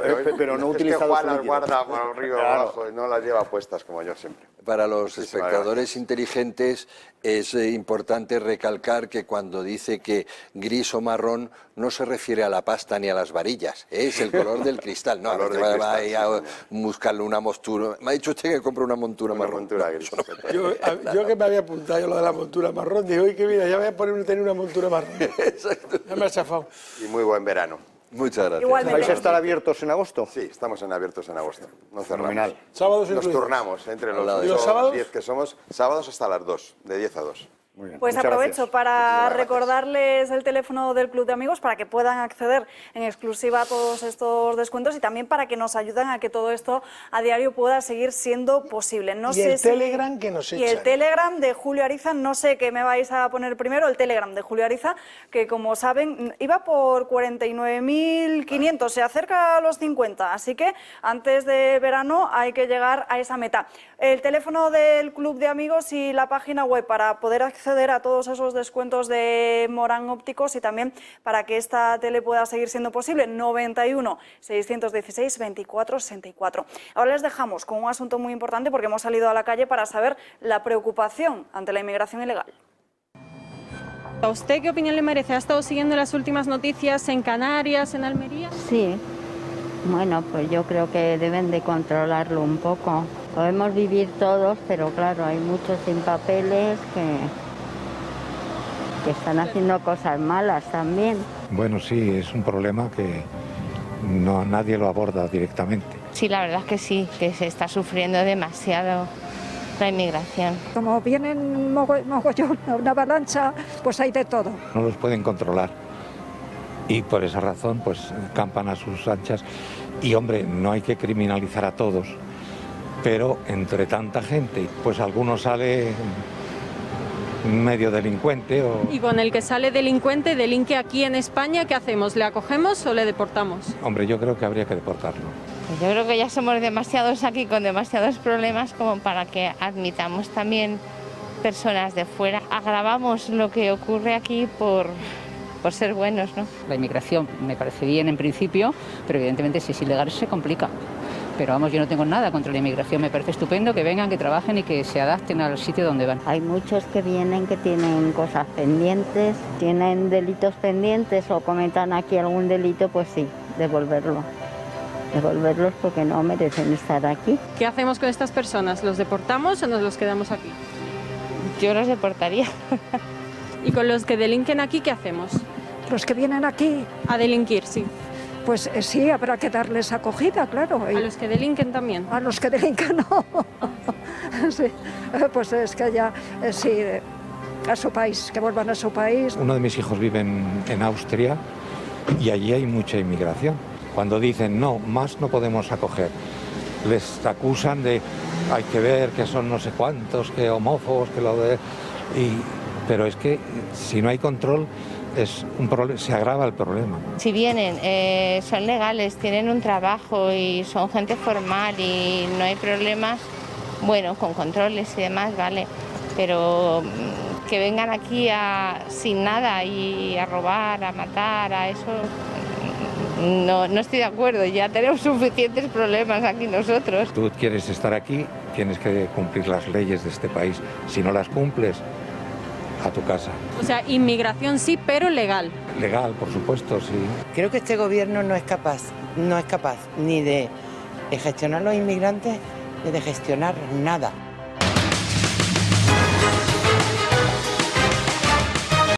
no he utilizado... Es que Juan las guarda por arriba o abajo y no las lleva puestas como yo siempre. Para los espectadores inteligentes es importante recalcar que cuando dice que gris o marrón no se refiere a la pasta ni a las varillas, es el color del cristal. No, va a buscarle una montura. Me ha dicho usted que compre una montura marrón. Yo que me había apuntado yo lo de la montura marrón, digo, oye, que mira, ya voy a tener una montura marrón. Exacto. Ya me ha chafado. Y muy buen verano. Muchas gracias. Igualmente. ¿Vais a estar abiertos en agosto? Sí, estamos abiertos en agosto. No cerramos. Fenomenal. ¿Sábados Nos incluidos? turnamos entre ¿Y los sábados? 10 que somos. Sábados hasta las 2, de 10 a 2. Muy bien. Pues Muchas aprovecho gracias. para recordarles el teléfono del Club de Amigos para que puedan acceder en exclusiva a todos estos descuentos y también para que nos ayuden a que todo esto a diario pueda seguir siendo posible. No y sé el Telegram que nos echan. Y el Telegram de Julio Ariza, no sé qué me vais a poner primero, el Telegram de Julio Ariza, que como saben iba por 49.500, se acerca a los 50, así que antes de verano hay que llegar a esa meta. El teléfono del Club de Amigos y la página web para poder acceder a todos esos descuentos de Morán Ópticos y también para que esta tele pueda seguir siendo posible, 91 616 24 64. Ahora les dejamos con un asunto muy importante porque hemos salido a la calle para saber la preocupación ante la inmigración ilegal. ¿A usted qué opinión le merece? ¿Ha estado siguiendo las últimas noticias en Canarias, en Almería? Sí. Bueno, pues yo creo que deben de controlarlo un poco. Podemos vivir todos, pero claro, hay muchos sin papeles que están haciendo cosas malas también. Bueno, sí, es un problema que nadie lo aborda directamente. Sí, la verdad es que sí, que se está sufriendo demasiado la inmigración. Como vienen mogollón, una avalancha, pues hay de todo. No los pueden controlar y por esa razón pues campan a sus anchas y hombre, no hay que criminalizar a todos, pero entre tanta gente, pues alguno sale medio delincuente o... Y con el que sale delincuente, delinque aquí en España, ¿qué hacemos? ¿Le acogemos o le deportamos? Hombre, yo creo que habría que deportarlo. Pues yo creo que ya somos demasiados aquí con demasiados problemas como para que admitamos también personas de fuera. Agravamos lo que ocurre aquí por ser buenos, ¿no? La inmigración me parece bien en principio, pero evidentemente si es ilegal se complica. Pero vamos, yo no tengo nada contra la inmigración, me parece estupendo que vengan, que trabajen y que se adapten al sitio donde van. Hay muchos que vienen que tienen cosas pendientes, tienen delitos pendientes o cometan aquí algún delito, pues sí, devolverlos porque no merecen estar aquí. ¿Qué hacemos con estas personas? ¿Los deportamos o nos los quedamos aquí? Yo los deportaría. ¿Y con los que delinquen aquí qué hacemos? Los que vienen aquí, A delinquir, sí. pues sí, habrá que darles acogida, claro. ¿A los que delinquen también? A los que delinquen no. Sí, pues es que ya, sí, a su país, que vuelvan a su país. Uno de mis hijos vive en Austria y allí hay mucha inmigración. Cuando dicen no, más no podemos acoger, les acusan de hay que ver que son no sé cuántos, que homófobos, que lo de... Pero es que si no hay control es un problema, se agrava el problema. Si vienen, son legales, tienen un trabajo y son gente formal y no hay problemas, bueno, con controles y demás, vale, pero que vengan aquí sin nada y a robar, a matar, a eso, no estoy de acuerdo, ya tenemos suficientes problemas aquí nosotros. Tú quieres estar aquí, tienes que cumplir las leyes de este país. Si no las cumples, a tu casa. O sea, inmigración sí, pero legal. Legal, por supuesto, sí. Creo que este gobierno no es capaz ni de gestionar los inmigrantes ni de gestionar nada.